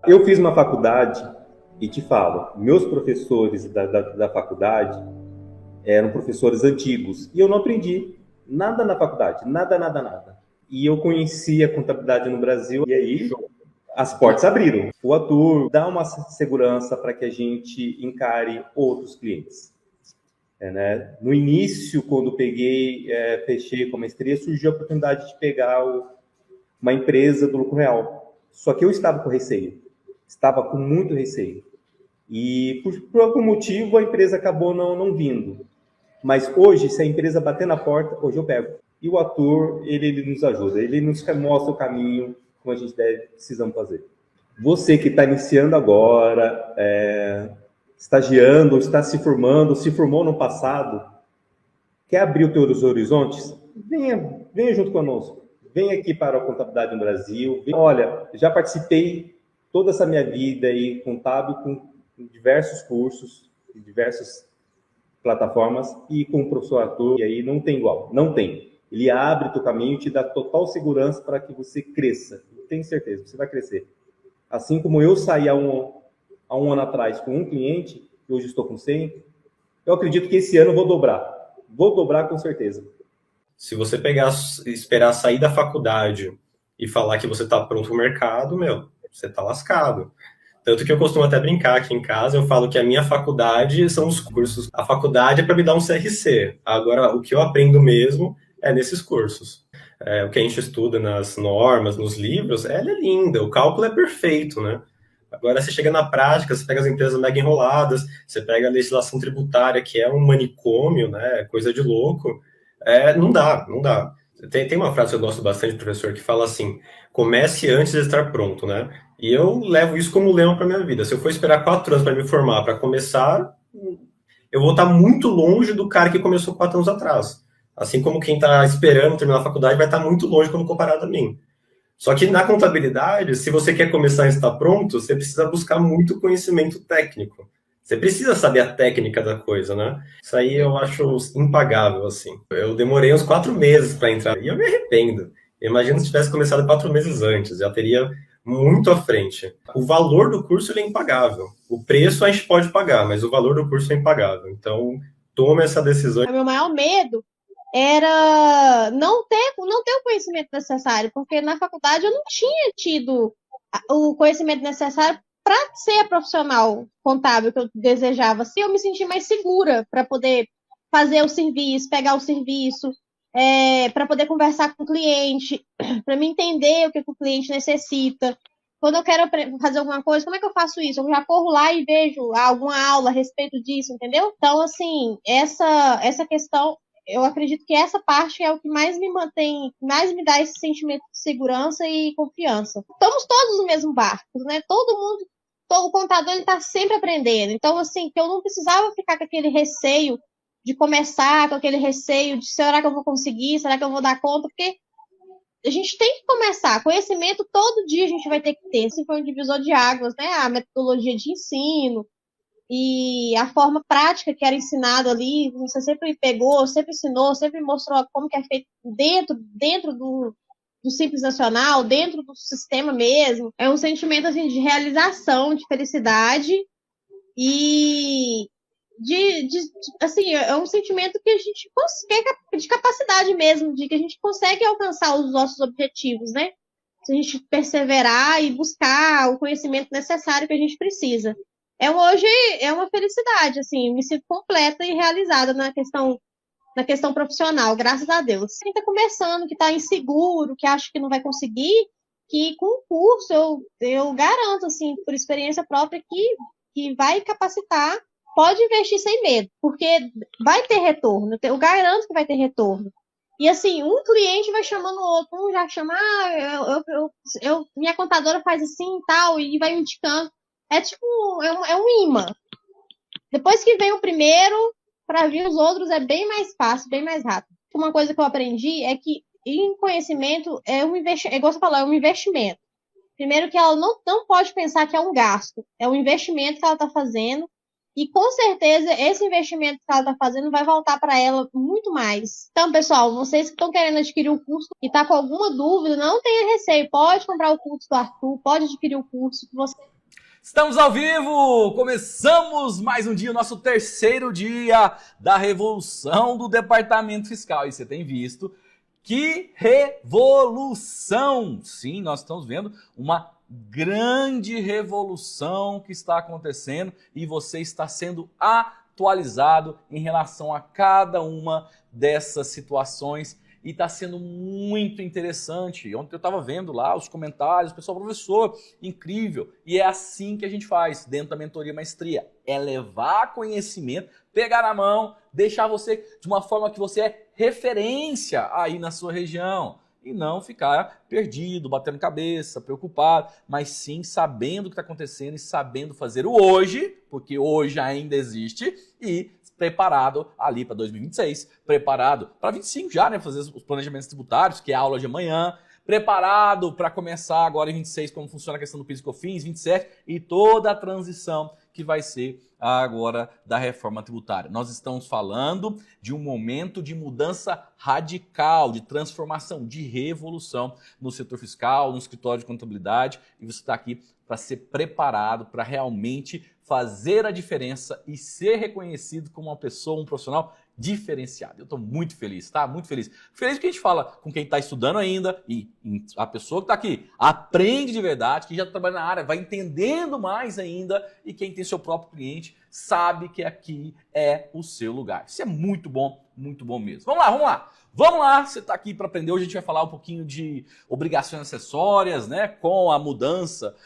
Eu fiz uma faculdade e te falo, meus professores da faculdade eram professores antigos e eu não aprendi nada na faculdade, nada, nada, nada. E eu conheci a contabilidade no Brasil e aí as portas abriram. O Atur dá uma segurança para que a gente encare outros clientes. Né? No início, quando peguei, fechei com a maestria, surgiu a oportunidade de pegar uma empresa do lucro real. Só que eu estava com receio, estava com muito receio. E por algum motivo a empresa acabou não vindo. Mas hoje, se a empresa bater na porta, hoje eu pego. E o ator, ele nos ajuda, ele nos mostra o caminho como a gente precisamos fazer. Você que está iniciando agora, estagiando, está se formando, se formou no passado, quer abrir os teus horizontes? Venha junto conosco. Venha aqui para a Contabilidade no Brasil. Olha, já participei toda essa minha vida aí contábil com diversos cursos, diversas plataformas e com o professor Arthur, e aí não tem igual, não tem. Ele abre o caminho e te dá total segurança para que você cresça. Eu tenho certeza, você vai crescer. Assim como eu saí há um ano atrás com um cliente, e hoje estou com 100, eu acredito que esse ano eu vou dobrar. Vou dobrar com certeza. Se você pegar, esperar sair da faculdade e falar que você está pronto para o mercado, meu, você está lascado. Tanto que eu costumo até brincar aqui em casa, eu falo que a minha faculdade são os cursos. A faculdade é para me dar um CRC. Agora, o que eu aprendo mesmo é nesses cursos. O que a gente estuda nas normas, nos livros, ela é linda, o cálculo é perfeito, né? Agora, você chega na prática, você pega as empresas mega enroladas, você pega a legislação tributária, que é um manicômio, né? Coisa de louco. Não dá, não dá. Tem uma frase que eu gosto bastante, professor, que fala assim: comece antes de estar pronto, né? E eu levo isso como lema para minha vida. Se eu for esperar 4 anos para me formar, para começar, eu vou estar muito longe do cara que começou 4 anos atrás. Assim como quem está esperando terminar a faculdade vai estar muito longe quando comparado a mim. Só que na contabilidade, se você quer começar a estar pronto, você precisa buscar muito conhecimento técnico. Você precisa saber a técnica da coisa, né? Isso aí eu acho impagável, assim. Eu demorei uns 4 meses para entrar e eu me arrependo. Imagina se tivesse começado 4 meses antes, já teria muito à frente. O valor do curso ele é impagável. O preço a gente pode pagar, mas o valor do curso é impagável. Então, tome essa decisão. O meu maior medo era não ter o conhecimento necessário, porque na faculdade eu não tinha tido o conhecimento necessário para ser a profissional contábil que eu desejava. Assim, eu me senti mais segura para poder fazer o serviço, pegar o serviço, para poder conversar com o cliente, para me entender o que o cliente necessita. Quando eu quero fazer alguma coisa, como é que eu faço isso? Eu já corro lá e vejo alguma aula a respeito disso, entendeu? Então, assim, essa questão, eu acredito que essa parte é o que mais me mantém, mais me dá esse sentimento de segurança e confiança. Estamos todos no mesmo barco, né? Todo mundo, o contador, ele está sempre aprendendo. Então, assim, que eu não precisava ficar com aquele receio de começar, com aquele receio de será que eu vou conseguir, será que eu vou dar conta, porque a gente tem que começar. Conhecimento todo dia a gente vai ter que ter. Esse foi um divisor de águas, né? A metodologia de ensino e a forma prática que era ensinado ali. Você sempre pegou, sempre ensinou, sempre mostrou como que é feito dentro do Simples Nacional, dentro do sistema mesmo. É um sentimento assim, de realização, de felicidade e assim, é um sentimento que a gente consegue, de capacidade mesmo, de que a gente consegue alcançar os nossos objetivos, né? Se a gente perseverar e buscar o conhecimento necessário que a gente precisa. Hoje é uma felicidade, assim, me sinto completa e realizada na questão profissional, graças a Deus. Quem está começando, que está inseguro, que acha que não vai conseguir, que com o curso eu garanto, assim, por experiência própria, que vai capacitar. Pode investir sem medo, porque vai ter retorno. Eu garanto que vai ter retorno. E assim, um cliente vai chamando o outro, um já chama, minha contadora faz assim e tal, e vai indicando. É tipo, é um imã. Depois que vem o primeiro, para vir os outros é bem mais fácil, bem mais rápido. Uma coisa que eu aprendi é que em conhecimento é um investimento, igual você falou, é um investimento. Primeiro que ela não pode pensar que é um gasto, é um investimento que ela está fazendo. E com certeza esse investimento que ela está fazendo vai voltar para ela muito mais. Então, pessoal, vocês que estão querendo adquirir o curso e está com alguma dúvida, não tenha receio. Pode comprar o curso do Arthur, pode adquirir o curso. Estamos ao vivo! Começamos mais um dia, o nosso terceiro dia da revolução do Departamento Fiscal. E você tem visto que revolução! Sim, nós estamos vendo uma grande revolução que está acontecendo e você está sendo atualizado em relação a cada uma dessas situações. E está sendo muito interessante. Ontem eu estava vendo lá os comentários, o pessoal, professor, incrível. E é assim que a gente faz dentro da mentoria maestria. É levar conhecimento, pegar na mão, deixar você de uma forma que você é referência aí na sua região. E não ficar perdido, batendo cabeça, preocupado, mas sim sabendo o que está acontecendo e sabendo fazer o hoje, porque hoje ainda existe, e preparado ali para 2026, preparado para 25 já, né, fazer os planejamentos tributários, que é a aula de amanhã, preparado para começar agora em 26 como funciona a questão do PIS e COFINS, 27 e toda a transição que vai ser agora da reforma tributária. Nós estamos falando de um momento de mudança radical, de transformação, de revolução no setor fiscal, no escritório de contabilidade, e você está aqui para ser preparado para realmente fazer a diferença e ser reconhecido como uma pessoa, um profissional diferenciado. Eu estou muito feliz, tá? Muito feliz. Feliz porque a gente fala com quem está estudando ainda e a pessoa que está aqui aprende de verdade, que já trabalha na área, vai entendendo mais ainda e quem tem seu próprio cliente sabe que aqui é o seu lugar. Isso é muito bom mesmo. Vamos lá, vamos lá. Vamos lá, você está aqui para aprender. Hoje a gente vai falar um pouquinho de obrigações acessórias, né? Com a mudança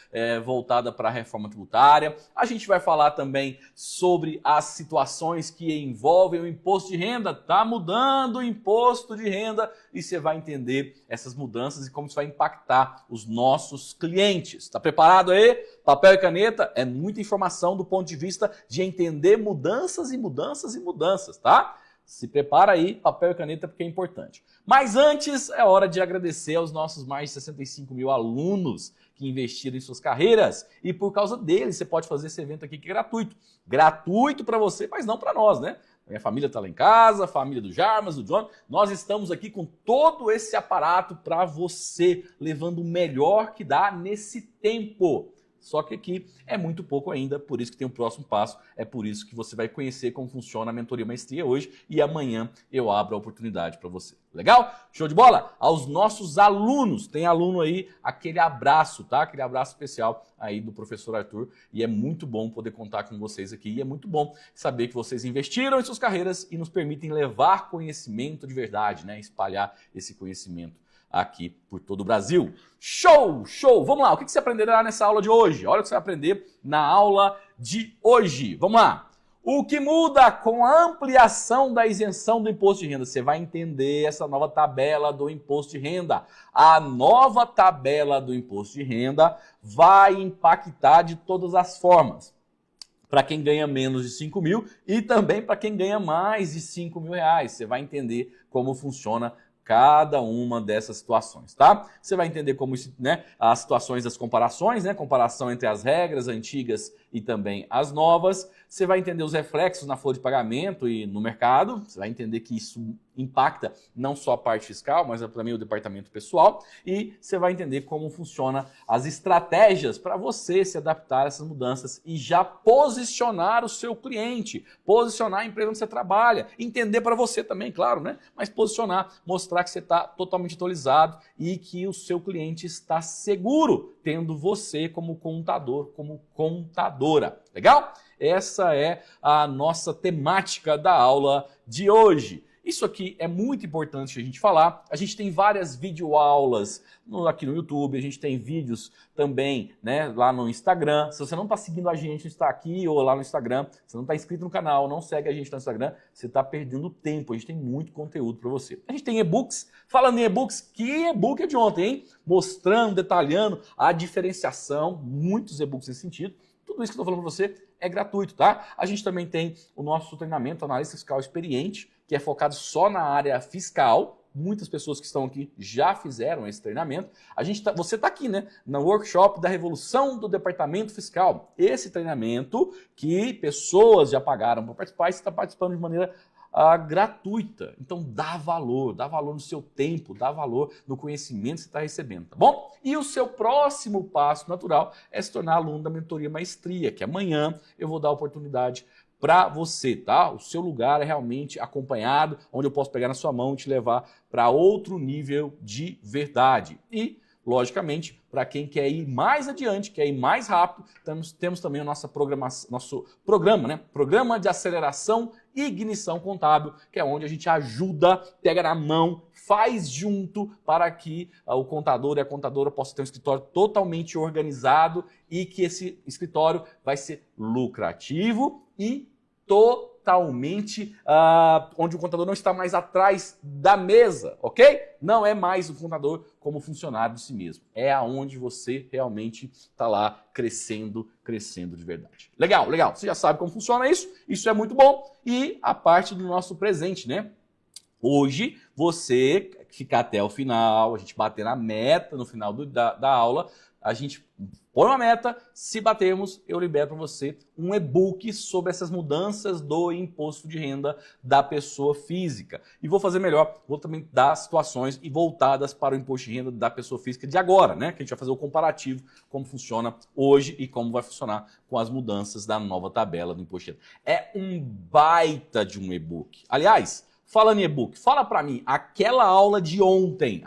voltada para a reforma tributária. A gente vai falar também sobre as situações que envolvem o imposto de renda. Tá mudando o imposto de renda e você vai entender essas mudanças e como isso vai impactar os nossos clientes. Está preparado aí? Papel e caneta é muita informação do ponto de vista de entender mudanças e mudanças e mudanças, tá? Se prepara aí, papel e caneta, porque é importante. Mas antes, é hora de agradecer aos nossos mais de 65 mil alunos que investiram em suas carreiras. E por causa deles, você pode fazer esse evento aqui que é gratuito. Gratuito para você, mas não para nós, né? Minha família está lá em casa, a família do Jarmas, do John. Nós estamos aqui com todo esse aparato para você, levando o melhor que dá nesse tempo. Só que aqui é muito pouco ainda, por isso que tem o próximo passo, é por isso que você vai conhecer como funciona a mentoria maestria hoje e amanhã eu abro a oportunidade para você. Legal? Show de bola? Aos nossos alunos, tem aluno aí, aquele abraço, tá? Aquele abraço especial aí do professor Arthur e é muito bom poder contar com vocês aqui e é muito bom saber que vocês investiram em suas carreiras e nos permitem levar conhecimento de verdade, né? Espalhar esse conhecimento aqui por todo o Brasil. Show, show! Vamos lá, o que você aprenderá nessa aula de hoje? Olha o que você vai aprender na aula de hoje. Vamos lá. O que muda com a ampliação da isenção do imposto de renda? Você vai entender essa nova tabela do imposto de renda. A nova tabela do imposto de renda vai impactar de todas as formas. Para quem ganha menos de 5 mil e também para quem ganha mais de 5 mil reais. Você vai entender como funciona cada uma dessas situações, tá? Você vai entender como isso, né, as situações das comparações, né, comparação entre as regras antigas e também as novas. Você vai entender os reflexos na folha de pagamento e no mercado. Você vai entender que isso impacta não só a parte fiscal, mas também o departamento pessoal. E você vai entender como funciona as estratégias para você se adaptar a essas mudanças e já posicionar o seu cliente, posicionar a empresa onde você trabalha, entender para você também, claro, né? Mas posicionar, mostrar que você está totalmente atualizado e que o seu cliente está seguro, tendo você como contador, como contadora. Legal? Essa é a nossa temática da aula de hoje. Isso aqui é muito importante a gente falar. A gente tem várias videoaulas aqui no YouTube, a gente tem vídeos também, né, lá no Instagram. Se você não está seguindo a gente, está aqui ou lá no Instagram, se não está inscrito no canal, não segue a gente no Instagram, você está perdendo tempo. A gente tem muito conteúdo para você. A gente tem e-books. Falando em e-books, que e-book é de ontem, hein? Mostrando, detalhando a diferenciação, muitos e-books nesse sentido. Tudo isso que eu estou falando para você é gratuito, tá? A gente também tem o nosso treinamento Analista Fiscal Experiente, que é focado só na área fiscal, muitas pessoas que estão aqui já fizeram esse treinamento. Você está aqui, né, no workshop da Revolução do Departamento Fiscal. Esse treinamento que pessoas já pagaram para participar e você está participando de maneira gratuita. Então dá valor no seu tempo, dá valor no conhecimento que você está recebendo, tá bom? E o seu próximo passo natural é se tornar aluno da Mentoria Maestria, que amanhã eu vou dar a oportunidade para você, tá? O seu lugar é realmente acompanhado, onde eu posso pegar na sua mão e te levar para outro nível de verdade. E, logicamente, para quem quer ir mais adiante, quer ir mais rápido, temos também nosso programa, né? Programa de Aceleração e Ignição Contábil, que é onde a gente ajuda, pega na mão, faz junto para que o contador e a contadora possam ter um escritório totalmente organizado e que esse escritório vai ser lucrativo e totalmente onde o contador não está mais atrás da mesa, ok? Não é mais o contador como funcionário de si mesmo. É aonde você realmente está lá crescendo de verdade. Legal, legal. Você já sabe como funciona isso. Isso é muito bom. E a parte do nosso presente, né? Hoje, você ficar até o final, a gente bater na meta no final da aula, a gente põe uma meta, se batermos, eu libero para você um e-book sobre essas mudanças do imposto de renda da pessoa física. E vou fazer melhor, vou também dar situações e voltadas para o imposto de renda da pessoa física de agora, né? Que a gente vai fazer o comparativo, como funciona hoje e como vai funcionar com as mudanças da nova tabela do imposto de renda. É um baita de um e-book. Aliás, falando em e-book, fala para mim, aquela aula de ontem,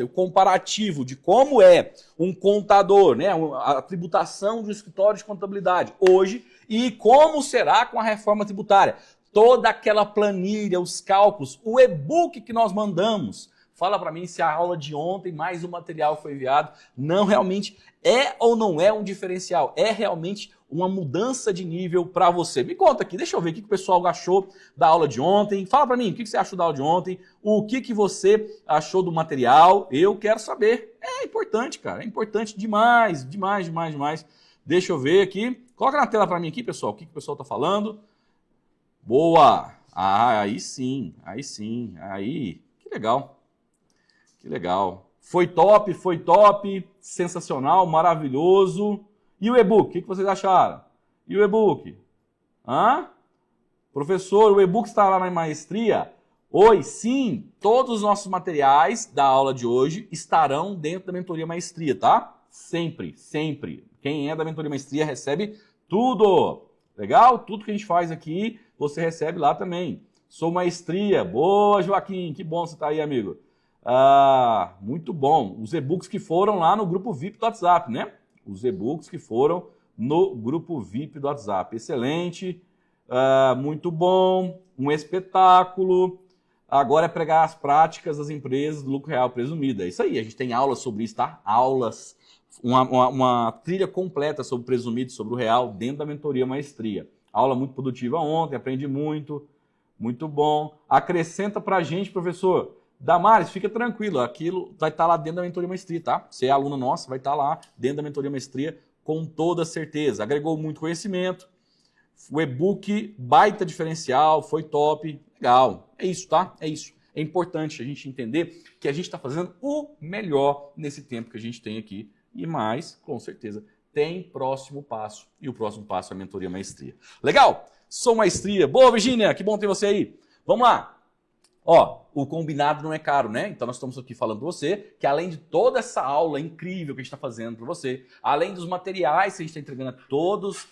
o comparativo de como é um contador, né, a tributação de um escritório de contabilidade hoje e como será com a reforma tributária. Toda aquela planilha, os cálculos, o e-book que nós mandamos. Fala para mim se a aula de ontem, mais o material que foi enviado, não realmente é ou não é um diferencial, é realmente uma mudança de nível para você. Me conta aqui, deixa eu ver o que o pessoal achou da aula de ontem. Fala para mim, o que você achou da aula de ontem? O que você achou do material? Eu quero saber. É importante, cara, é importante demais, demais, demais, demais. Deixa eu ver aqui. Coloca na tela para mim aqui, pessoal, o que o pessoal está falando. Boa! Aí sim, aí, que legal. Que legal. Foi top, sensacional, maravilhoso. E o e-book, o que vocês acharam? E o e-book? Professor, o e-book está lá na Maestria? Oi, sim, todos os nossos materiais da aula de hoje estarão dentro da Mentoria Maestria, tá? Sempre, sempre. Quem é da Mentoria Maestria recebe tudo. Legal? Tudo que a gente faz aqui, você recebe lá também. Sou Maestria. Boa, Joaquim. Que bom você tá aí, amigo. Muito bom. Os e-books que foram lá no grupo VIP do WhatsApp, né? Os e-books que foram no grupo VIP do WhatsApp. Excelente. Muito bom. Um espetáculo. Agora é pregar as práticas das empresas do lucro real presumido. É isso aí. A gente tem aulas sobre isso, tá? Aulas. Uma trilha completa sobre o presumido, sobre o real, dentro da Mentoria Maestria. Aula muito produtiva ontem, aprendi muito. Muito bom. Acrescenta pra gente, professor. Damares, fica tranquilo, aquilo vai estar lá dentro da Mentoria Maestria, tá? Você é aluna nossa, vai estar lá dentro da Mentoria Maestria com toda certeza. Agregou muito conhecimento, o e-book, baita diferencial, foi top, legal. É isso, tá? É isso. É importante a gente entender que a gente está fazendo o melhor nesse tempo que a gente tem aqui e mais, com certeza, tem próximo passo e o próximo passo é a Mentoria Maestria. Legal? Sou Maestria. Boa, Virgínia, que bom ter você aí. Vamos lá. Ó, o combinado não é caro, né? Então nós estamos aqui falando para você que além de toda essa aula incrível que a gente está fazendo para você, além dos materiais que a gente está entregando a todos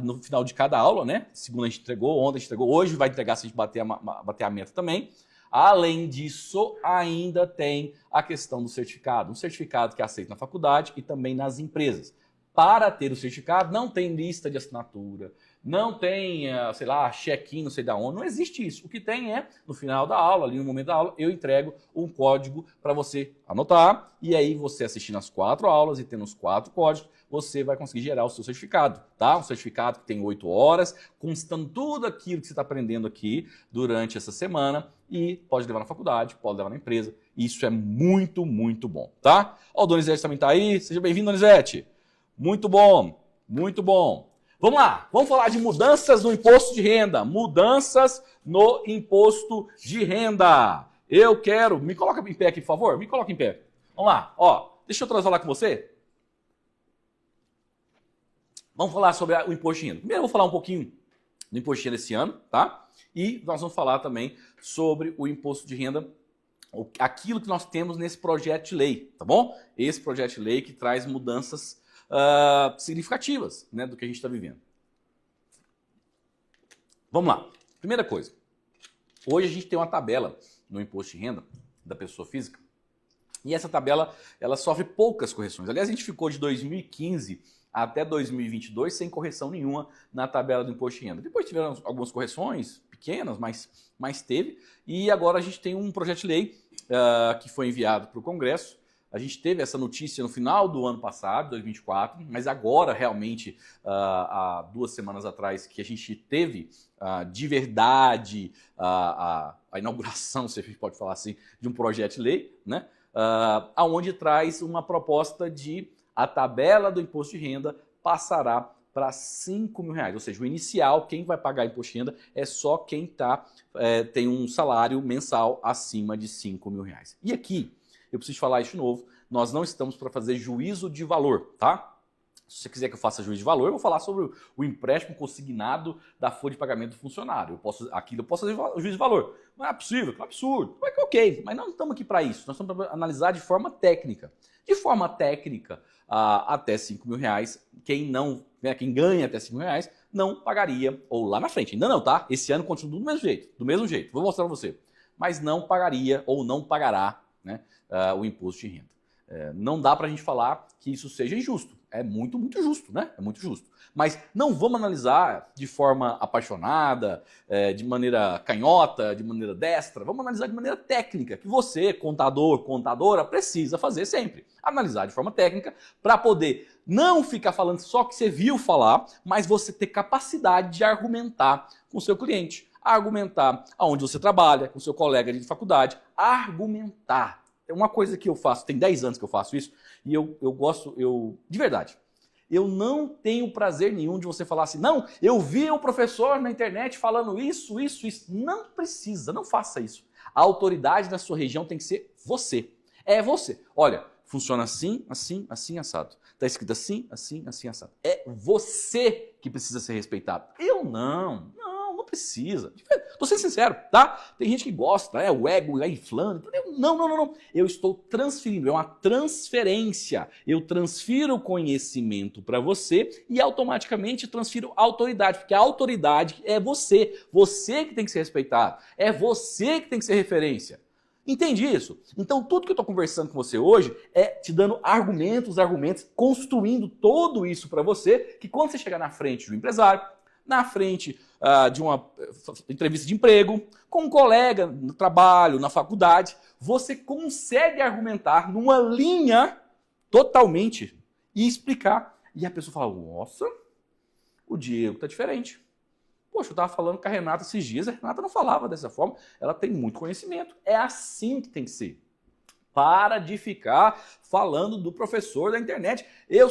no final de cada aula, né? Segunda a gente entregou, ontem a gente entregou, hoje vai entregar se a gente bater a meta também. Além disso, ainda tem a questão do certificado. Um certificado que é aceito na faculdade e também nas empresas. Para ter o certificado, não tem lista de assinatura, não tem, sei lá, check-in, não sei da onde, não existe isso. O que tem é, no final da aula, ali no momento da aula, eu entrego um código para você anotar, e aí você assistindo as 4 aulas e tendo os 4 códigos, você vai conseguir gerar o seu certificado, tá? Um certificado que tem 8 horas, constando tudo aquilo que você está aprendendo aqui durante essa semana, e pode levar na faculdade, pode levar na empresa. Isso é muito, muito bom, tá? Ó, o Donizete também está aí, seja bem-vindo, Donizete. Muito bom, muito bom. Vamos lá, vamos falar de mudanças no imposto de renda. Mudanças no imposto de renda. Eu quero... Me coloca em pé aqui, por favor. Me coloca em pé. Vamos lá. Ó, deixa eu falar com você. Vamos falar sobre o imposto de renda. Primeiro eu vou falar um pouquinho do imposto de renda esse ano, tá? E nós vamos falar também sobre o imposto de renda, aquilo que nós temos nesse projeto de lei, tá bom? Esse projeto de lei que traz mudanças significativas, né, do que a gente está vivendo. Vamos lá. Primeira coisa. Hoje a gente tem uma tabela no imposto de renda da pessoa física e essa tabela ela sofre poucas correções. Aliás, a gente ficou de 2015 até 2022 sem correção nenhuma na tabela do imposto de renda. Depois tiveram algumas correções pequenas, mas teve. E agora a gente tem um projeto de lei que foi enviado para o Congresso. A gente teve essa notícia no final do ano passado, 2024, mas agora realmente, há 2 semanas atrás, que a gente teve de verdade a inauguração, se a gente pode falar assim, de um projeto de lei, né? Onde traz uma proposta de a tabela do imposto de renda passará para R$5.000. Ou seja, o inicial, quem vai pagar imposto de renda é só quem tem um salário mensal acima de R$5.000. E aqui, eu preciso falar isso de novo, nós não estamos para fazer juízo de valor, tá? Se você quiser que eu faça juízo de valor, eu vou falar sobre o empréstimo consignado da folha de pagamento do funcionário. Eu posso fazer juízo de valor. Não é possível, é um absurdo. Mas ok, mas não estamos aqui para isso. Nós estamos para analisar de forma técnica. De forma técnica, até R$5.000, quem ganha até R$5.000 não pagaria, ou lá na frente, ainda não, tá? Esse ano continua do mesmo jeito, vou mostrar para você. Mas não pagaria ou não pagará, né, o imposto de renda. Não dá para a gente falar que isso seja injusto. É muito, muito justo, né? É muito justo. Mas não vamos analisar de forma apaixonada, de maneira canhota, de maneira destra. Vamos analisar de maneira técnica, que você, contador, contadora, precisa fazer sempre. Analisar de forma técnica para poder não ficar falando só o que você viu falar, mas você ter capacidade de argumentar com o seu cliente, argumentar aonde você trabalha, com o seu colega de faculdade, argumentar. É uma coisa que eu faço, tem 10 anos que eu faço isso, e eu gosto, de verdade, eu não tenho prazer nenhum de você falar assim, não, eu vi o professor na internet falando isso. Não precisa, não faça isso. A autoridade na sua região tem que ser você. É você. Olha, funciona assim, assim, assim, assado. Está escrito assim, assim, assim, assado. É você que precisa ser respeitado. Eu não precisa. Tô sendo sincero, tá? Tem gente que gosta, né? O ego lá inflando. Não. Eu estou transferindo, é uma transferência. Eu transfiro o conhecimento para você e automaticamente transfiro a autoridade, porque a autoridade é você. Você que tem que ser respeitado. É você que tem que ser referência. Entende isso? Então tudo que eu estou conversando com você hoje é te dando argumentos, construindo tudo isso para você, que quando você chegar na frente do empresário, na frente de uma entrevista de emprego, com um colega no trabalho, na faculdade, você consegue argumentar numa linha totalmente e explicar. E a pessoa fala, nossa, o Diego tá diferente. Poxa, eu estava falando com a Renata esses dias, a Renata não falava dessa forma, ela tem muito conhecimento. É assim que tem que ser. Para de ficar falando do professor da internet. Eu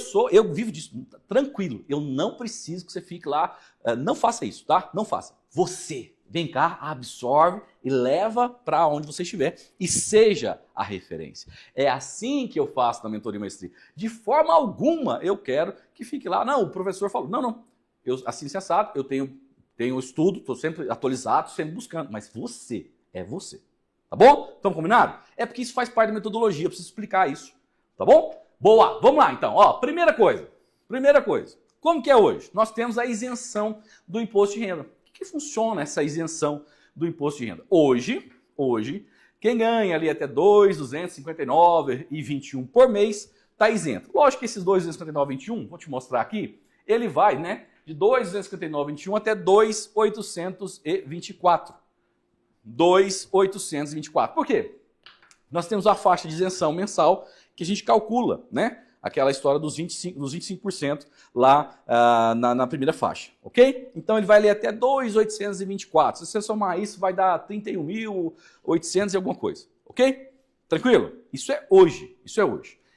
vivo disso, tranquilo. Eu não preciso que você fique lá. Não faça isso, tá? Não faça. Você, vem cá, absorve e leva para onde você estiver e seja a referência. É assim que eu faço na mentoria e maestria. De forma alguma eu quero que fique lá. Não, o professor falou. Não. Eu, assim, assado, eu tenho estudo, estou sempre atualizado, sempre buscando. Mas você, é você. Tá bom? Estamos combinados? É porque isso faz parte da metodologia, eu preciso explicar isso. Tá bom? Boa, vamos lá então. Ó, primeira coisa. Como que é hoje? Nós temos a isenção do imposto de renda. O que funciona essa isenção do imposto de renda? Hoje, quem ganha ali até R$ 2.259,21 por mês está isento. Lógico que esses R$ 2.259,21, vou te mostrar aqui, ele vai, né, de R$ 2.259,21 até R$ 2.824. 2.824. Por quê? Nós temos a faixa de isenção mensal que a gente calcula, né? Aquela história dos 25% lá na primeira faixa, ok? Então ele vai ali até 2.824. Se você somar isso, vai dar 31.800 e alguma coisa, ok? Tranquilo? Isso é hoje.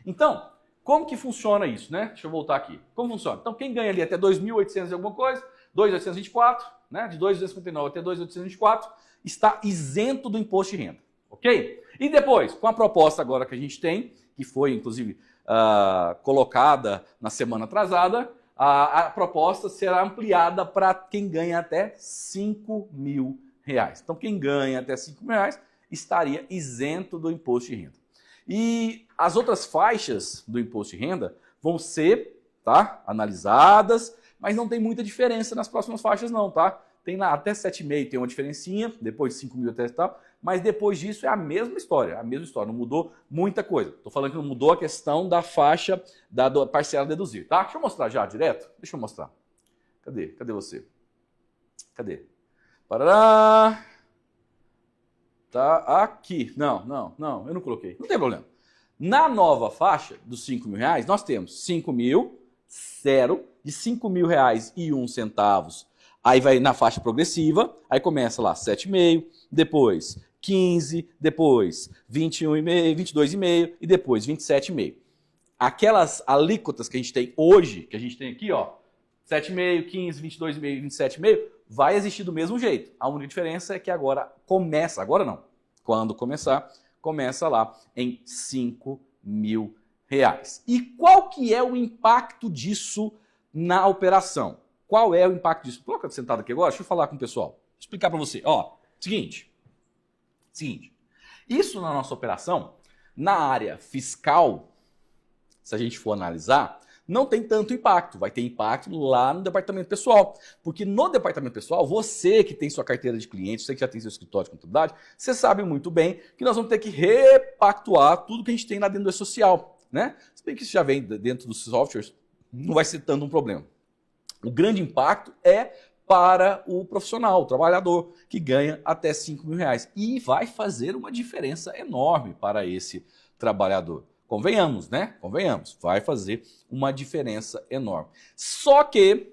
Então, como que funciona isso, né? Deixa eu voltar aqui. Como funciona? Então, quem ganha ali até 2.800 e alguma coisa, 2.824, né? De 2.259 até 2.824, está isento do imposto de renda. Ok? E depois, com a proposta agora que a gente tem, que foi inclusive colocada na semana atrasada, a proposta será ampliada para quem ganha até 5 mil reais. Então, quem ganha até 5 mil reais estaria isento do imposto de renda. E as outras faixas do imposto de renda vão ser, tá, analisadas, mas não tem muita diferença nas próximas faixas não, tá? Tem lá até 7,5 tem uma diferencinha, depois de 5 mil até tal, mas depois disso é a mesma história, não mudou muita coisa. Estou falando que não mudou a questão da faixa da parcela a deduzir, tá? Deixa eu mostrar já direto, deixa eu mostrar. Cadê? Cadê você? Cadê? Parará! Tá aqui. Não, eu não coloquei. Não tem problema. Na nova faixa dos 5 mil reais, nós temos 5 mil, zero, de 5 mil reais e 1 centavos. Aí vai na faixa progressiva, aí começa lá 7,5, depois 15, depois 21,5, 22,5 e depois 27,5. Aquelas alíquotas que a gente tem hoje, que a gente tem aqui, ó, 7,5, 15, 22,5, 27,5, vai existir do mesmo jeito. A única diferença é que agora começa, agora não, quando começar, começa lá em 5 mil reais. E qual que é o impacto disso na operação? Qual é o impacto disso? Coloca sentado aqui agora, deixa eu falar com o pessoal. Vou explicar para você. Ó, seguinte, isso na nossa operação, na área fiscal, se a gente for analisar, não tem tanto impacto. Vai ter impacto lá no departamento pessoal. Porque no departamento pessoal, você que tem sua carteira de clientes, você que já tem seu escritório de contabilidade, você sabe muito bem que nós vamos ter que repactuar tudo que a gente tem lá dentro do E-Social, né? Se bem que isso já vem dentro dos softwares, não vai ser tanto um problema. O grande impacto é para o profissional, o trabalhador, que ganha até 5 mil reais. E vai fazer uma diferença enorme para esse trabalhador. Convenhamos, né? Convenhamos. Vai fazer uma diferença enorme. Só que,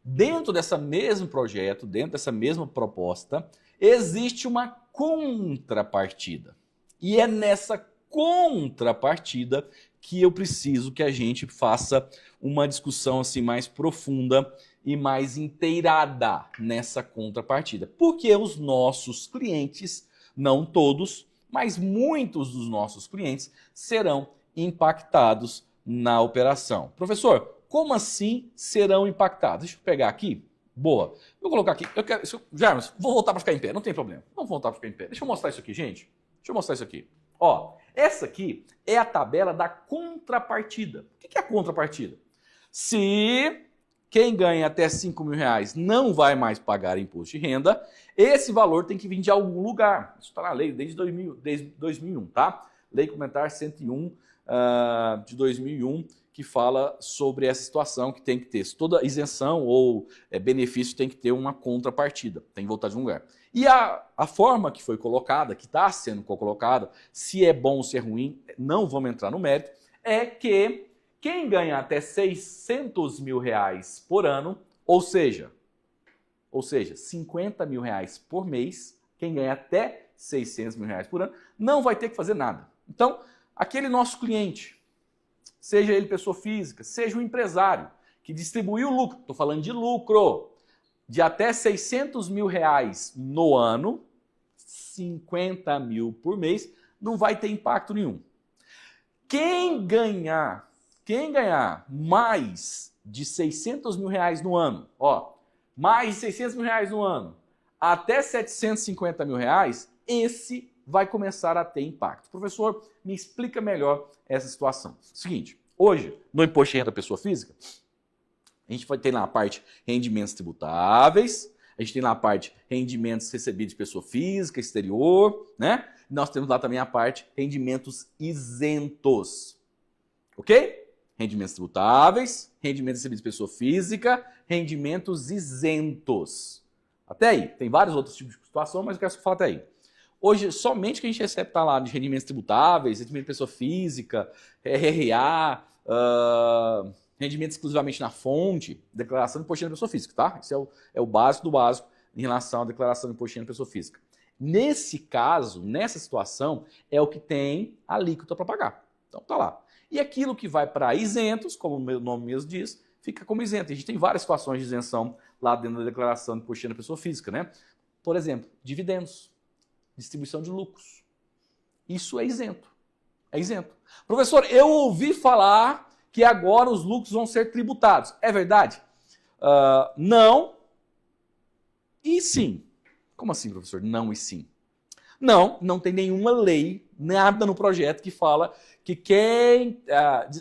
dentro desse mesmo projeto, dentro dessa mesma proposta, existe uma contrapartida. E é nessa contrapartida que eu preciso que a gente faça uma discussão assim mais profunda e mais inteirada nessa contrapartida. Porque os nossos clientes, não todos, mas muitos dos nossos clientes serão impactados na operação. Professor, como assim serão impactados? Deixa eu pegar aqui. Boa. Vou colocar aqui. Jarvis, vou voltar para ficar em pé, não tem problema. Vamos voltar para ficar em pé. Deixa eu mostrar isso aqui, gente. Deixa eu mostrar isso aqui. Ó, essa aqui é a tabela da contrapartida. O que é a contrapartida? Se quem ganha até 5 mil reais não vai mais pagar imposto de renda, esse valor tem que vir de algum lugar. Isso está na lei desde 2001, tá? Lei Complementar 101 de 2001, que fala sobre essa situação que tem que ter. Toda isenção ou benefício tem que ter uma contrapartida, tem que voltar de um lugar. E a forma que foi colocada, que está sendo colocada, se é bom ou se é ruim, não vamos entrar no mérito, é que quem ganha até 600 mil reais por ano, ou seja, 50 mil reais por mês, quem ganha até 600 mil reais por ano, não vai ter que fazer nada. Então, aquele nosso cliente, seja ele pessoa física, seja um empresário que distribuiu lucro, estou falando de lucro, de até 600 mil reais no ano, 50 mil por mês, não vai ter impacto nenhum. Quem ganhar mais de 600 mil reais no ano, ó, mais de 600 mil reais no ano, até 750 mil reais, esse vai começar a ter impacto. Professor, me explica melhor essa situação. Seguinte, hoje, no imposto de renda da pessoa física, a gente vai ter lá a parte rendimentos tributáveis, a gente tem lá a parte rendimentos recebidos de pessoa física, exterior, né? Nós temos lá também a parte rendimentos isentos, ok? Rendimentos tributáveis, rendimentos recebidos de pessoa física, rendimentos isentos. Até aí. Tem vários outros tipos de situação, mas eu quero falar até aí. Hoje, somente o que a gente recebe está lá de rendimentos tributáveis, rendimento de pessoa física, RRA, rendimento exclusivamente na fonte, declaração de imposto de renda da pessoa física, tá? Isso é o básico do básico em relação à declaração de imposto de renda da pessoa física. Nesse caso, nessa situação, é o que tem alíquota para pagar. Então tá lá. E aquilo que vai para isentos, como o nome mesmo diz, fica como isento. A gente tem várias situações de isenção lá dentro da declaração de imposto de renda da pessoa física, né? Por exemplo, dividendos. distribuição de lucros. Isso é isento. É isento. Professor, eu ouvi falar que agora os lucros vão ser tributados. É verdade? Não e sim. Como assim, professor? Não e sim. Não tem nenhuma lei, nada no projeto que fala que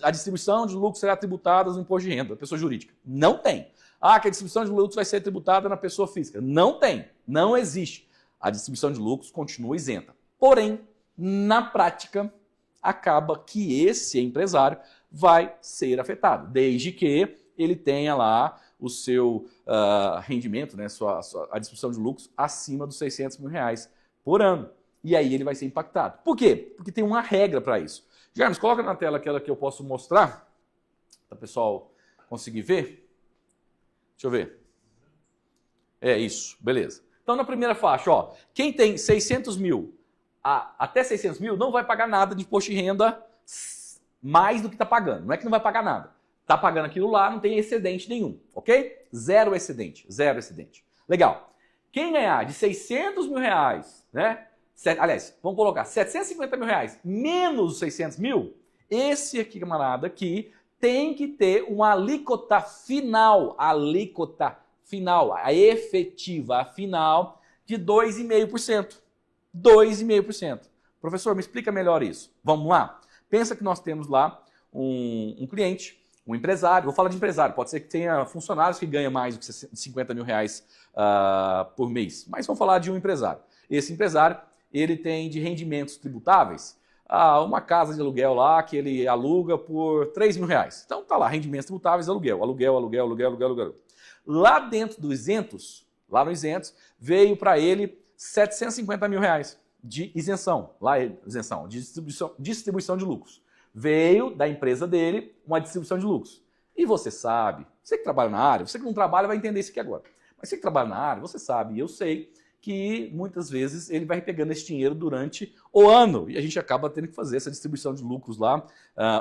a distribuição de lucros será tributada no imposto de renda da pessoa jurídica. Não tem. Que a distribuição de lucros vai ser tributada na pessoa física. Não tem. Não existe. A distribuição de lucros continua isenta. Porém, na prática, acaba que esse empresário vai ser afetado, desde que ele tenha lá o seu rendimento, né, a distribuição de lucros acima dos R$600 mil por ano. E aí ele vai ser impactado. Por quê? Porque tem uma regra para isso. Germes, coloca na tela aquela que eu posso mostrar, para o pessoal conseguir ver. Deixa eu ver. É isso, beleza. Então na primeira faixa, ó, quem tem 600 mil até 600 mil não vai pagar nada de imposto de renda mais do que está pagando. Não é que não vai pagar nada. Está pagando aquilo lá, não tem excedente nenhum, ok? Zero excedente, zero excedente. Legal. Quem ganhar de 600 mil reais, né? Aliás, vamos colocar 750 mil reais menos os 600 mil, esse aqui, camarada, aqui, tem que ter uma alíquota final, a efetiva, a final, de 2,5%. 2,5%. Professor, me explica melhor isso. Vamos lá? Pensa que nós temos lá um cliente, um empresário, vou falar de empresário, pode ser que tenha funcionários que ganham mais do que 50 mil reais por mês, mas vamos falar de um empresário. Esse empresário, ele tem de rendimentos tributáveis uma casa de aluguel lá que ele aluga por 3 mil reais. Então tá lá, rendimentos tributáveis, aluguel. Lá dentro do isentos, lá no isentos, veio para ele 750 mil reais de isenção, de distribuição de lucros. Veio da empresa dele uma distribuição de lucros. E você sabe, você que trabalha na área, você que não trabalha vai entender isso aqui agora. Mas você que trabalha na área, você sabe, e eu sei que muitas vezes ele vai pegando esse dinheiro durante o ano. E a gente acaba tendo que fazer essa distribuição de lucros lá,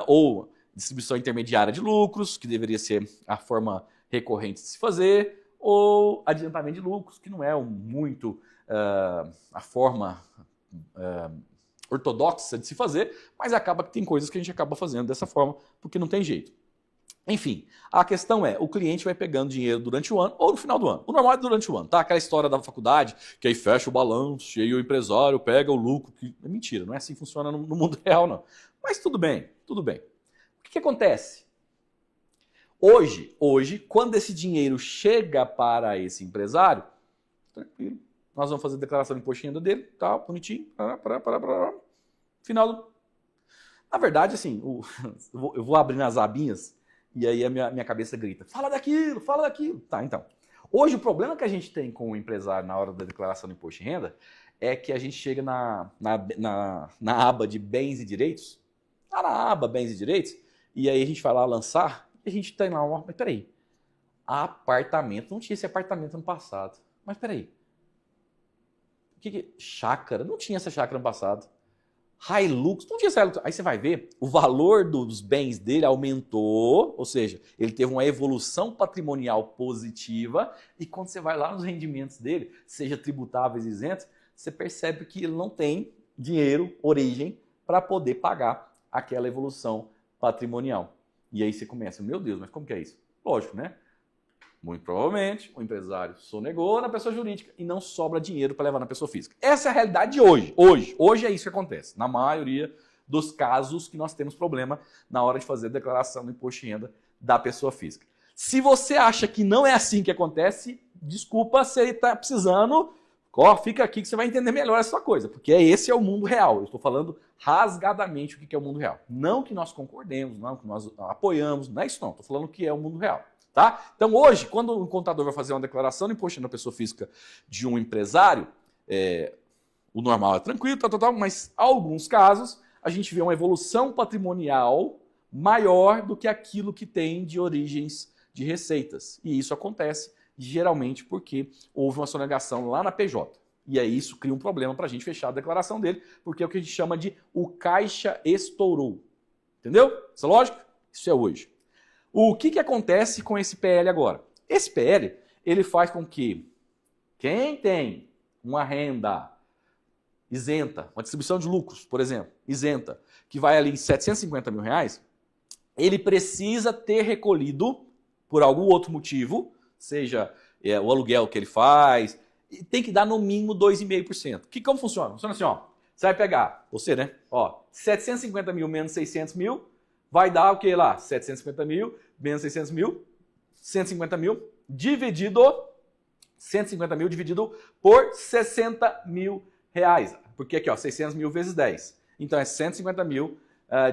ou distribuição intermediária de lucros, que deveria ser a forma recorrente de se fazer, ou adiantamento de lucros, que não é muito a forma ortodoxa de se fazer, mas acaba que tem coisas que a gente acaba fazendo dessa forma, porque não tem jeito. Enfim, a questão é, o cliente vai pegando dinheiro durante o ano ou no final do ano. O normal é durante o ano, tá? Aquela história da faculdade, que aí fecha o balanço, e aí o empresário pega o lucro. É mentira, não é assim que funciona no mundo real, não. Mas tudo bem, tudo bem. O que acontece? Hoje, quando esse dinheiro chega para esse empresário, tranquilo, nós vamos fazer a declaração de imposto de renda dele, tá, bonitinho, final do... Na verdade, assim, eu vou abrir as abinhas, e aí a minha cabeça grita, fala daquilo. Tá, então. Hoje o problema que a gente tem com o empresário na hora da declaração do imposto de renda é que a gente chega na aba de bens e direitos, lá na aba bens e direitos, e aí a gente vai lá lançar, e a gente tem lá, mas peraí, apartamento, não tinha esse apartamento ano passado, mas peraí, chácara, não tinha essa chácara ano passado. Hilux, não tinha essa Hilux. Aí você vai ver, o valor dos bens dele aumentou, ou seja, ele teve uma evolução patrimonial positiva, e quando você vai lá nos rendimentos dele, seja tributáveis e isentos, você percebe que ele não tem dinheiro, origem, para poder pagar aquela evolução patrimonial. E aí você começa, meu Deus, mas como que é isso? Lógico, né? Muito provavelmente o empresário sonegou na pessoa jurídica e não sobra dinheiro para levar na pessoa física. Essa é a realidade de hoje. Hoje é isso que acontece. Na maioria dos casos que nós temos problema na hora de fazer a declaração do imposto de renda da pessoa física. Se você acha que não é assim que acontece, desculpa, você está precisando, fica aqui que você vai entender melhor essa coisa, porque esse é o mundo real. Eu estou falando rasgadamente o que é o mundo real. Não que nós concordemos, não que nós apoiamos, não é isso não. Estou falando que é o mundo real. Tá? Então hoje, quando o contador vai fazer uma declaração de imposto na pessoa física de um empresário, o normal é tranquilo, mas em alguns casos a gente vê uma evolução patrimonial maior do que aquilo que tem de origens de receitas. E isso acontece geralmente porque houve uma sonegação lá na PJ. E aí isso cria um problema para a gente fechar a declaração dele, porque é o que a gente chama de o caixa estourou. Entendeu? Isso é lógico? Isso é hoje. O que acontece com esse PL agora? Esse PL, ele faz com que quem tem uma renda isenta, uma distribuição de lucros, por exemplo, isenta, que vai ali em 750 mil reais, ele precisa ter recolhido, por algum outro motivo, seja o aluguel que ele faz, e tem que dar no mínimo 2,5%. Como funciona? Funciona assim, ó. Você vai pegar, você, né? Ó, 750 mil menos 600 mil, vai dar o que lá? 750 mil menos 600 mil, 150 mil, dividido 150 mil dividido por 60 mil reais. Porque aqui, ó, 600 mil vezes 10. Então é 150 mil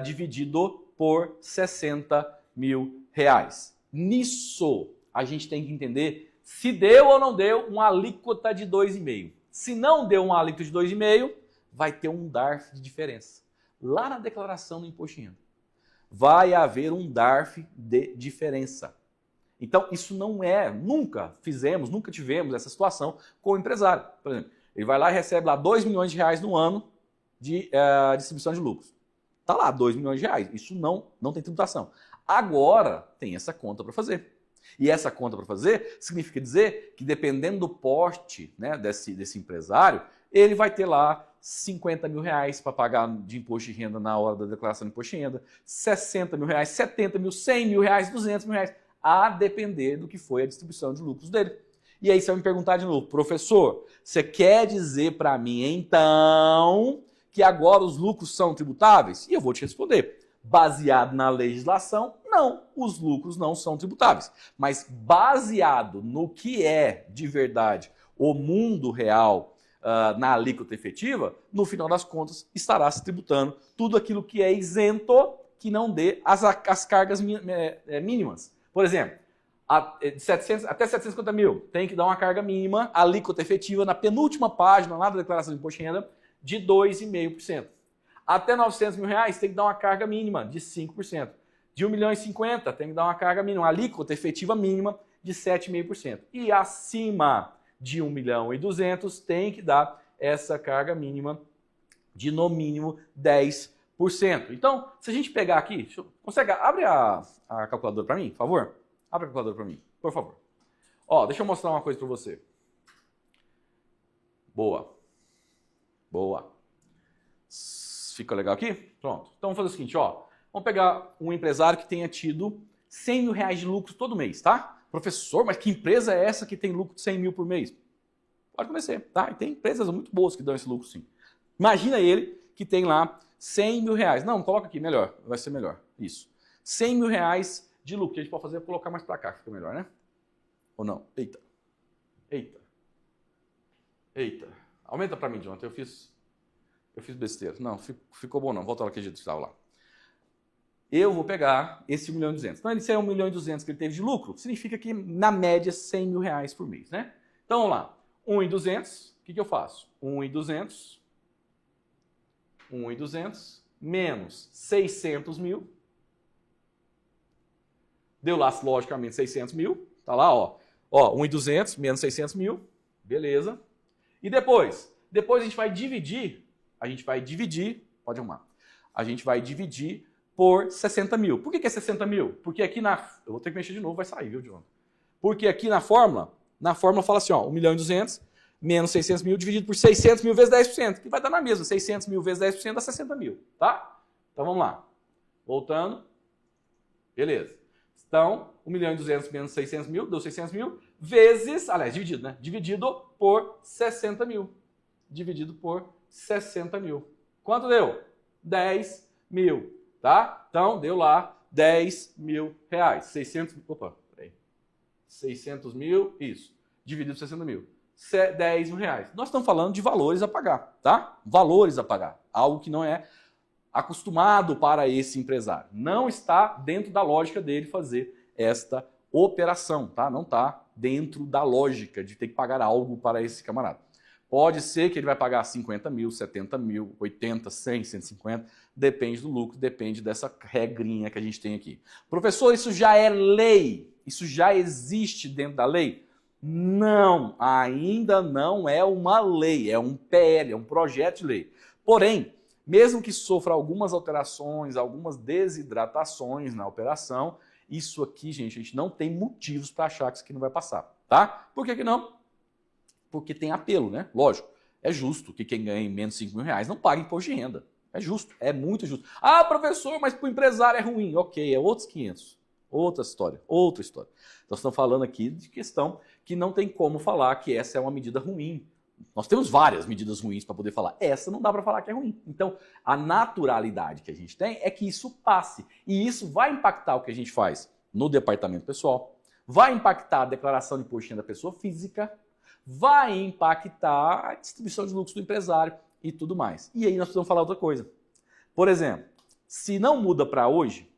dividido por 60 mil reais. Nisso, a gente tem que entender se deu ou não deu uma alíquota de 2,5. Se não deu uma alíquota de 2,5, vai ter um DARF de diferença. Lá na declaração do imposto de renda, vai haver um DARF de diferença. Então, isso não é, nunca tivemos essa situação com o empresário. Por exemplo, ele vai lá e recebe lá 2 milhões de reais no ano de distribuição de lucros. Está lá, 2 milhões de reais. Isso não tem tributação. Agora, tem essa conta para fazer. E essa conta para fazer significa dizer que, dependendo do porte, né, desse empresário, ele vai ter lá 50 mil reais para pagar de imposto de renda na hora da declaração de imposto de renda, 60 mil reais, 70 mil, 100 mil reais, 200 mil reais, a depender do que foi a distribuição de lucros dele. E aí você vai me perguntar de novo, professor, você quer dizer para mim, então, que agora os lucros são tributáveis? E eu vou te responder, baseado na legislação, não, os lucros não são tributáveis. Mas baseado no que é, de verdade, o mundo real, na alíquota efetiva, no final das contas, estará se tributando tudo aquilo que é isento, que não dê as cargas mínimas. Por exemplo, até 750 mil tem que dar uma carga mínima, alíquota efetiva, na penúltima página lá da declaração de imposto de renda, de 2,5%. Até 900 mil reais tem que dar uma carga mínima de 5%. De 1 milhão e 50 tem que dar uma carga mínima, alíquota efetiva mínima de 7,5%. E acima de 1 milhão e 200 tem que dar essa carga mínima de no mínimo 10%. Então, se a gente pegar aqui, abre a calculadora para mim, por favor? Abre a calculadora para mim, por favor. Ó, deixa eu mostrar uma coisa para você. Boa. Fica legal aqui? Pronto. Então vamos fazer o seguinte, ó. Vamos pegar um empresário que tenha tido 100 mil reais de lucro todo mês, tá? Professor, mas que empresa é essa que tem lucro de 100 mil por mês? Pode conhecer, tá? E tem empresas muito boas que dão esse lucro, sim. Imagina ele que tem lá 100 mil reais. Não, coloca aqui, melhor. Vai ser melhor. Isso. 100 mil reais de lucro. O que a gente pode fazer é colocar mais pra cá, fica melhor, né? Ou não? Eita. Aumenta pra mim, Jonathan. Eu fiz besteira. Não, ficou bom não. Volta lá que a gente estava lá. Eu vou pegar esse 1 milhão e 200. Então, esse é 1 milhão e 200 que ele teve de lucro, significa que, na média, 100 mil reais por mês, né? Então, vamos lá. 1 e 200, o que eu faço? 1 e 200 menos 600 mil. Deu lá, logicamente, 600 mil. Tá lá, ó. 1 e 200 menos 600 mil. Beleza. E depois a gente vai dividir, pode arrumar. A gente vai dividir por 60 mil. Por que é 60 mil? Porque aqui eu vou ter que mexer de novo, vai sair, viu, John? Porque aqui na fórmula fala assim, ó, 1 milhão e 200 menos 600 mil dividido por 600 mil vezes 10%, que vai dar na mesma, 600 mil vezes 10% dá 60 mil, tá? Então vamos lá. Voltando. Beleza. Então, 1 milhão e 200 menos 600 mil, deu 600 mil, vezes, aliás, dividido, né? Dividido por 60 mil. Dividido por 60 mil. Quanto deu? 10 mil. Tá? Então, deu lá 10 mil reais. 600 mil, isso. Dividido por 60 mil. 10 mil reais. Nós estamos falando de valores a pagar, tá? Valores a pagar. Algo que não é acostumado para esse empresário. Não está dentro da lógica dele fazer esta operação, tá? Não está dentro da lógica de ter que pagar algo para esse camarada. Pode ser que ele vai pagar 50 mil, 70 mil, 80, 100, 150, depende do lucro, depende dessa regrinha que a gente tem aqui. Professor, isso já é lei? Isso já existe dentro da lei? Não, ainda não é uma lei, é um PL, é um projeto de lei. Porém, mesmo que sofra algumas alterações, algumas desidratações na operação, isso aqui, gente, a gente não tem motivos para achar que isso aqui não vai passar, tá? Por que não? Porque tem apelo, né? Lógico. É justo que quem ganha menos de 5 mil reais não pague imposto de renda. É justo, é muito justo. Ah, professor, mas para o empresário é ruim. Ok, é outros 500. Outra história, outra história. Nós estamos falando aqui de questão que não tem como falar que essa é uma medida ruim. Nós temos várias medidas ruins para poder falar. Essa não dá para falar que é ruim. Então, a naturalidade que a gente tem é que isso passe. E isso vai impactar o que a gente faz no departamento pessoal, vai impactar a declaração de imposto de renda da pessoa física, vai impactar a distribuição de lucros do empresário e tudo mais. E aí nós precisamos falar outra coisa. Por exemplo, se não muda para hoje,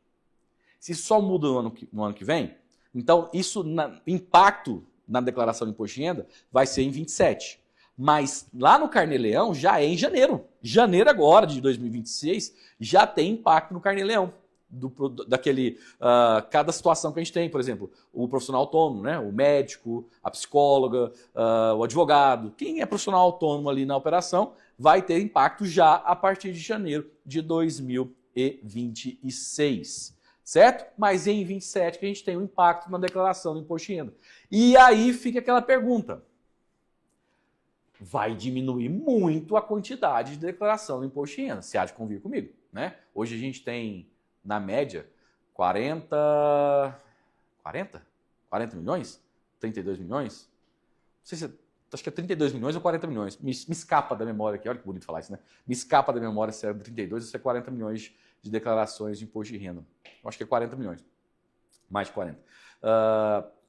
se só muda no ano que vem, então isso, impacto na declaração de imposto de renda vai ser em 27. Mas lá no Carnê-Leão já é em janeiro. Janeiro agora, de 2026, já tem impacto no Carnê-Leão. Cada situação que a gente tem, por exemplo, o profissional autônomo, né? O médico, a psicóloga, o advogado, quem é profissional autônomo ali na operação vai ter impacto já a partir de janeiro de 2026, certo? Mas em 27 que a gente tem um impacto na declaração do imposto de renda. E aí fica aquela pergunta, vai diminuir muito a quantidade de declaração do imposto de renda, se há de convir comigo, né? Hoje a gente tem na média, 40 milhões? 32 milhões? Não sei se acho que é 32 milhões ou 40 milhões. Me escapa da memória aqui, olha que bonito falar isso, né? Me escapa da memória se é 32 ou se é 40 milhões de declarações de imposto de renda. Eu acho que é 40 milhões. Mais de 40.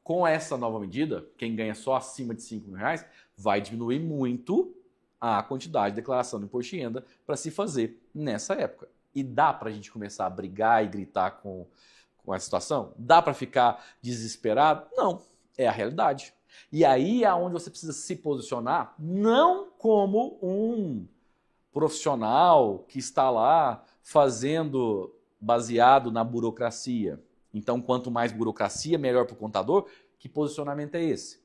Com essa nova medida, quem ganha só acima de 5 mil reais vai diminuir muito a quantidade de declaração do imposto de renda para se fazer nessa época. E dá para a gente começar a brigar e gritar com a situação? Dá para ficar desesperado? Não, é a realidade. E aí é onde você precisa se posicionar, não como um profissional que está lá fazendo baseado na burocracia. Então, quanto mais burocracia, melhor para o contador. Que posicionamento é esse?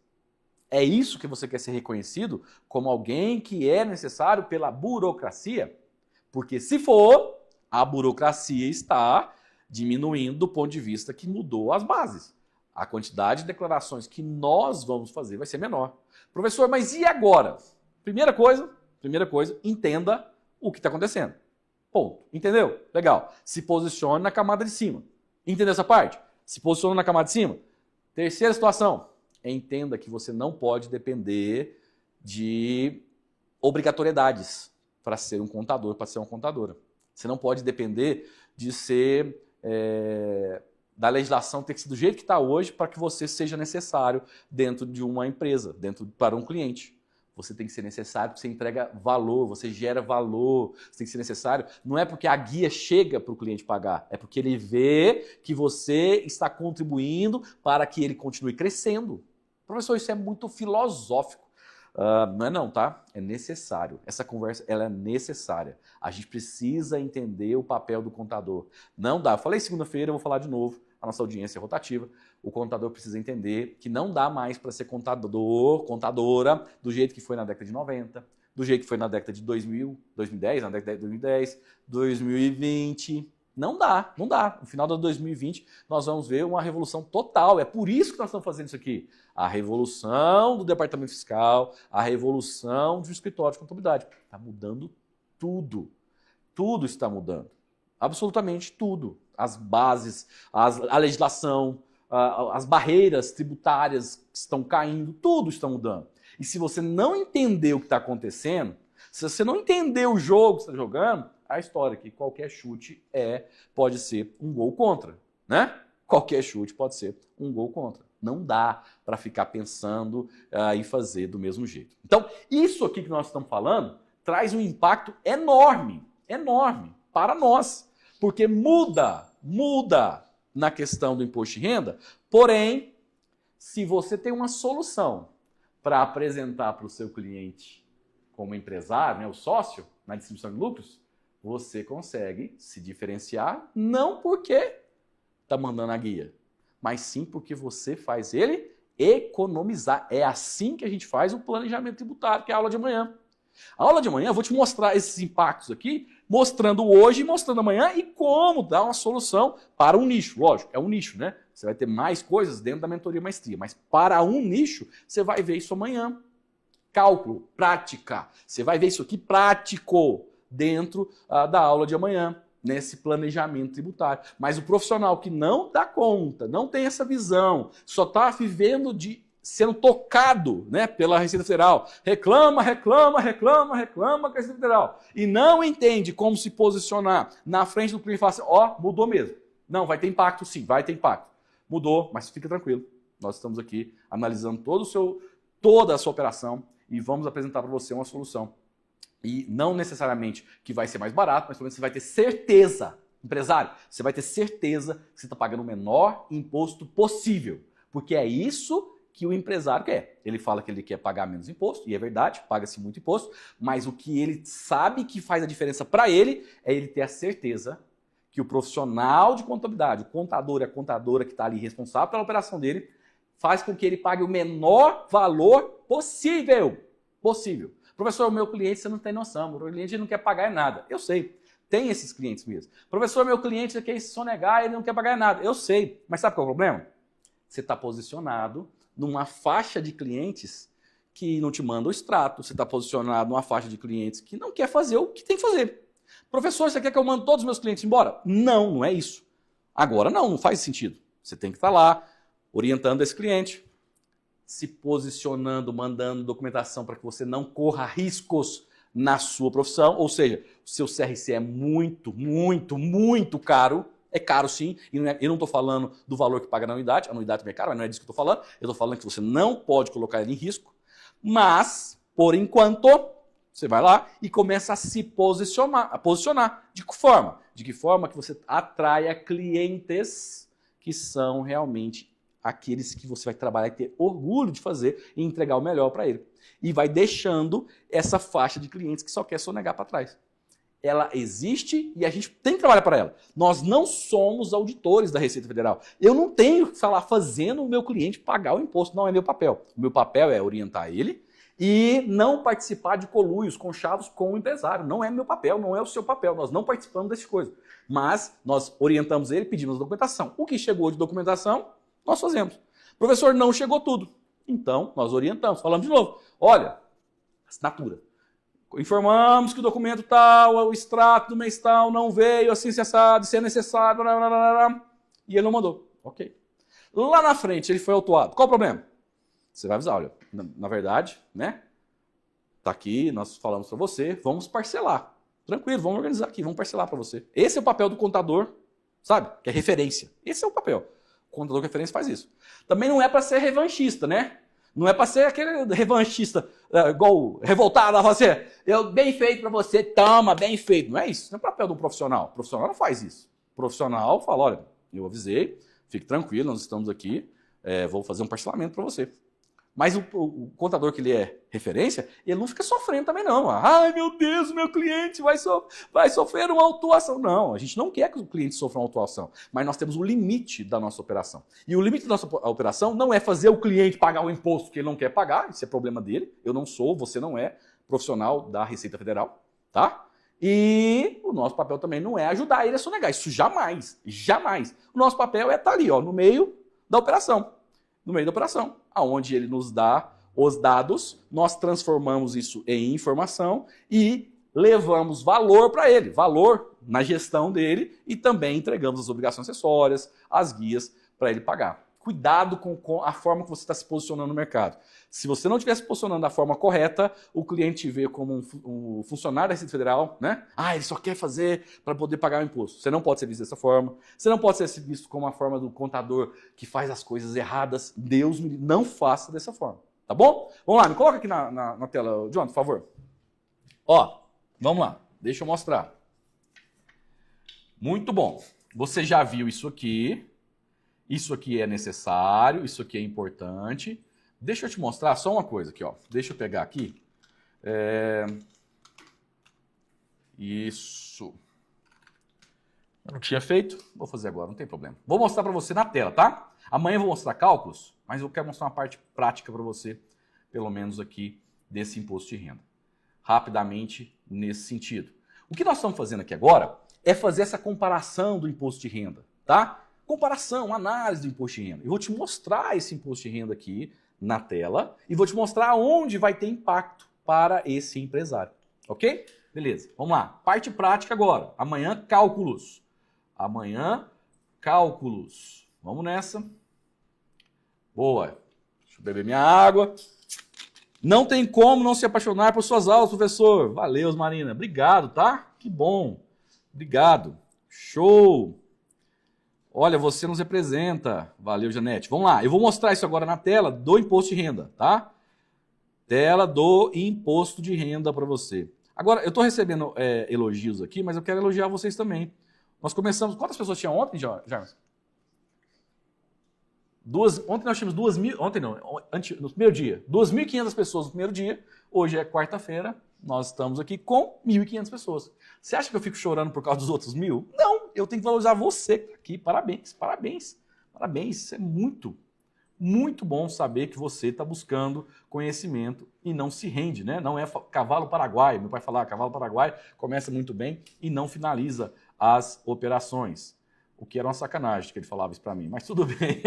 É isso que você quer ser reconhecido como alguém que é necessário pela burocracia? Porque se for, a burocracia está diminuindo do ponto de vista que mudou as bases. A quantidade de declarações que nós vamos fazer vai ser menor. Professor, mas e agora? Primeira coisa, entenda o que está acontecendo. Ponto. Entendeu? Legal. Se posicione na camada de cima. Entendeu essa parte? Se posicione na camada de cima. Terceira situação. Entenda que você não pode depender de obrigatoriedades para ser um contador, para ser uma contadora. Você não pode depender de ser da legislação ter que ser do jeito que está hoje para que você seja necessário dentro de uma empresa, para um cliente. Você tem que ser necessário porque você entrega valor, você gera valor, você tem que ser necessário. Não é porque a guia chega para o cliente pagar, é porque ele vê que você está contribuindo para que ele continue crescendo. Professor, isso é muito filosófico. Não é não, tá? É necessário. Essa conversa ela é necessária. A gente precisa entender o papel do contador. Não dá. Eu falei segunda-feira, eu vou falar de novo. A nossa audiência é rotativa. O contador precisa entender que não dá mais para ser contador, contadora, do jeito que foi na década de 90, do jeito que foi na década de 2000, 2010, na década de 2010, 2020. Não dá, não dá. No final de 2020, nós vamos ver uma revolução total. É por isso que nós estamos fazendo isso aqui. A revolução do departamento fiscal, a revolução do escritório de contabilidade. Está mudando tudo. Tudo está mudando. Absolutamente tudo. As bases, a legislação, as barreiras tributárias que estão caindo, tudo está mudando. E se você não entender o que está acontecendo, se você não entender o jogo que você está jogando, a história que qualquer chute pode ser um gol contra, né? Qualquer chute pode ser um gol contra. Não dá para ficar pensando e fazer do mesmo jeito. Então, isso aqui que nós estamos falando traz um impacto enorme, enorme para nós, porque muda na questão do imposto de renda, porém, se você tem uma solução para apresentar para o seu cliente como empresário, né, o sócio, na distribuição de lucros, você consegue se diferenciar, não porque está mandando a guia, mas sim porque você faz ele economizar. É assim que a gente faz o planejamento tributário, que é a aula de amanhã. A aula de amanhã eu vou te mostrar esses impactos aqui, mostrando hoje e mostrando amanhã e como dar uma solução para um nicho. Lógico, é um nicho, né? Você vai ter mais coisas dentro da mentoria maestria, mas para um nicho, você vai ver isso amanhã. cálculo, prática. Você vai ver isso aqui prático dentro da aula de amanhã, nesse planejamento tributário. Mas o profissional que não dá conta, não tem essa visão, só está vivendo sendo tocado, né, pela Receita Federal. Reclama com a Receita Federal. E não entende como se posicionar na frente do cliente e falar assim, ó, mudou mesmo. Não, vai ter impacto sim, vai ter impacto. Mudou, mas fica tranquilo. Nós estamos aqui analisando toda a sua operação e vamos apresentar para você uma solução. E não necessariamente que vai ser mais barato, mas pelo menos você vai ter certeza, empresário, você vai ter certeza que você está pagando o menor imposto possível. Porque é isso que o empresário quer. Ele fala que ele quer pagar menos imposto, e é verdade, paga-se muito imposto, mas o que ele sabe que faz a diferença para ele é ele ter a certeza que o profissional de contabilidade, o contador e a contadora que está ali responsável pela operação dele, faz com que ele pague o menor valor possível. Professor, o meu cliente, você não tem noção, o meu cliente não quer pagar nada. Eu sei, tem esses clientes mesmo. Professor, meu cliente quer sonegar, ele não quer pagar nada. Eu sei, mas sabe qual é o problema? Você está posicionado numa faixa de clientes que não te manda o extrato, você está posicionado numa faixa de clientes que não quer fazer o que tem que fazer. Professor, você quer que eu mande todos os meus clientes embora? Não, não é isso. Agora não faz sentido. Você tem que estar lá, orientando esse cliente, se posicionando, mandando documentação para que você não corra riscos na sua profissão, ou seja, o seu CRC é muito caro, é caro sim, e eu não estou falando do valor que paga na anuidade, a anuidade também é cara, mas não é disso que eu estou falando, eu estou falando que você não pode colocar ele em risco, mas, por enquanto, você vai lá e começa a se posicionar. De que forma? De que forma que você atraia clientes que são realmente aqueles que você vai trabalhar e ter orgulho de fazer e entregar o melhor para ele. E vai deixando essa faixa de clientes que só quer sonegar para trás. Ela existe e a gente tem que trabalhar para ela. Nós não somos auditores da Receita Federal. Eu não tenho que falar fazendo o meu cliente pagar o imposto, não é meu papel. O meu papel é orientar ele e não participar de coluios, conchavos com o empresário. Não é meu papel, não é o seu papel. Nós não participamos dessas coisas. Mas nós orientamos ele, pedimos a documentação. O que chegou de documentação, nós fazemos. Professor, não chegou tudo. Então, nós orientamos. Falamos de novo. Olha, assinatura. Informamos que o documento tal, o extrato do mês tal não veio, assim se assado, se é necessário, blá, blá, blá, blá, e ele não mandou. Ok. Lá na frente, ele foi autuado. Qual o problema? Você vai avisar, olha, na verdade, né? Tá aqui, nós falamos para você, vamos parcelar. Tranquilo, vamos organizar aqui, vamos parcelar para você. Esse é o papel do contador, sabe? Que é referência. Esse é o papel. O contador de referência faz isso. Também não é para ser revanchista, né? Não é para ser aquele revanchista igual revoltado, você, eu bem feito para você, toma, bem feito. Não é isso. Não é o papel do profissional. O profissional não faz isso. O profissional fala, olha, eu avisei, fique tranquilo, nós estamos aqui, vou fazer um parcelamento para você. Mas o contador que ele é referência, ele não fica sofrendo também não. Ai, meu Deus, meu cliente vai sofrer uma autuação. Não, a gente não quer que o cliente sofra uma autuação, mas nós temos um limite da nossa operação. E o limite da nossa operação não é fazer o cliente pagar o imposto que ele não quer pagar, isso é problema dele. Eu não sou, você não é profissional da Receita Federal, tá? E o nosso papel também não é ajudar ele a sonegar, isso jamais, jamais. O nosso papel é estar ali, ó, no meio da operação. No meio da operação, aonde ele nos dá os dados, nós transformamos isso em informação e levamos valor para ele, valor na gestão dele e também entregamos as obrigações acessórias, as guias para ele pagar. Cuidado com a forma que você está se posicionando no mercado. Se você não estiver se posicionando da forma correta, o cliente te vê como um funcionário da Receita Federal, né? Ah, ele só quer fazer para poder pagar o imposto. Você não pode ser visto dessa forma. Você não pode ser visto como a forma do contador que faz as coisas erradas. Deus me não faça dessa forma. Tá bom? Vamos lá, me coloca aqui na tela, John, por favor. Ó, vamos lá. Deixa eu mostrar. Muito bom. Você já viu isso aqui. Isso aqui é necessário, isso aqui é importante. Deixa eu te mostrar só uma coisa aqui, ó. Deixa eu pegar aqui. Isso. Eu não tinha feito, vou fazer agora, não tem problema. Vou mostrar para você na tela, tá? Amanhã eu vou mostrar cálculos, mas eu quero mostrar uma parte prática para você, pelo menos aqui, desse imposto de renda. Rapidamente, nesse sentido. O que nós estamos fazendo aqui agora é fazer essa comparação do imposto de renda, tá? Comparação, análise do imposto de renda. Eu vou te mostrar esse imposto de renda aqui na tela e vou te mostrar onde vai ter impacto para esse empresário. Ok? Beleza, vamos lá. Parte prática agora. Amanhã, cálculos. Amanhã, cálculos. Vamos nessa. Boa. Deixa eu beber minha água. Não tem como não se apaixonar por suas aulas, professor. Valeu, Marina. Obrigado, tá? Que bom. Obrigado. Show. Olha, você nos representa. Valeu, Janete. Vamos lá. Eu vou mostrar isso agora na tela do imposto de renda, tá? Tela do imposto de renda para você. Agora, eu estou recebendo elogios aqui, mas eu quero elogiar vocês também. Nós começamos... Quantas pessoas tinham ontem, Jarvis? Ontem nós tínhamos 2.000... Ontem não, no primeiro dia. 2.500 pessoas no primeiro dia. Hoje é quarta-feira. Nós estamos aqui com 1.500 pessoas. Você acha que eu fico chorando por causa dos outros 1.000? Não, eu tenho que valorizar você aqui. Parabéns, parabéns, parabéns. Isso é muito, muito bom saber que você está buscando conhecimento e não se rende, né? Não é cavalo paraguaio. Meu pai falava, cavalo paraguaio começa muito bem e não finaliza as operações. O que era uma sacanagem que ele falava isso para mim, mas tudo bem.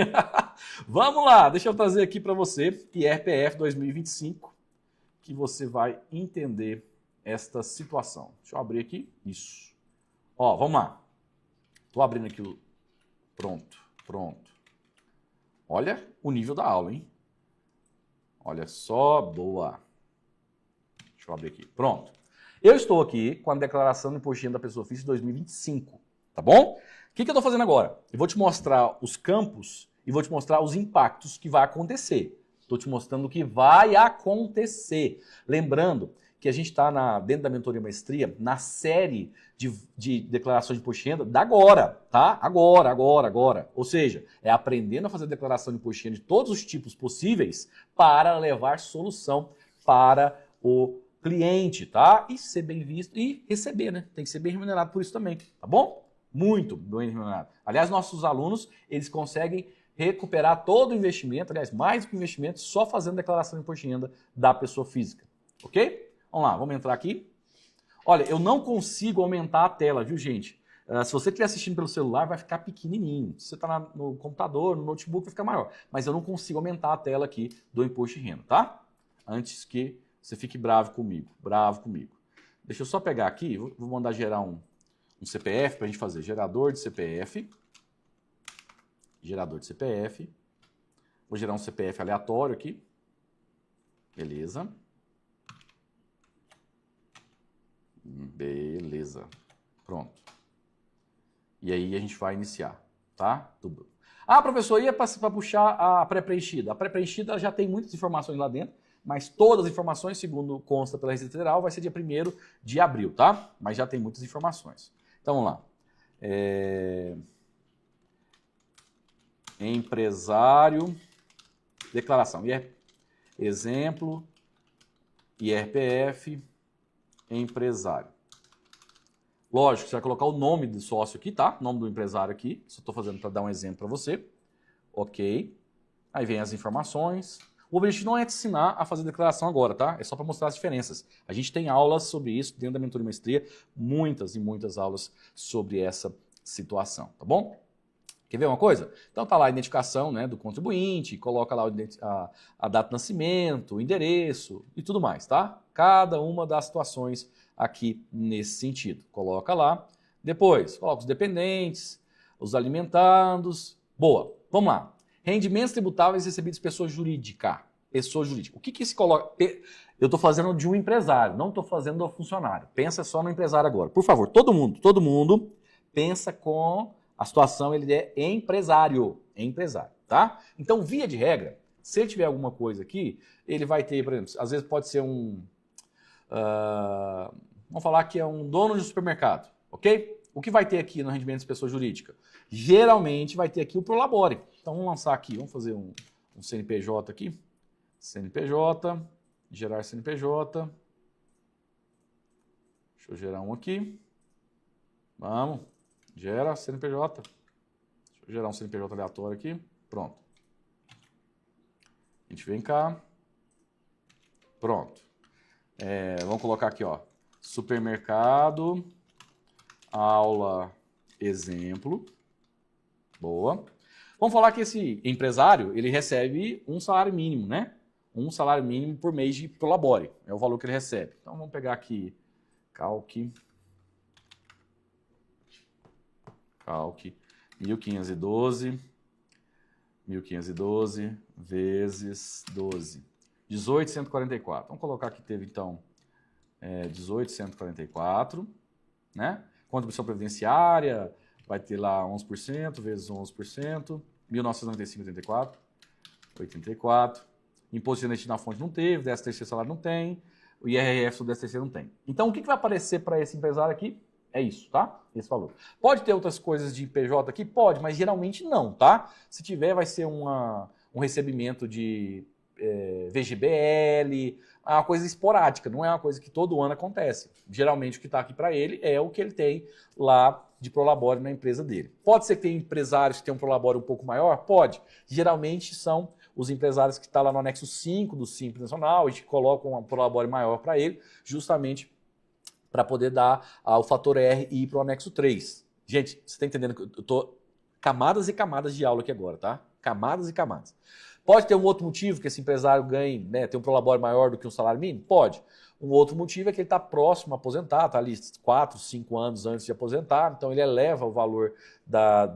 Vamos lá, deixa eu trazer aqui para você, IRPF 2025, que você vai entender esta situação. Deixa eu abrir aqui. Isso. Ó, vamos lá. Estou abrindo aqui o... Pronto, pronto. Olha o nível da aula, hein? Olha só, boa. Deixa eu abrir aqui. Pronto. Eu estou aqui com a declaração do imposto de renda da pessoa física de 2025, tá bom? O que eu estou fazendo agora? Eu vou te mostrar os campos e vou te mostrar os impactos que vai acontecer. Estou te mostrando o que vai acontecer. Lembrando que a gente está dentro da mentoria maestria na série de declarações de imposto de renda da agora, tá? Agora. Ou seja, é aprendendo a fazer declaração de imposto de renda de todos os tipos possíveis para levar solução para o cliente, tá? E ser bem visto e receber, né? Tem que ser bem remunerado por isso também, tá bom? Muito bem remunerado. Aliás, nossos alunos, eles conseguem recuperar todo o investimento, aliás, mais do que o investimento, só fazendo declaração de imposto de renda da pessoa física. Ok? Vamos lá, vamos entrar aqui. Olha, eu não consigo aumentar a tela, viu, gente? Se você estiver assistindo pelo celular, vai ficar pequenininho. Se você está no computador, no notebook, vai ficar maior. Mas eu não consigo aumentar a tela aqui do imposto de renda, tá? Antes que você fique bravo comigo. Deixa eu só pegar aqui, vou mandar gerar um CPF para a gente fazer. Gerador de CPF. Vou gerar um CPF aleatório aqui. Beleza. Pronto. E aí a gente vai iniciar, tá? Tudo. Ah, professor, ia para puxar a pré-preenchida. A pré-preenchida já tem muitas informações lá dentro, mas todas as informações, segundo consta pela Receita Federal, vai ser dia 1º de abril, tá? Mas já tem muitas informações. Então, vamos lá. Empresário, declaração. Exemplo, IRPF, empresário. Lógico, você vai colocar o nome do sócio aqui, tá? O nome do empresário aqui. Só estou fazendo para dar um exemplo para você. Ok. Aí vem as informações. O objetivo não é te ensinar a fazer declaração agora, tá? É só para mostrar as diferenças. A gente tem aulas sobre isso dentro da mentoria maestria. Muitas e muitas aulas sobre essa situação, tá bom? Quer ver uma coisa? Então tá lá a identificação, né, do contribuinte, coloca lá a data de nascimento, o endereço e tudo mais, tá? Cada uma das situações aqui nesse sentido. Coloca lá. Depois, coloca os dependentes, os alimentados. Boa, vamos lá. Rendimentos tributáveis recebidos de pessoa jurídica. Pessoa jurídica. O que se coloca? Eu estou fazendo de um empresário, não estou fazendo do funcionário. Pensa só no empresário agora. Por favor, todo mundo pensa com a situação, ele é empresário, tá? Então, via de regra, se ele tiver alguma coisa aqui, ele vai ter, por exemplo, às vezes pode ser vamos falar que é um dono de supermercado, ok? O que vai ter aqui no rendimento de pessoa jurídica? Geralmente vai ter aqui o Prolabore. Então, vamos lançar aqui, vamos fazer um CNPJ aqui. CNPJ, gerar CNPJ. Deixa eu gerar um aqui. Vamos. Gera CNPJ. Deixa eu gerar um CNPJ aleatório aqui. Pronto. A gente vem cá. Pronto. Vamos colocar aqui, ó. Supermercado. Aula exemplo. Boa. Vamos falar que esse empresário, ele recebe um salário mínimo, né? Um salário mínimo por mês de Prolabore. É o valor que ele recebe. Então, vamos pegar aqui, Calc 1.512 vezes 12. 18.144. Vamos colocar que teve, então, 18.144, né? Contribuição previdenciária, vai ter lá 11% vezes 11%, 1.995,84, 84. Imposto de renda na fonte não teve, 13º salário não tem, o IRF do 13º não tem. Então, o que vai aparecer para esse empresário aqui? É isso, tá? Esse valor. Pode ter outras coisas de PJ aqui? Pode, mas geralmente não, tá? Se tiver, vai ser um recebimento de VGBL, uma coisa esporádica, não é uma coisa que todo ano acontece. Geralmente o que está aqui para ele é o que ele tem lá de Prolabore na empresa dele. Pode ser que tenha empresários que tenham um Prolabore um pouco maior? Pode. Geralmente são os empresários que estão lá no anexo 5 do Simples Nacional, a gente coloca um Prolabore maior para ele, justamente para poder dar o fator R e ir para o anexo 3. Gente, você está entendendo que eu estou camadas e camadas de aula aqui agora, tá? Camadas e camadas. Pode ter um outro motivo que esse empresário ganhe, né, ter um Prolabore maior do que um salário mínimo? Pode. Um outro motivo é que ele está próximo a aposentar, está ali 4, 5 anos antes de aposentar, então ele eleva o valor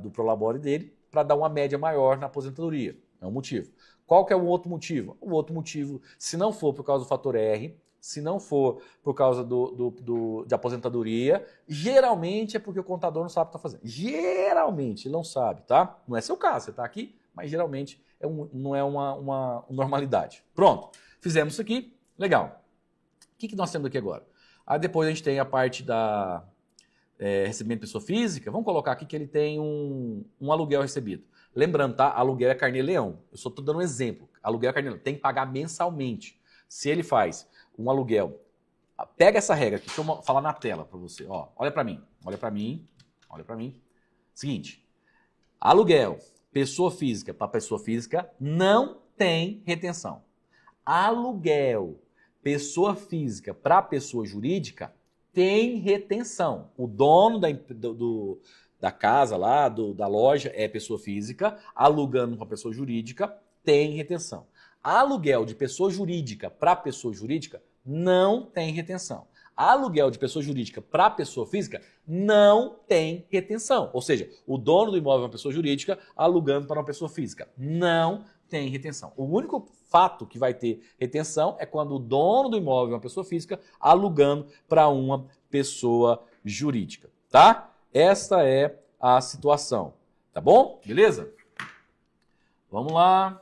do Prolabore dele para dar uma média maior na aposentadoria. É um motivo. Qual que é o outro motivo? O outro motivo, se não for por causa do fator R, se não for por causa de aposentadoria, geralmente é porque o contador não sabe o que está fazendo. Geralmente, ele não sabe, tá? Não é seu caso, você está aqui, mas geralmente não é uma normalidade. Pronto, fizemos isso aqui, legal. O que nós temos aqui agora? Aí depois a gente tem a parte da recebimento de pessoa física. Vamos colocar aqui que ele tem um aluguel recebido. Lembrando, tá? Aluguel é carnê-leão. Eu só estou dando um exemplo. Aluguel é carnê-leão. Tem que pagar mensalmente. Se ele faz um aluguel, pega essa regra aqui, deixa eu falar na tela para você. Ó, olha para mim, olha para mim, olha para mim. Seguinte, aluguel, pessoa física para pessoa física não tem retenção. Aluguel, pessoa física para pessoa jurídica tem retenção. O dono da casa lá, da loja é pessoa física, alugando para pessoa jurídica tem retenção. Aluguel de pessoa jurídica para pessoa jurídica não tem retenção. Aluguel de pessoa jurídica para pessoa física não tem retenção. Ou seja, o dono do imóvel é uma pessoa jurídica alugando para uma pessoa física. Não tem retenção. O único fato que vai ter retenção é quando o dono do imóvel é uma pessoa física alugando para uma pessoa jurídica, tá? Essa é a situação, tá bom? Beleza? Vamos lá.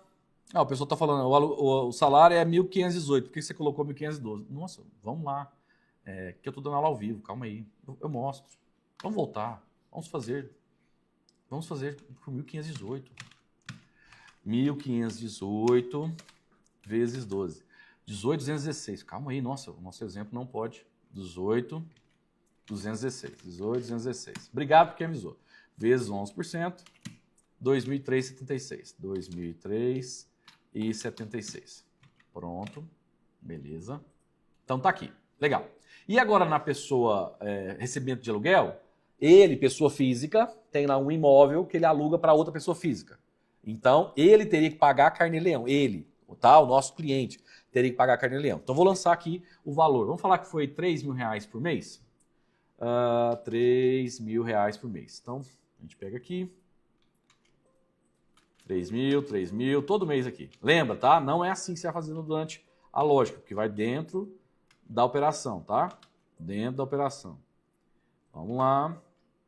O pessoal está falando, o salário é 1.518, por que você colocou 1.512? Nossa, vamos lá, que eu estou dando aula ao vivo, calma aí, eu mostro. Vamos voltar, vamos fazer por 1.518. 1.518 vezes 12. 18.216, calma aí, nossa, o nosso exemplo não pode. 18.216. Obrigado por quem avisou. Vezes 11%, 2.376. 2.376. Pronto, beleza. Então tá aqui, legal. E agora na pessoa recebimento de aluguel, ele, pessoa física, tem lá um imóvel que ele aluga para outra pessoa física. Então, ele teria que pagar carnê-leão. Ele, tá? O nosso cliente, teria que pagar carnê-leão. Então, vou lançar aqui o valor. Vamos falar que foi R$3.000 por mês? R$3.000 por mês. Então, a gente pega aqui. 3.000, todo mês aqui. Lembra, tá? Não é assim que você vai fazendo durante a lógica, porque vai dentro da operação, tá? Dentro da operação. Vamos lá.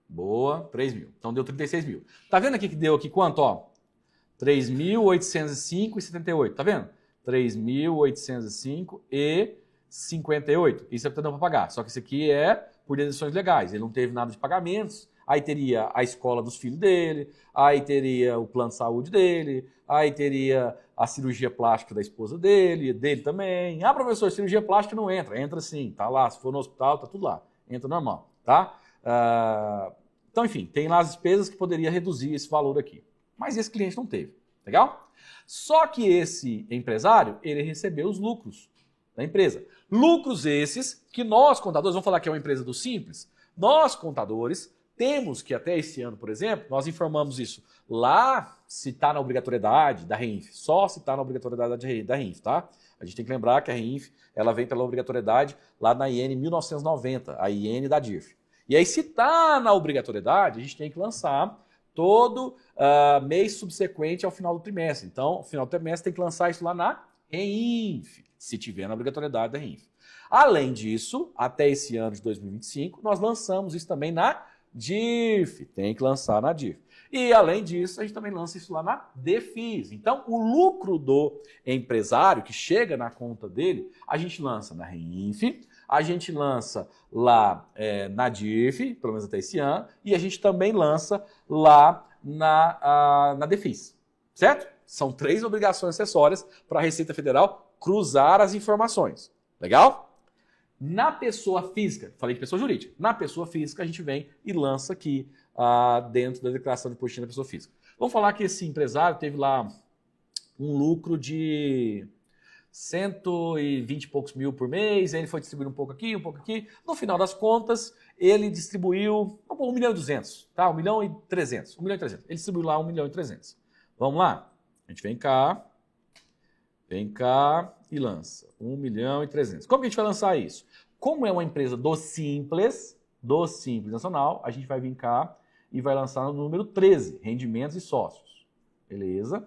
Boa, 3.000. Então, deu 36.000. Tá vendo aqui que deu aqui quanto, ó? 3.805,78, tá vendo? 3.805,58. Isso é o que tá dando para pagar. Só que isso aqui é por deduções legais. Ele não teve nada de pagamentos. Aí teria a escola dos filhos dele, aí teria o plano de saúde dele, aí teria a cirurgia plástica da esposa dele também. Ah, professor, cirurgia plástica não entra. Entra sim, tá lá. Se for no hospital, tá tudo lá. Entra normal, tá? Então, enfim, tem lá as despesas que poderia reduzir esse valor aqui. Mas esse cliente não teve, legal? Só que esse empresário, ele recebeu os lucros da empresa. Lucros esses que nós, contadores, vamos falar que é uma empresa do Simples, nós, contadores, temos que até esse ano, por exemplo, nós informamos isso lá, se está na obrigatoriedade da REINF, só se está na obrigatoriedade da REINF, tá? A gente tem que lembrar que a REINF, ela vem pela obrigatoriedade lá na IN 1990, a IN da DIRF. E aí, se está na obrigatoriedade, a gente tem que lançar todo mês subsequente ao final do trimestre. Então, no final do trimestre tem que lançar isso lá na REINF, se tiver na obrigatoriedade da REINF. Além disso, até esse ano de 2025, nós lançamos isso também na DIRF, tem que lançar na DIRF. E além disso, a gente também lança isso lá na DEFIS. Então, o lucro do empresário que chega na conta dele, a gente lança na REINF, a gente lança lá na DIRF, pelo menos até esse ano, e a gente também lança lá na DEFIS, certo? São 3 obrigações acessórias para a Receita Federal cruzar as informações. Legal? Na pessoa física, falei de pessoa jurídica, na pessoa física a gente vem e lança aqui dentro da declaração de imposto da pessoa física. Vamos falar que esse empresário teve lá um lucro de 120 e poucos mil por mês, aí ele foi distribuindo um pouco aqui, um pouco aqui. No final das contas, ele distribuiu 1 milhão e 200, tá? 1 milhão e 300, 1 milhão e 300. Ele distribuiu lá 1 milhão e 300. Vamos lá? A gente vem cá e lança 1 milhão e 300. Como que a gente vai lançar isso? Como é uma empresa do Simples Nacional, a gente vai vir cá e vai lançar no número 13, rendimentos e sócios. Beleza?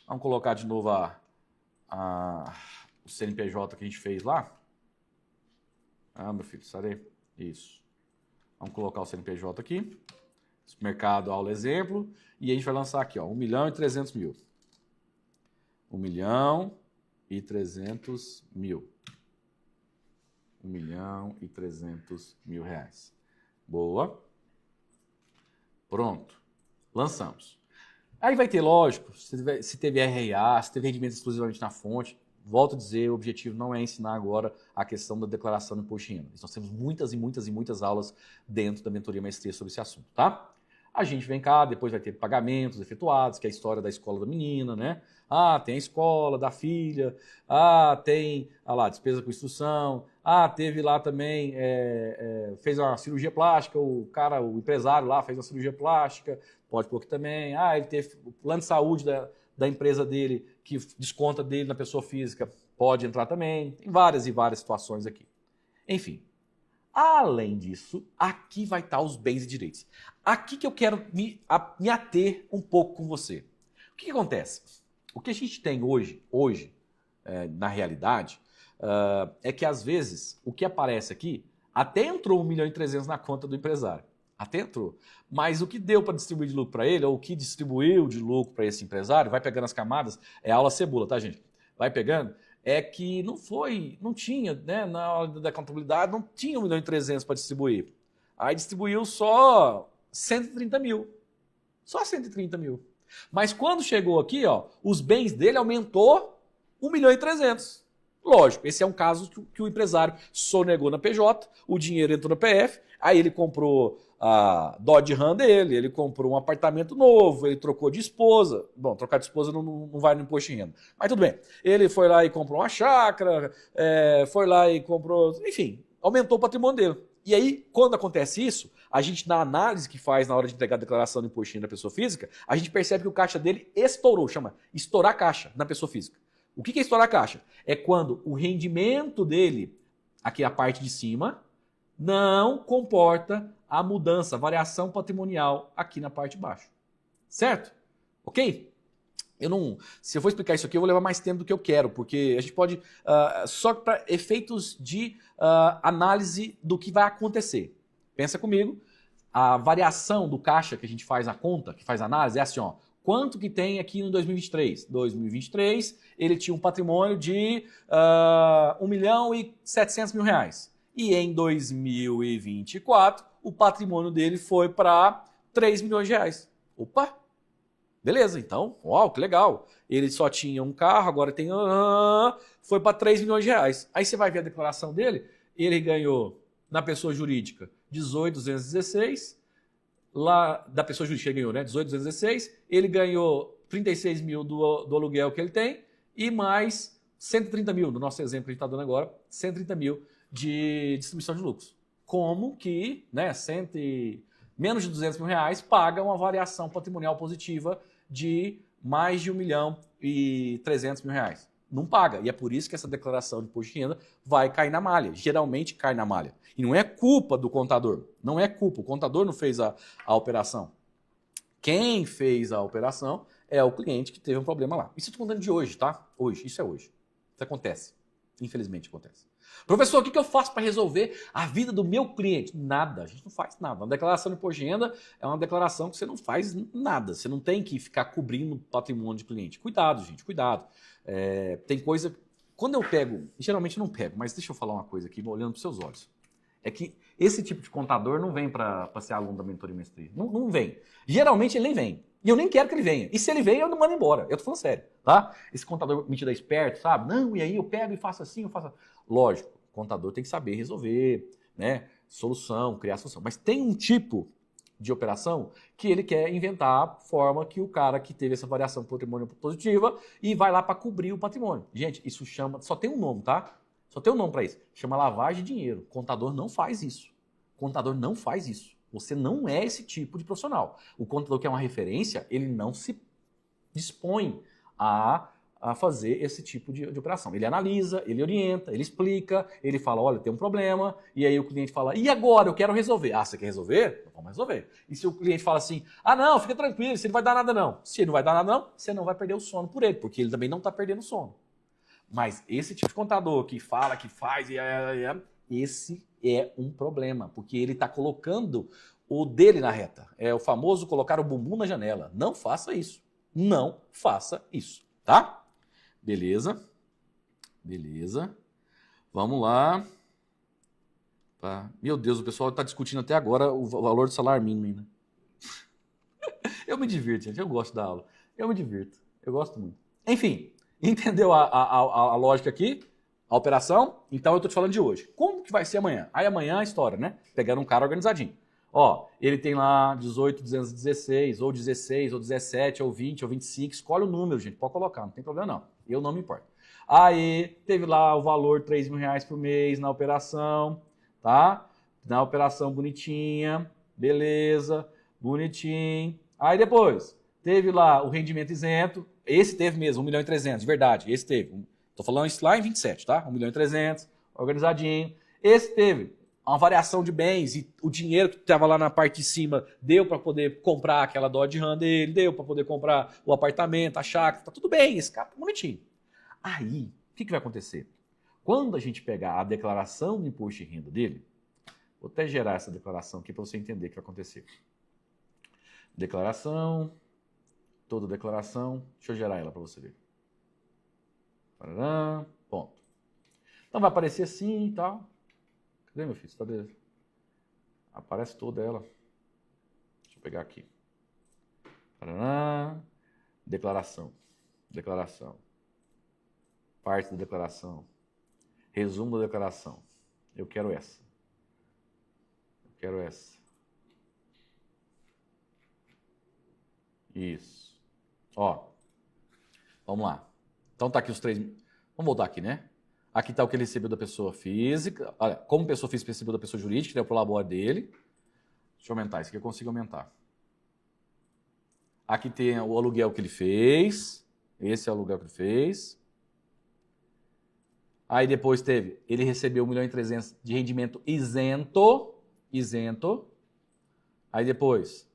Vamos colocar de novo o CNPJ que a gente fez lá. Meu filho, sarei. Isso. Vamos colocar o CNPJ aqui. Mercado, aula, exemplo. E a gente vai lançar aqui, ó, 1 milhão e 300 mil. 1 milhão e 300 mil. 1 milhão e 300 mil reais. Boa. Pronto. Lançamos. Aí vai ter, lógico, se teve RRA, se teve rendimento exclusivamente na fonte. Volto a dizer, o objetivo não é ensinar agora a questão da declaração do imposto de renda. Nós temos muitas e muitas e muitas aulas dentro da mentoria maestria sobre esse assunto, tá? A gente vem cá, depois vai ter pagamentos efetuados, que é a história da escola da menina, né? Tem a escola da filha, tem lá, despesa com instrução, teve lá também, fez uma cirurgia plástica, o empresário lá fez uma cirurgia plástica, pode pôr aqui também, ele teve o plano de saúde da empresa dele, que desconta dele na pessoa física, pode entrar também, tem várias e várias situações aqui. Enfim. Além disso, aqui vai estar os bens e direitos. Aqui que eu quero me ater um pouco com você. O que acontece? O que a gente tem hoje na realidade, é que às vezes o que aparece aqui, até entrou 1 milhão e 300 na conta do empresário. Até entrou. Mas o que deu para distribuir de lucro para ele, ou o que distribuiu de lucro para esse empresário, vai pegando as camadas, é aula cebola, tá, gente? Vai pegando. É que não tinha, né, na hora da contabilidade, não tinha 1 milhão e 300 para distribuir. Aí distribuiu só 130 mil. Só 130 mil. Mas quando chegou aqui, ó, os bens dele aumentou 1 milhão e 300. Lógico, esse é um caso que o empresário sonegou na PJ, o dinheiro entrou na PF, aí ele comprou a Dodge Ram dele, ele comprou um apartamento novo, ele trocou de esposa. Bom, trocar de esposa não vai no imposto de renda. Mas tudo bem. Ele foi lá e comprou uma chácara, foi lá e comprou... Enfim, aumentou o patrimônio dele. E aí, quando acontece isso, a gente, na análise que faz na hora de entregar a declaração do imposto de renda da pessoa física, a gente percebe que o caixa dele estourou, chama estourar caixa na pessoa física. O que é estourar caixa? É quando o rendimento dele, aqui a parte de cima, não comporta a mudança, a variação patrimonial aqui na parte de baixo. Certo? Ok? Se eu for explicar isso aqui, eu vou levar mais tempo do que eu quero, porque a gente pode, só para efeitos de análise do que vai acontecer. Pensa comigo, a variação do caixa que a gente faz na conta, que faz a análise, é assim, ó. Quanto que tem aqui no 2023? 2023, ele tinha um patrimônio de 1 milhão e 700 mil reais. E em 2024, o patrimônio dele foi para 3 milhões de reais. Opa! Beleza, então, uau, que legal. Ele só tinha um carro, agora tem... foi para 3 milhões de reais. Aí você vai ver a declaração dele, ele ganhou, na pessoa jurídica, 18.216, lá da pessoa jurídica ele ganhou, né? 18.216, ele ganhou 36 mil do aluguel que ele tem e mais 130 mil, no nosso exemplo que a gente está dando agora, 130 mil de distribuição de lucros. Como que, né, menos de 200 mil reais paga uma variação patrimonial positiva de mais de 1.300.000 reais. Não paga. E é por isso que essa declaração de imposto de renda vai cair na malha. Geralmente cai na malha. E não é culpa do contador. Não é culpa. O contador não fez a operação. Quem fez a operação é o cliente que teve um problema lá. Isso eu estou contando de hoje, tá? Hoje. Isso é hoje. Isso acontece. Infelizmente acontece. Professor, o que eu faço para resolver a vida do meu cliente? Nada, a gente não faz nada. Uma declaração de imposto de renda é uma declaração que você não faz nada. Você não tem que ficar cobrindo o patrimônio de cliente. Cuidado, gente, cuidado. Tem coisa... Quando eu pego, geralmente eu não pego, mas deixa eu falar uma coisa aqui, olhando para os seus olhos. É que esse tipo de contador não vem para ser aluno da mentoria e mestria. Não vem. Geralmente ele nem vem. E eu nem quero que ele venha. E se ele vem, eu não mando embora. Eu tô falando sério, tá? Esse contador metido esperto, sabe? Não, e aí eu pego e faço assim, eu faço... Lógico, o contador tem que saber resolver, né? Solução, criar solução. Mas tem um tipo de operação que ele quer inventar a forma que o cara que teve essa variação patrimônio positiva e vai lá para cobrir o patrimônio. Gente, isso chama... Só tem um nome, tá? Só tem um nome para isso. Chama lavagem de dinheiro. O contador não faz isso. O contador não faz isso. Você não é esse tipo de profissional. O contador que é uma referência, ele não se dispõe a fazer esse tipo de operação. Ele analisa, ele orienta, ele explica, ele fala, olha, tem um problema, e aí o cliente fala, e agora? Eu quero resolver. Ah, você quer resolver? Então, vamos resolver. E se o cliente fala assim, ah, não, fica tranquilo, você não vai dar nada não. Se ele não vai dar nada não, você não vai perder o sono por ele, porque ele também não está perdendo o sono. Mas esse tipo de contador que fala, que faz, esse é um problema, porque ele está colocando o dele na reta. É o famoso colocar o bumbum na janela. Não faça isso. Não faça isso, tá? Beleza. Beleza. Vamos lá. Tá. Meu Deus, o pessoal está discutindo até agora o valor do salário mínimo ainda. Eu me divirto, gente. Eu gosto da aula. Eu me divirto. Eu gosto muito. Enfim, entendeu a lógica aqui? A operação? Então eu tô te falando de hoje. Como que vai ser amanhã? Aí amanhã a história, né? Pegando um cara organizadinho. Ó, ele tem lá 18.216, ou 16, ou 17, ou 20, ou 25. Escolhe o número, gente. Pode colocar, não tem problema não. Eu não me importo. Aí teve lá o valor R$3.000 por mês na operação, tá? Na operação bonitinha, beleza, bonitinho. Aí depois teve lá o rendimento isento. Esse teve mesmo, 1.300.000, de verdade. Esse teve. Tô falando isso lá em 27, tá? 1.300.000, organizadinho. Esse teve uma variação de bens e o dinheiro que estava lá na parte de cima deu para poder comprar aquela Dodge Ram dele, deu para poder comprar o apartamento, a chácara, tá tudo bem, esse cara tá bonitinho. Aí, o que vai acontecer? Quando a gente pegar a declaração de imposto de renda dele, vou até gerar essa declaração aqui para você entender o que vai acontecer. Declaração, toda declaração, deixa eu gerar ela para você ver. Parará, ponto. Então vai aparecer assim e tal. Cadê, meu filho? Você tá beleza? Aparece toda ela. Deixa eu pegar aqui. Parará, declaração. Declaração. Parte da declaração. Resumo da declaração. Eu quero essa. Eu quero essa. Isso. Ó. Vamos lá. Então tá aqui os 3. Vamos voltar aqui, né? Aqui tá o que ele recebeu da pessoa física. Olha, como pessoa física recebeu da pessoa jurídica, que é o prolabore dele. Deixa eu aumentar. Isso aqui eu consigo aumentar. Aqui tem o aluguel que ele fez. Esse é o aluguel que ele fez. Aí depois teve, ele recebeu 1.300.000 de rendimento isento. Isento. Aí depois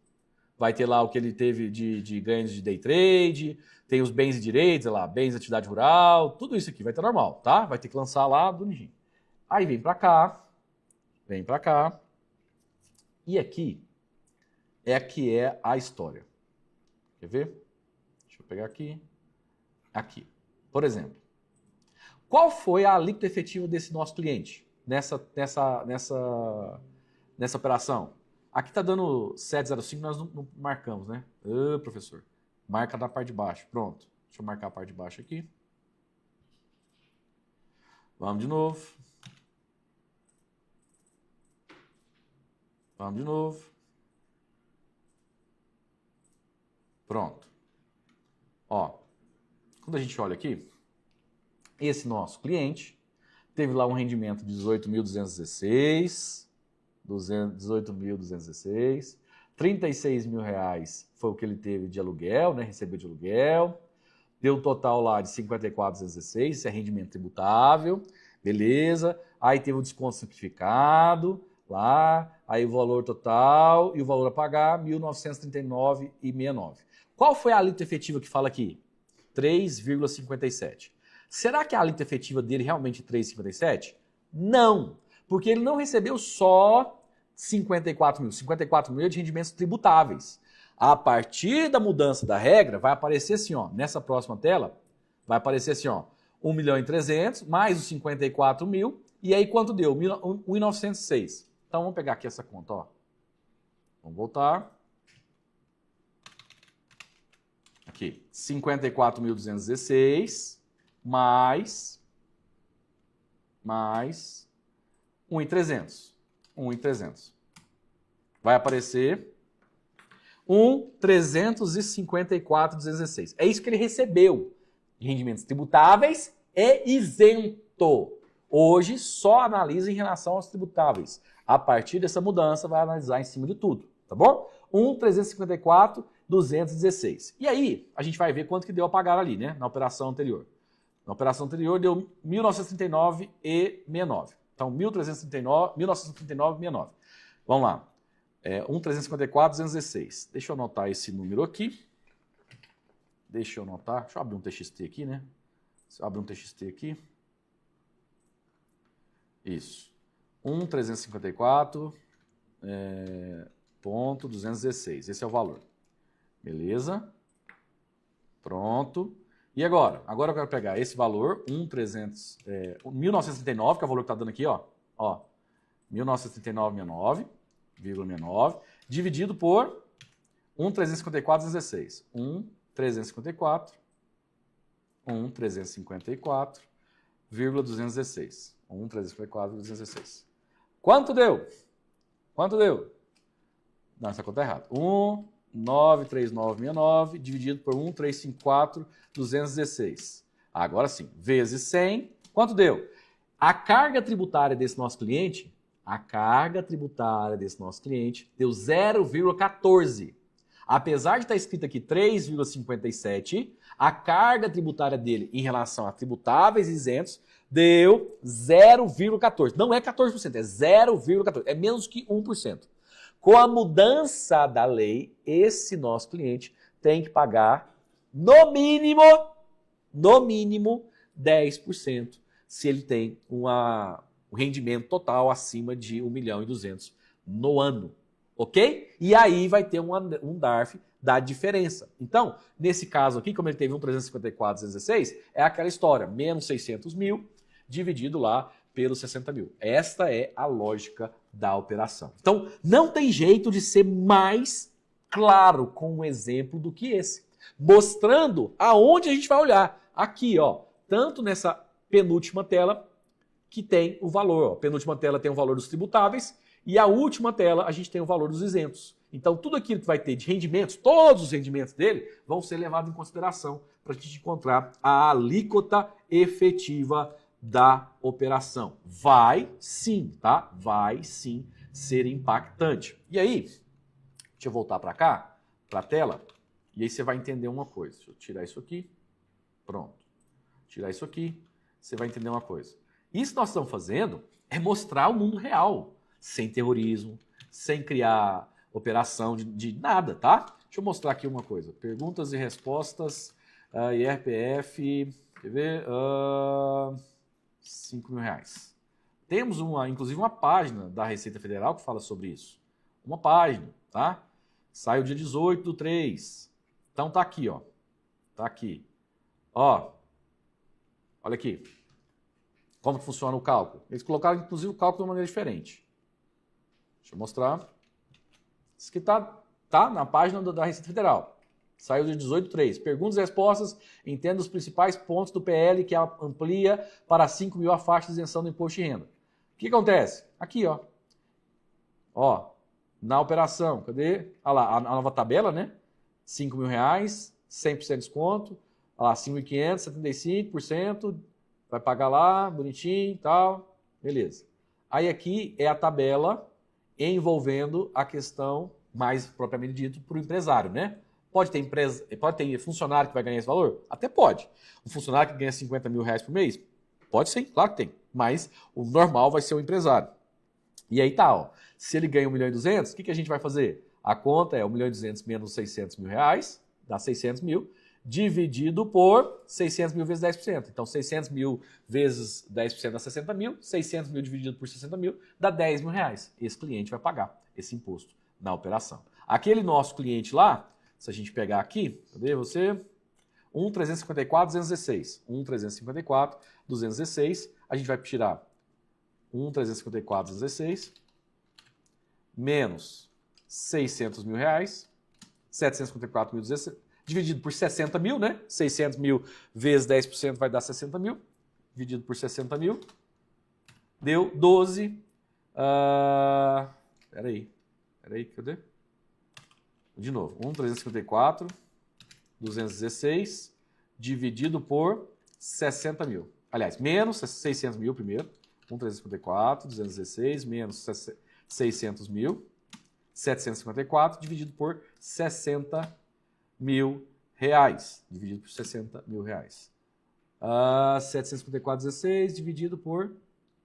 vai ter lá o que ele teve de ganhos de day trade, tem os bens e direitos, lá, bens de atividade rural, tudo isso aqui vai ter normal, tá? Vai ter que lançar lá bonitinho. Aí vem pra cá, e aqui é a história. Quer ver? Deixa eu pegar aqui. Aqui. Por exemplo, qual foi a alíquota efetiva desse nosso cliente nessa operação? Aqui está dando 7,05, nós não marcamos, né? Professor, marca na parte de baixo. Pronto. Deixa eu marcar a parte de baixo aqui. Vamos de novo. Vamos de novo. Pronto. Ó, quando a gente olha aqui, esse nosso cliente teve lá um rendimento de 18.216, 18.216. 36 mil reais foi o que ele teve de aluguel, né? Recebeu de aluguel. Deu um total lá de 54,216, isso é rendimento tributável. Beleza. Aí teve o desconto simplificado lá. Aí o valor total e o valor a pagar, 1.939,69. Qual foi a alíquota efetiva que fala aqui? 3,57. Será que a alíquota efetiva dele realmente é 3,57? Não, porque ele não recebeu só 54 mil. 54 mil é de rendimentos tributáveis. A partir da mudança da regra, vai aparecer assim, ó, nessa próxima tela, vai aparecer assim, ó, 1.300.000 mais os 54 mil, e aí quanto deu? 1.906. Então vamos pegar aqui essa conta, ó. Vamos voltar. Aqui, 54.216 mais 1.300. 1.300. Vai aparecer 1.354.216. É isso que ele recebeu de rendimentos tributáveis e isento. Hoje só analisa em relação aos tributáveis. A partir dessa mudança vai analisar em cima de tudo, tá bom? 1.354.216. E aí a gente vai ver quanto que deu a pagar ali, né? Na operação anterior. Na operação anterior deu 1.939,69. Então 1.939,69. Vamos lá. 1.354.216. Deixa eu anotar esse número aqui. Deixa eu anotar. Deixa eu abrir um TXT aqui, né? Deixa eu abrir um TXT aqui. Isso. 1.354.216. Esse é o valor. Beleza? Pronto. E agora? Agora eu quero pegar esse valor, 1.939, que é o valor que está dando aqui, ó. 1.939,69, dividido por 1.354,16. 1.354,216. 1.354,216. Quanto deu? Quanto deu? Não, essa conta é errada. 1.939,69 dividido por 1.354,216. Agora sim, vezes 100. Quanto deu? A carga tributária desse nosso cliente, deu 0,14. Apesar de estar escrito aqui 3,57, a carga tributária dele em relação a tributáveis e isentos deu 0,14. Não é 14%, é 0,14. É menos que 1%. Com a mudança da lei, esse nosso cliente tem que pagar no mínimo 10% se ele tem um rendimento total acima de 1.200.000 no ano. Ok? E aí vai ter um DARF da diferença. Então, nesse caso aqui, como ele teve 1.354,216, é aquela história, menos 600 mil, dividido lá pelos 60 mil. Esta é a lógica da operação. Então, não tem jeito de ser mais claro com um exemplo do que esse. Mostrando aonde a gente vai olhar. Aqui, ó, tanto nessa penúltima tela, que tem o valor. Ó. A penúltima tela tem o valor dos tributáveis, e a última tela a gente tem o valor dos isentos. Então, tudo aquilo que vai ter de rendimentos, todos os rendimentos dele, vão ser levados em consideração para a gente encontrar a alíquota efetiva da operação. Vai sim, tá? Vai sim ser impactante. E aí, deixa eu voltar para cá, para a tela, e aí você vai entender uma coisa. Deixa eu tirar isso aqui. Pronto. Tirar isso aqui, você vai entender uma coisa. Isso que nós estamos fazendo é mostrar o mundo real, sem terrorismo, sem criar operação de nada, tá? Deixa eu mostrar aqui uma coisa. Perguntas e respostas, IRPF, quer ver? 5 mil reais. Temos inclusive uma página da Receita Federal que fala sobre isso. Uma página, tá? Sai o dia 18/3. Então tá aqui, ó. Tá aqui. Ó. Olha aqui. Como que funciona o cálculo? Eles colocaram, inclusive, o cálculo de uma maneira diferente. Deixa eu mostrar. Isso aqui tá na página da Receita Federal. Saiu dia 18/3. Perguntas e respostas. Entenda os principais pontos do PL que amplia para 5 mil a faixa de isenção do imposto de renda. O que acontece? Aqui, ó. Ó, na operação, cadê? Olha lá, a nova tabela, né? 5 mil reais, 100% de desconto. Olha lá, 5.500, 75%. Vai pagar lá, bonitinho e tal. Beleza. Aí aqui é a tabela envolvendo a questão mais propriamente dito para o empresário, né? Pode ter funcionário que vai ganhar esse valor? Até pode. Um funcionário que ganha 50 mil reais por mês? Pode sim, claro que tem. Mas o normal vai ser o empresário. E aí tá, ó. Se ele ganha 1 milhão e 200, o que a gente vai fazer? A conta é 1 milhão e 200 menos 600 mil reais, dá 600 mil, dividido por 600 mil vezes 10%. Então, 600 mil vezes 10% dá 60 mil, 600 mil dividido por 60 mil dá 10 mil reais. Esse cliente vai pagar esse imposto na operação. Aquele nosso cliente lá, se a gente pegar aqui, cadê você? 1,354, 216. 1,354, 216. A gente vai tirar 1,354, 216 menos 600 mil reais, 754 mil, 16, dividido por 60 mil, né? 600 mil vezes 10% vai dar 60 mil, dividido por 60 mil, deu 12. Peraí, cadê? De novo, 1,354, 216, dividido por 60 mil. Aliás, menos 600 mil primeiro. 1,354, 216, menos 600 mil, 754, dividido por 60 mil reais. Dividido por 60 mil reais. 754, 16, dividido por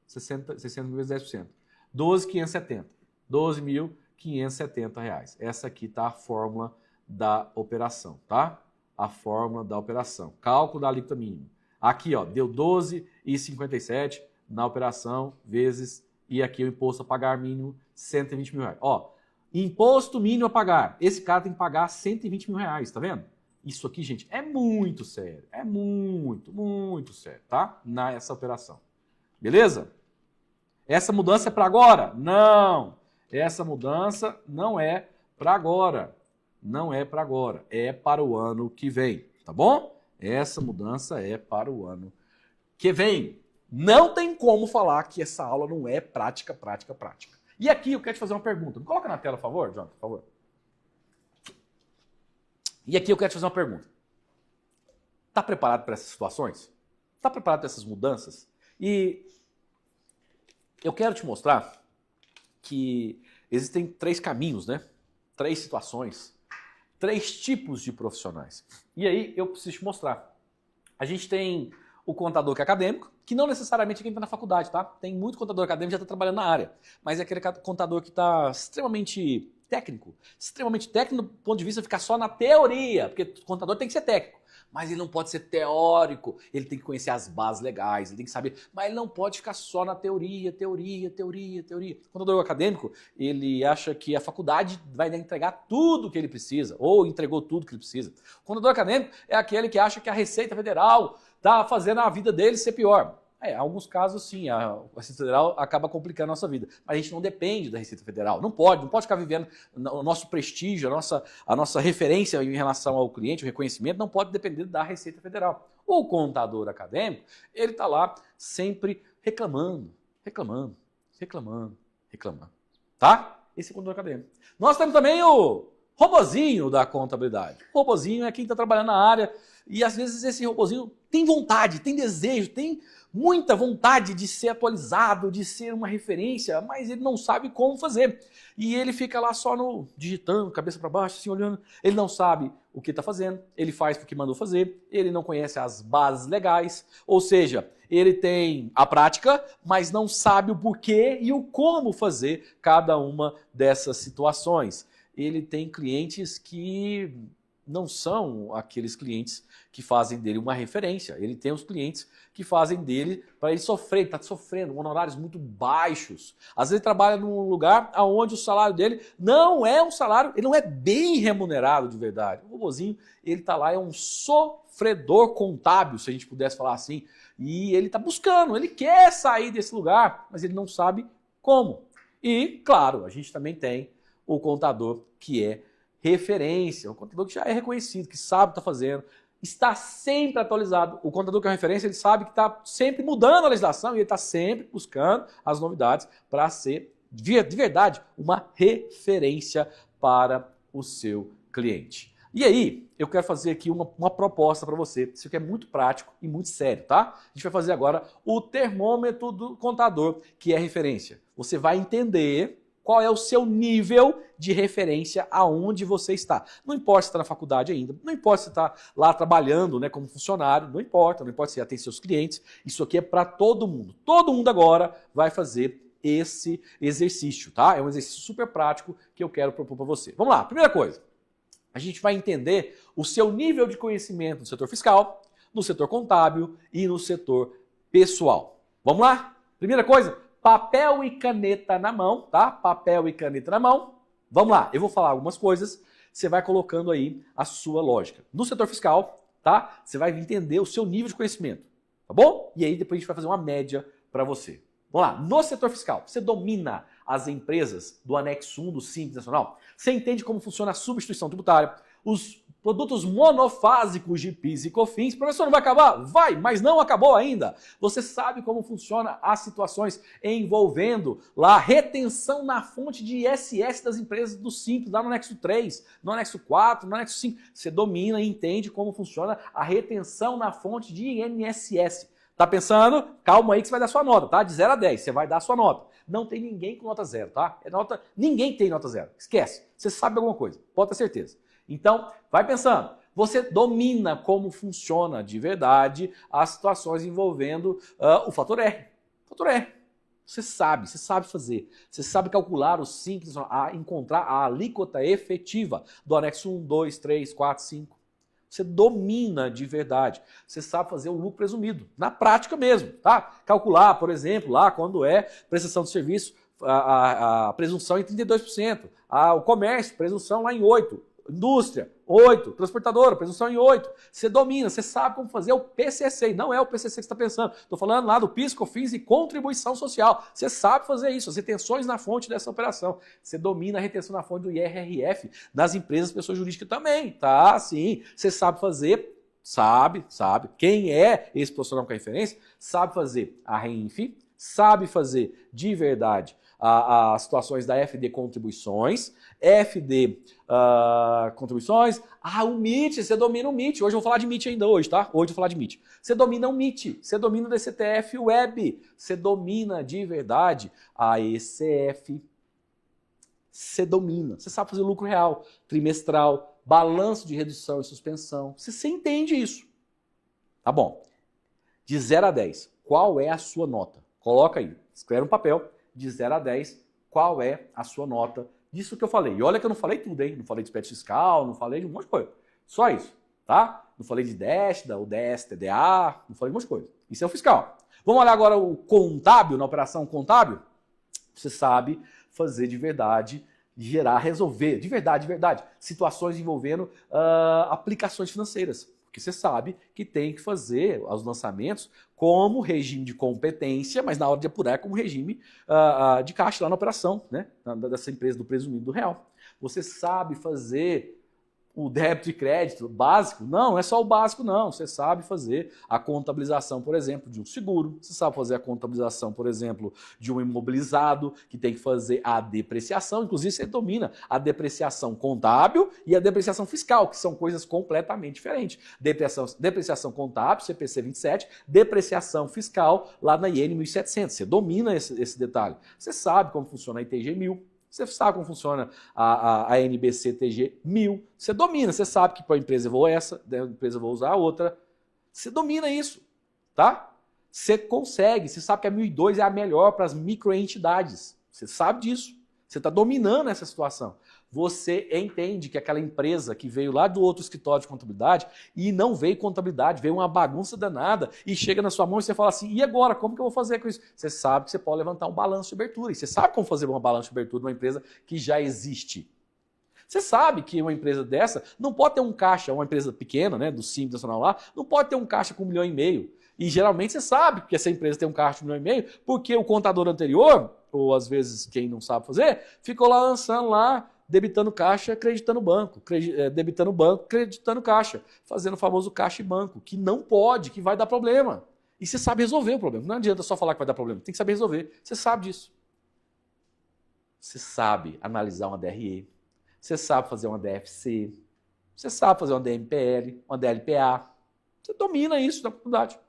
600 mil vezes 10%. 12.570. 12.570 reais. Essa aqui está a fórmula da operação, tá? A fórmula da operação. Cálculo da alíquota mínima. Aqui, ó, deu 12,57 na operação, vezes, e aqui o imposto a pagar mínimo, 120 mil reais. Ó, imposto mínimo a pagar. Esse cara tem que pagar 120 mil reais, tá vendo? Isso aqui, gente, é muito sério. É muito, muito sério, tá? Nessa operação. Beleza? Essa mudança é para agora? Não! Essa mudança não é para agora. Não é para agora. É para o ano que vem, tá bom? Essa mudança é para o ano que vem. Não tem como falar que essa aula não é prática. E aqui eu quero te fazer uma pergunta. Me coloca na tela, por favor, John, por favor. E aqui eu quero te fazer uma pergunta. Está preparado para essas situações? Está preparado para essas mudanças? E eu quero te mostrar que existem 3 caminhos, né? 3 situações, 3 tipos de profissionais. E aí eu preciso te mostrar. A gente tem o contador que é acadêmico, que não necessariamente é quem está na faculdade, tá? Tem muito contador acadêmico que já está trabalhando na área, mas é aquele contador que está extremamente técnico do ponto de vista de ficar só na teoria, porque o contador tem que ser técnico, mas ele não pode ser teórico, ele tem que conhecer as bases legais, ele tem que saber, mas ele não pode ficar só na teoria. O contador acadêmico, ele acha que a faculdade vai entregar tudo que ele precisa, ou entregou tudo que ele precisa. O contador acadêmico é aquele que acha que a Receita Federal está fazendo a vida dele ser pior. Em alguns casos, sim, a Receita Federal acaba complicando a nossa vida. Mas a gente não depende da Receita Federal. Não pode ficar vivendo o nosso prestígio, a nossa referência em relação ao cliente, o reconhecimento, não pode depender da Receita Federal. O contador acadêmico, ele está lá sempre reclamando. Tá? Esse é o contador acadêmico. Nós temos também o robozinho da contabilidade. O robozinho é quem está trabalhando na área e às vezes esse robozinho tem vontade, tem desejo, tem muita vontade de ser atualizado, de ser uma referência, mas ele não sabe como fazer. E ele fica lá só digitando, cabeça para baixo, assim, olhando. Ele não sabe o que está fazendo, ele faz porque mandou fazer, ele não conhece as bases legais, ou seja, ele tem a prática, mas não sabe o porquê e o como fazer cada uma dessas situações. Ele tem clientes que não são aqueles clientes que fazem dele uma referência. Ele tem os clientes que fazem dele para ele sofrer, ele está sofrendo, honorários muito baixos. Às vezes ele trabalha num lugar onde o salário dele não é um salário, ele não é bem remunerado de verdade. O robozinho, ele está lá, é um sofredor contábil, se a gente pudesse falar assim, e ele está buscando, ele quer sair desse lugar, mas ele não sabe como. E, claro, a gente também tem o contador que é referência, o contador que já é reconhecido, que sabe o que está fazendo, está sempre atualizado. O contador que é referência, ele sabe que está sempre mudando a legislação e ele está sempre buscando as novidades para ser, de verdade, uma referência para o seu cliente. E aí, eu quero fazer aqui uma proposta para você. Isso aqui é muito prático e muito sério, tá? A gente vai fazer agora o termômetro do contador, que é referência. Você vai entender qual é o seu nível de referência aonde você está. Não importa se está na faculdade ainda, não importa se está lá trabalhando, né, como funcionário, não importa se já tem seus clientes, isso aqui é para todo mundo. Todo mundo agora vai fazer esse exercício, tá? É um exercício super prático que eu quero propor para você. Vamos lá, primeira coisa, a gente vai entender o seu nível de conhecimento no setor fiscal, no setor contábil e no setor pessoal. Vamos lá? Primeira coisa, papel e caneta na mão, tá? Papel e caneta na mão. Vamos lá, eu vou falar algumas coisas, você vai colocando aí a sua lógica. No setor fiscal, tá? Você vai entender o seu nível de conhecimento, tá bom? E aí depois a gente vai fazer uma média para você. Vamos lá, no setor fiscal, você domina as empresas do anexo 1 do Simples Nacional? Você entende como funciona a substituição tributária, os produtos monofásicos de PIS e COFINS? Professor, não vai acabar? Vai, mas não acabou ainda. Você sabe como funciona as situações envolvendo lá retenção na fonte de ISS das empresas do Simples, lá no anexo 3, no anexo 4, no anexo 5. Você domina e entende como funciona a retenção na fonte de INSS. Tá pensando? Calma aí que você vai dar sua nota, tá? De 0 a 10, você vai dar sua nota. Não tem ninguém com nota 0, tá? Ninguém tem nota 0. Esquece. Você sabe alguma coisa, pode ter certeza. Então, vai pensando. Você domina como funciona de verdade as situações envolvendo o fator R. Fator R. Você sabe fazer. Você sabe calcular os simples, encontrar a alíquota efetiva do anexo 1, 2, 3, 4, 5. Você domina de verdade. Você sabe fazer o lucro presumido, na prática mesmo, tá? Calcular, por exemplo, lá quando é prestação de serviço, a presunção em 32%. O comércio, presunção lá em 8%. Indústria, 8%. Transportadora, presunção em 8%. Você domina, você sabe como fazer o PCC. Não é o PCC que você está pensando. Estou falando lá do PIS, COFINS e contribuição social. Você sabe fazer isso, as retenções na fonte dessa operação. Você domina a retenção na fonte do IRRF das empresas, pessoas jurídicas também, tá? Sim, você sabe fazer, sabe. Quem é esse profissional com referência, sabe fazer a REINF, sabe fazer de verdade as situações da FD Contribuições, FD Contribuições, o MIT, você domina o MIT. Hoje eu vou falar de MIT ainda hoje, tá? Hoje eu vou falar de MIT. Você domina o MIT, você domina o DCTF Web, você domina de verdade a ECF, você domina, você sabe fazer lucro real, trimestral, balanço de redução e suspensão, você entende isso. Tá bom. De 0 a 10, qual é a sua nota? Coloca aí, escreve um papel. De 0 a 10, qual é a sua nota disso que eu falei? E olha que eu não falei tudo, hein? Não falei de despesa fiscal, não falei de um monte de coisa. Só isso, tá? Não falei de DESTA, o DS, TDA, não falei de um monte de coisa. Isso é o fiscal. Vamos olhar agora o contábil, na operação contábil? Você sabe fazer de verdade, resolver, de verdade, situações envolvendo aplicações financeiras. Porque você sabe que tem que fazer os lançamentos como regime de competência, mas na hora de apurar é como regime de caixa lá na operação, né? Dessa empresa do presumido do real. Você sabe fazer o débito e crédito básico? Não é só o básico, não. Você sabe fazer a contabilização, por exemplo, de um seguro. Você sabe fazer a contabilização, por exemplo, de um imobilizado, que tem que fazer a depreciação. Inclusive, você domina a depreciação contábil e a depreciação fiscal, que são coisas completamente diferentes. Depreciação contábil, CPC 27, depreciação fiscal lá na IN 1700. Você domina esse detalhe. Você sabe como funciona a ITG 1000. Você sabe como funciona a NBC TG 1000. Você domina, você sabe que para a empresa eu vou essa, da empresa eu vou usar a outra. Você domina isso, tá? Você consegue, você sabe que a 1002 é a melhor para as microentidades. Você sabe disso. Você está dominando essa situação. Você entende que aquela empresa que veio lá do outro escritório de contabilidade e não veio contabilidade, veio uma bagunça danada e chega na sua mão e você fala assim, e agora, como que eu vou fazer com isso? Você sabe que você pode levantar um balanço de abertura. E você sabe como fazer uma balanço de abertura numa empresa que já existe. Você sabe que uma empresa dessa não pode ter um caixa, uma empresa pequena, né, do Simples Nacional lá, não pode ter um caixa com 1,5 milhão. E geralmente você sabe que essa empresa tem um caixa de 1,5 milhão, porque o contador anterior, ou às vezes quem não sabe fazer, ficou lá lançando lá, debitando caixa, acreditando banco, debitando banco, acreditando caixa, fazendo o famoso caixa e banco, que não pode, que vai dar problema. E você sabe resolver o problema. Não adianta só falar que vai dar problema, tem que saber resolver. Você sabe disso. Você sabe analisar uma DRE, você sabe fazer uma DFC, você sabe fazer uma DMPL, uma DLPA. Você domina isso na faculdade.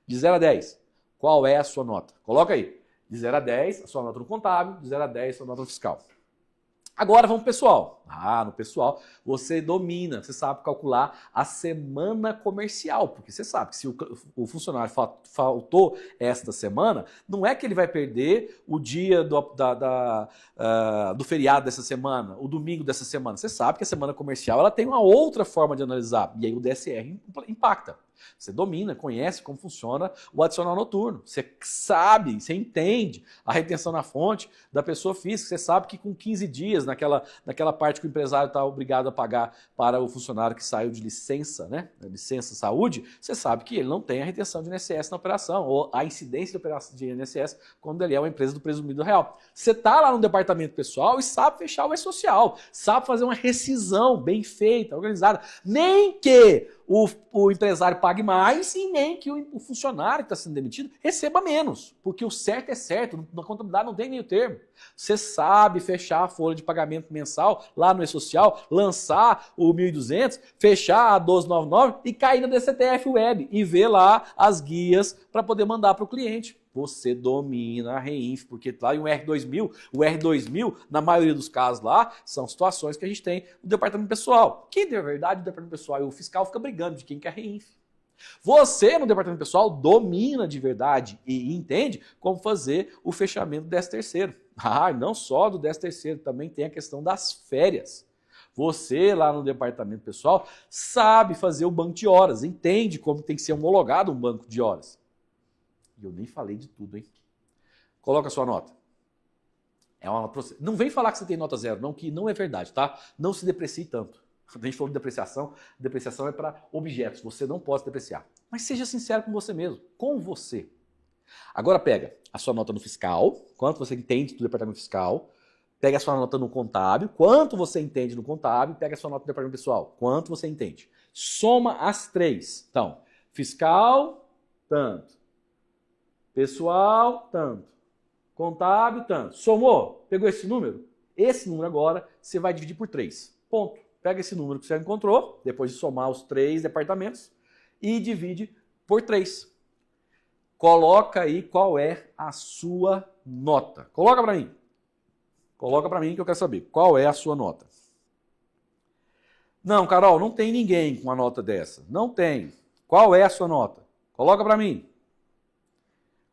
De 0 a 10, qual é a sua nota? Coloca aí. De 0 a 10, a sua nota no contábil, de 0 a 10, a sua nota no fiscal. Agora vamos pro pessoal. No pessoal você domina, você sabe calcular a semana comercial, porque você sabe que se o funcionário faltou esta semana, não é que ele vai perder o dia do feriado dessa semana, o domingo dessa semana. Você sabe que a semana comercial ela tem uma outra forma de analisar, e aí o DSR impacta. Você domina, conhece como funciona o adicional noturno. Você sabe, você entende a retenção na fonte da pessoa física. Você sabe que com 15 dias, naquela parte que o empresário está obrigado a pagar para o funcionário que saiu de licença, né? Licença saúde, você sabe que ele não tem a retenção de INSS na operação, ou a incidência de operação de INSS quando ele é uma empresa do presumido real. Você está lá no departamento pessoal e sabe fechar o E-Social, sabe fazer uma rescisão bem feita, organizada. Nem que o empresário pague mais e nem que o funcionário que está sendo demitido receba menos, porque o certo é certo, na contabilidade não tem meio termo. Você sabe fechar a folha de pagamento mensal lá no E-Social, lançar o 1.200, fechar a 1299 e cair na DCTF Web e ver lá as guias para poder mandar para o cliente. Você domina a REINF, porque lá em o R2000, na maioria dos casos lá, são situações que a gente tem no departamento pessoal. Que, na verdade, o departamento pessoal e o fiscal ficam brigando de quem que é a REINF. Você, no departamento pessoal, domina de verdade e entende como fazer o fechamento do 13º. Não só do 13º, também tem a questão das férias. Você, lá no departamento pessoal, sabe fazer o banco de horas, entende como tem que ser homologado um banco de horas. E eu nem falei de tudo, hein? Coloca a sua nota. É uma nota pra você. Não vem falar que você tem nota 0, não, que não é verdade, tá? Não se deprecie tanto. A gente falou de depreciação. Depreciação é para objetos. Você não pode depreciar. Mas seja sincero com você mesmo. Com você. Agora pega a sua nota no fiscal, quanto você entende do departamento fiscal. Pega a sua nota no contábil, quanto você entende no contábil. Pega a sua nota no departamento pessoal, quanto você entende. Soma as três. Então, fiscal, tanto. Pessoal, tanto. Contábil, tanto. Somou? Pegou esse número? Esse número agora você vai dividir por 3. Ponto. Pega esse número que você encontrou, depois de somar os 3 departamentos, e divide por 3. Coloca aí qual é a sua nota. Coloca para mim. Coloca para mim que eu quero saber. Qual é a sua nota? Não, Carol, não tem ninguém com uma nota dessa. Não tem. Qual é a sua nota? Coloca para mim.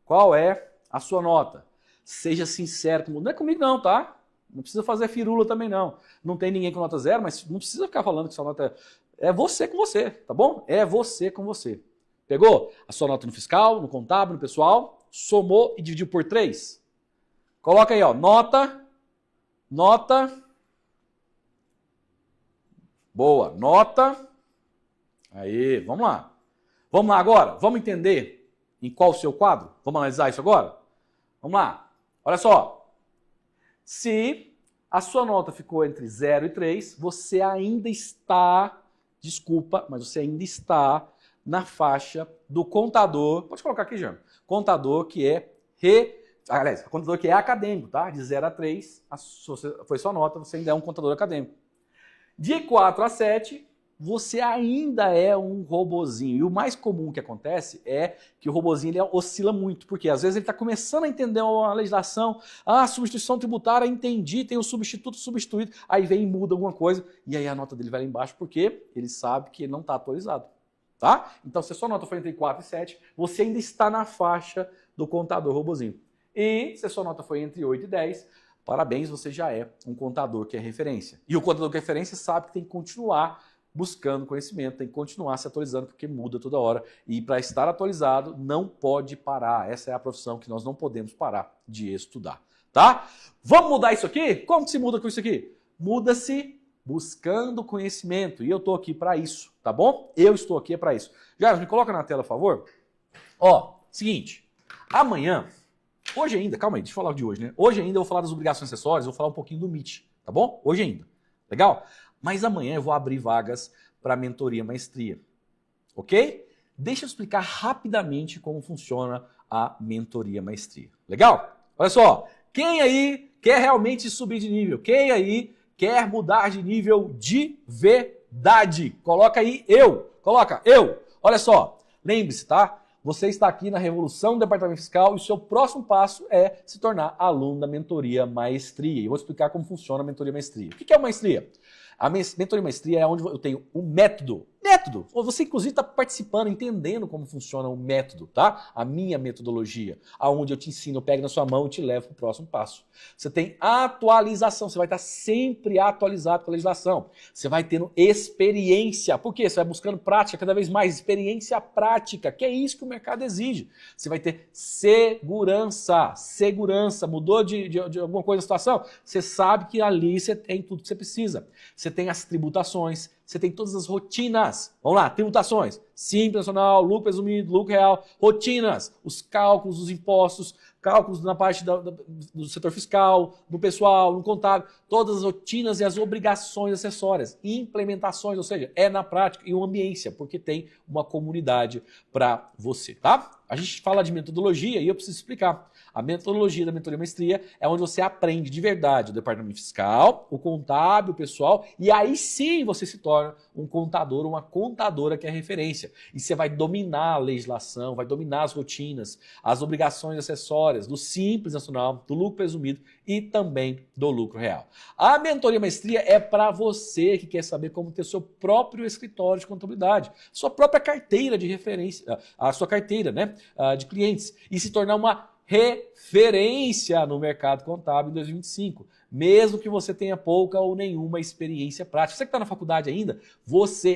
Qual é a sua nota? Seja sincero. Não é comigo não, tá? Não precisa fazer firula também não. Não tem ninguém com nota 0, mas não precisa ficar falando que sua nota é você com você, tá bom? É você com você. Pegou a sua nota no fiscal, no contábil, no pessoal, somou e dividiu por 3? Coloca aí, ó, nota. Boa, nota. Aí, vamos lá. Vamos lá agora, vamos entender em qual o seu quadro? Vamos analisar isso agora? Vamos lá. Olha só. Se a sua nota ficou entre 0 e 3, você ainda está, desculpa, mas você ainda está na faixa do contador. Pode colocar aqui, Jean. Contador que é aliás, contador que é acadêmico, tá? De 0 a 3, foi sua nota, você ainda é um contador acadêmico. De 4 a 7, você ainda é um robozinho. E o mais comum que acontece é que o robozinho ele oscila muito, porque às vezes ele está começando a entender a legislação, substituição tributária, entendi, tem o substituto substituído, aí vem e muda alguma coisa, e aí a nota dele vai lá embaixo, porque ele sabe que ele não está atualizado. Tá? Então, se a sua nota foi entre 4 e 7, você ainda está na faixa do contador robozinho. E se a sua nota foi entre 8 e 10, parabéns, você já é um contador que é referência. E o contador que é referência sabe que tem que continuar buscando conhecimento, tem que continuar se atualizando, porque muda toda hora. E para estar atualizado, não pode parar. Essa é a profissão que nós não podemos parar de estudar. Tá? Vamos mudar isso aqui? Como que se muda com isso aqui? Muda-se buscando conhecimento. E eu estou aqui para isso, tá bom? Eu estou aqui para isso. Jair, me coloca na tela, por favor. Ó, seguinte. Amanhã, hoje ainda, calma aí, deixa eu falar de hoje, né? Hoje ainda eu vou falar das obrigações acessórias, vou falar um pouquinho do MIT, tá bom? Hoje ainda. Legal? Mas amanhã eu vou abrir vagas para mentoria maestria, ok? Deixa eu explicar rapidamente como funciona a mentoria maestria. Legal? Olha só, quem aí quer realmente subir de nível? Quem aí quer mudar de nível de verdade? Coloca aí eu. Coloca eu. Olha só, lembre-se, tá? você está aqui na Revolução do Departamento Fiscal e o seu próximo passo é se tornar aluno da Mentoria Maestria. E eu vou explicar como funciona a Mentoria Maestria. O que é uma maestria? A Mentoria Maestria é onde eu tenho um método. Você, inclusive, está participando, entendendo como funciona o método, tá? A minha metodologia, aonde eu te ensino, eu pego na sua mão e te levo para o próximo passo. Você tem atualização, você vai estar sempre atualizado com a legislação. Você vai tendo experiência. Por quê? Você vai buscando prática cada vez mais, experiência prática, que é isso que o mercado exige. Você vai ter segurança. Mudou de alguma coisa a situação? Você sabe que ali você tem tudo que você precisa. Você tem as tributações, você tem todas as rotinas. Vamos lá, tributações. Simples Nacional, lucro presumido, lucro real, rotinas, os cálculos dos impostos, cálculos na parte do setor fiscal, no pessoal, no contábil, todas as rotinas e as obrigações acessórias, implementações, ou seja, é na prática e uma ambiência, porque tem uma comunidade para você, tá? A gente fala de metodologia e eu preciso explicar. A metodologia da Mentoria Maestria é onde você aprende de verdade o departamento fiscal, o contábil, o pessoal, e aí sim você se torna um contador, uma contadora que é referência. E você vai dominar a legislação, vai dominar as rotinas, as obrigações acessórias do Simples Nacional, do lucro presumido e também do lucro real. A Mentoria Maestria é para você que quer saber como ter seu próprio escritório de contabilidade, sua própria carteira de referência, a sua carteira, né, de clientes, e se tornar uma referência no mercado contábil em 2025, mesmo que você tenha pouca ou nenhuma experiência prática. Você que está na faculdade ainda,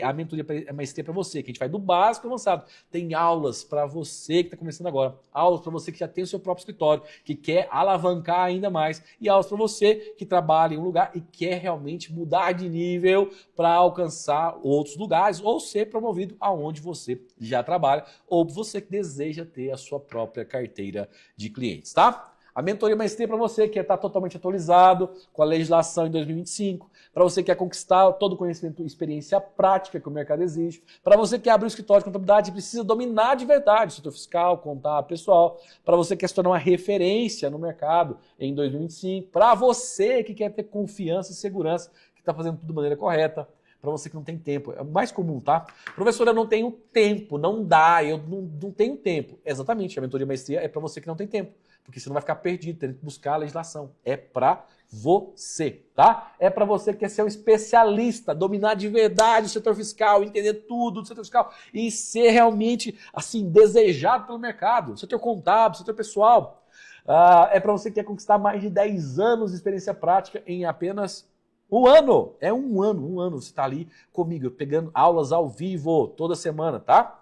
a Mentoria Maestria é para você, que a gente vai do básico ao avançado. Tem aulas para você que está começando agora, aulas para você que já tem o seu próprio escritório, que quer alavancar ainda mais, e aulas para você que trabalha em um lugar e quer realmente mudar de nível para alcançar outros lugares ou ser promovido aonde você já trabalha, ou você que deseja ter a sua própria carteira de clientes, tá? A Mentoria Maestria é para você que está totalmente atualizado com a legislação em 2025, para você que quer conquistar todo o conhecimento e experiência prática que o mercado exige, para você que abre um escritório de contabilidade e precisa dominar de verdade o setor fiscal, contábil, pessoal, para você que quer se tornar uma referência no mercado em 2025, para você que quer ter confiança e segurança que está fazendo tudo de maneira correta, para você que não tem tempo. É o mais comum, tá? Professor, eu não tenho tempo, não dá, eu não tenho tempo. Exatamente, a Mentoria Maestria é para você que não tem tempo, porque você não vai ficar perdido, tendo que buscar a legislação. É para você, tá? É para você que quer ser um especialista, dominar de verdade o setor fiscal, entender tudo do setor fiscal e ser realmente, assim, desejado pelo mercado, setor contábil, setor pessoal. É para você que quer conquistar mais de 10 anos de experiência prática em apenas um ano. É um ano. Você está ali comigo, pegando aulas ao vivo toda semana, tá?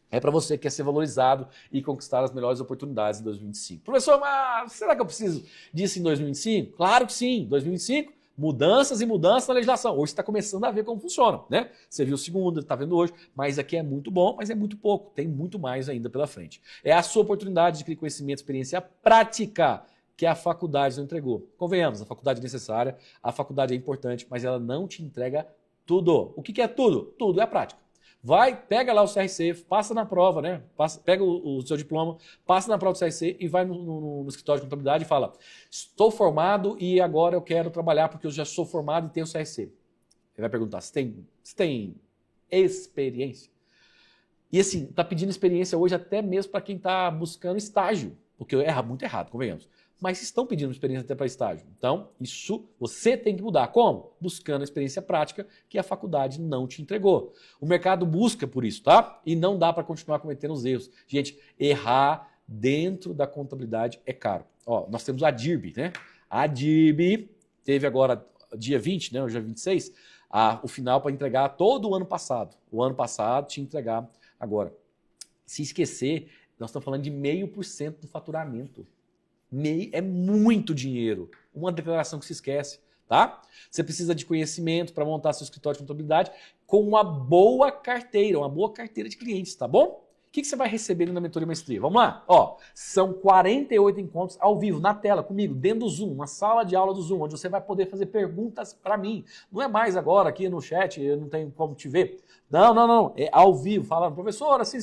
É para você que quer ser valorizado e conquistar as melhores oportunidades em 2025. Professor, mas será que eu preciso disso em 2025? Claro que sim. 2025, mudanças e mudanças na legislação. Hoje você está começando a ver como funciona, né? Você viu o segundo, está vendo hoje, mas aqui é muito bom, mas é muito pouco. Tem muito mais ainda pela frente. É a sua oportunidade de adquirir conhecimento, experiência prática que a faculdade não entregou. Convenhamos, a faculdade é necessária, a faculdade é importante, mas ela não te entrega tudo. O que é tudo? Tudo é a prática. Vai, pega lá o CRC, passa na prova, né? Pega o seu diploma, passa na prova do CRC e vai no escritório de contabilidade e fala: estou formado e agora eu quero trabalhar porque eu já sou formado e tenho o CRC. Ele vai perguntar: você tem experiência? E assim, tá pedindo experiência hoje até mesmo para quem está buscando estágio, porque é muito errado, convenhamos. Mas estão pedindo experiência até para estágio. Então, isso você tem que mudar. Como? Buscando a experiência prática que a faculdade não te entregou. O mercado busca por isso, tá? E não dá para continuar cometendo os erros. Gente, errar dentro da contabilidade é caro. Ó, nós temos a DIRB, né? A DIRB teve agora, dia 20, né? Hoje é 26, o final para entregar todo o ano passado. O ano passado tinha que entregar agora. Se esquecer, nós estamos falando de 0,5% do faturamento. É muito dinheiro. Uma declaração que se esquece, tá? Você precisa de conhecimento para montar seu escritório de contabilidade com uma boa carteira de clientes, tá bom? O que você vai receber na Mentoria Maestria? Vamos lá? Ó, são 48 encontros ao vivo, na tela, comigo, dentro do Zoom, uma sala de aula do Zoom, onde você vai poder fazer perguntas para mim. Não é mais agora aqui no chat, eu não tenho como te ver. Não. É ao vivo, falando, professor, assim,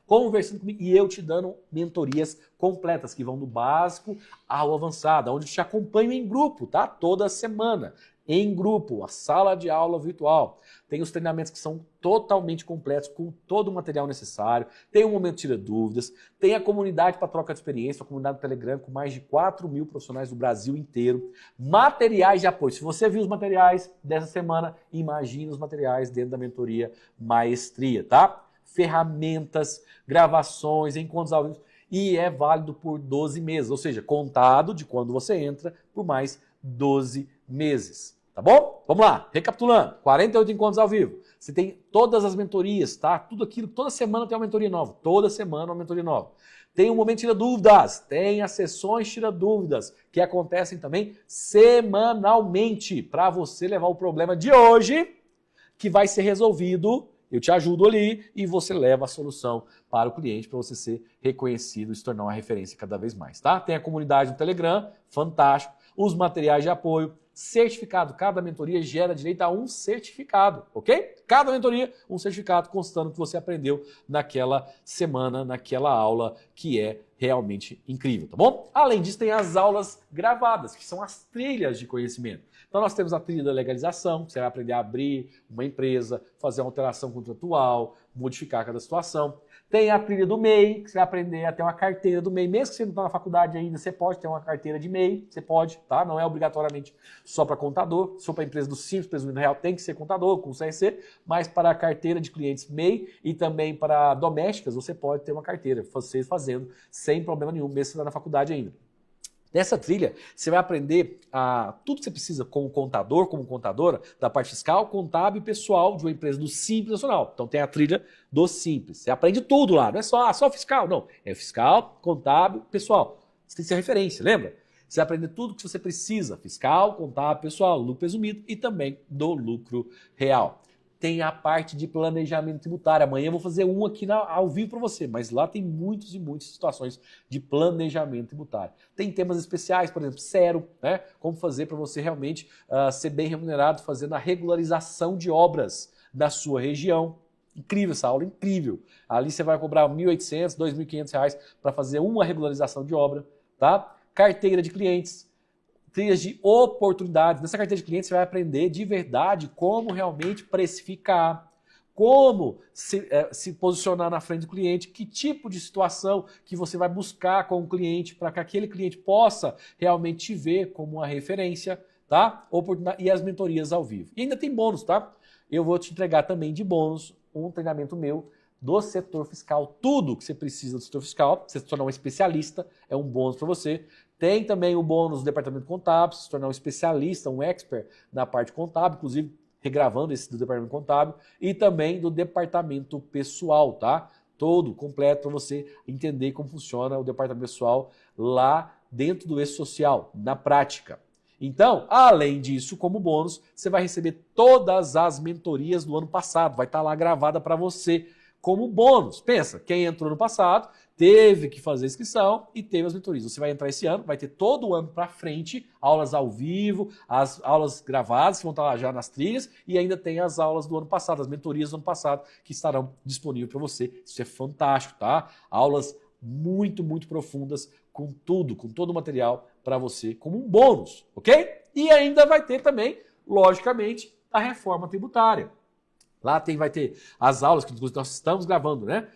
conversando comigo e eu te dando mentorias completas, que vão do básico ao avançado, onde eu te acompanho em grupo, tá? Toda semana. Em grupo, a sala de aula virtual. Tem os treinamentos que são totalmente completos, com todo o material necessário. Tem um momento tira dúvidas. Tem a comunidade para troca de experiência, a comunidade do Telegram, com mais de 4.000 profissionais do Brasil inteiro. Materiais de apoio. Se você viu os materiais dessa semana, imagine os materiais dentro da mentoria Maestria, tá? Ferramentas, gravações, encontros ao vivo. E é válido por 12 meses, ou seja, contado de quando você entra por mais 12 meses. Tá bom? Vamos lá, recapitulando, 48 encontros ao vivo. Você tem todas as mentorias, tá? Tudo aquilo, toda semana tem uma mentoria nova. Toda semana uma mentoria nova. Tem um momento tira dúvidas, tem as sessões tira dúvidas, que acontecem também semanalmente, para você levar o problema de hoje, que vai ser resolvido. Eu te ajudo ali e você leva a solução para o cliente para você ser reconhecido e se tornar uma referência cada vez mais, tá? Tem a comunidade no Telegram, fantástico. Os materiais de apoio, certificado. Cada mentoria gera direito a um certificado, ok? Cada mentoria, um certificado constando que você aprendeu naquela semana, naquela aula, que é realmente incrível, tá bom? Além disso, tem as aulas gravadas, que são as trilhas de conhecimento. Então nós temos a trilha da legalização, que você vai aprender a abrir uma empresa, fazer uma alteração contratual, modificar cada situação. Tem a trilha do MEI, que você vai aprender a ter uma carteira do MEI. Mesmo que você não está na faculdade ainda, você pode ter uma carteira de MEI, você pode, tá? Não é obrigatoriamente só para contador. Se for para a empresa do Simples Presumido Real, tem que ser contador, com CRC, mas para a carteira de clientes MEI e também para domésticas, você pode ter uma carteira, você fazendo sem problema nenhum, mesmo se você está na faculdade ainda. Nessa trilha, você vai aprender tudo que você precisa como contador, como contadora, da parte fiscal, contábil e pessoal de uma empresa do Simples Nacional. Então tem a trilha do Simples. Você aprende tudo lá, não é só fiscal, não. É fiscal, contábil, pessoal. Você tem que ser referência, lembra? Você vai aprender tudo que você precisa, fiscal, contábil, pessoal, lucro presumido e também do lucro real. Tem a parte de planejamento tributário. Amanhã eu vou fazer um aqui ao vivo para você, mas lá tem muitas e muitas situações de planejamento tributário. Tem temas especiais, por exemplo, zero, né? Como fazer para você realmente ser bem remunerado fazendo a regularização de obras da sua região. Incrível essa aula, incrível. Ali você vai cobrar R$ 1.800, R$ 2.500 para fazer uma regularização de obra, tá? Carteira de clientes. Trilhas de oportunidades. Nessa carteira de clientes você vai aprender de verdade como realmente precificar, como se posicionar na frente do cliente, que tipo de situação que você vai buscar com o cliente para que aquele cliente possa realmente te ver como uma referência, tá? E as mentorias ao vivo. E ainda tem bônus, tá? Eu vou te entregar também de bônus um treinamento meu do setor fiscal, tudo que você precisa do setor fiscal, você se tornar um especialista, é um bônus para você. Tem também o bônus do departamento contábil, se tornar um especialista, um expert na parte contábil, inclusive regravando esse do departamento contábil, e também do departamento pessoal, tá? Todo completo para você entender como funciona o departamento pessoal lá dentro do E-Social, na prática. Então, além disso, como bônus, você vai receber todas as mentorias do ano passado, vai estar lá gravada para você como bônus. Pensa, quem entrou no passado teve que fazer inscrição e teve as mentorias. Você vai entrar esse ano, vai ter todo o ano para frente, aulas ao vivo, as aulas gravadas que vão estar lá já nas trilhas e ainda tem as aulas do ano passado, as mentorias do ano passado que estarão disponíveis para você. Isso é fantástico, tá? Aulas muito, muito profundas com tudo, com todo o material para você como um bônus, ok? E ainda vai ter também, logicamente, a reforma tributária. Lá vai ter as aulas que nós estamos gravando, né?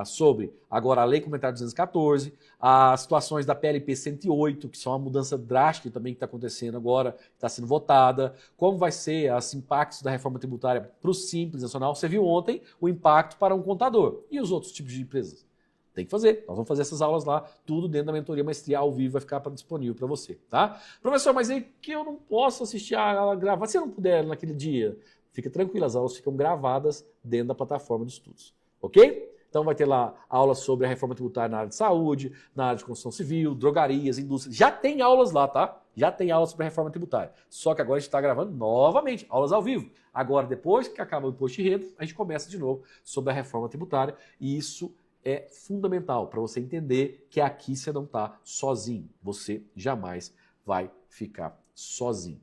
Sobre agora a Lei Complementar 214, as situações da PLP 108, que são uma mudança drástica também que está acontecendo agora, está sendo votada, como vai ser os impactos da reforma tributária para o Simples Nacional. Você viu ontem o impacto para um contador e os outros tipos de empresas. Tem que fazer. Nós vamos fazer essas aulas lá, tudo dentro da mentoria Maestria ao vivo, vai ficar disponível para você, tá? Professor, mas aí que eu não posso assistir a aula gravada, se eu não puder naquele dia, fica tranquilo, as aulas ficam gravadas dentro da plataforma de estudos, ok? Então vai ter lá aulas sobre a reforma tributária na área de saúde, na área de construção civil, drogarias, indústria. Já tem aulas lá, tá? Já tem aulas sobre a reforma tributária. Só que agora a gente está gravando novamente, aulas ao vivo. Agora, depois que acaba o imposto de renda, a gente começa de novo sobre a reforma tributária e isso é fundamental para você entender que aqui você não está sozinho. Você jamais vai ficar sozinho.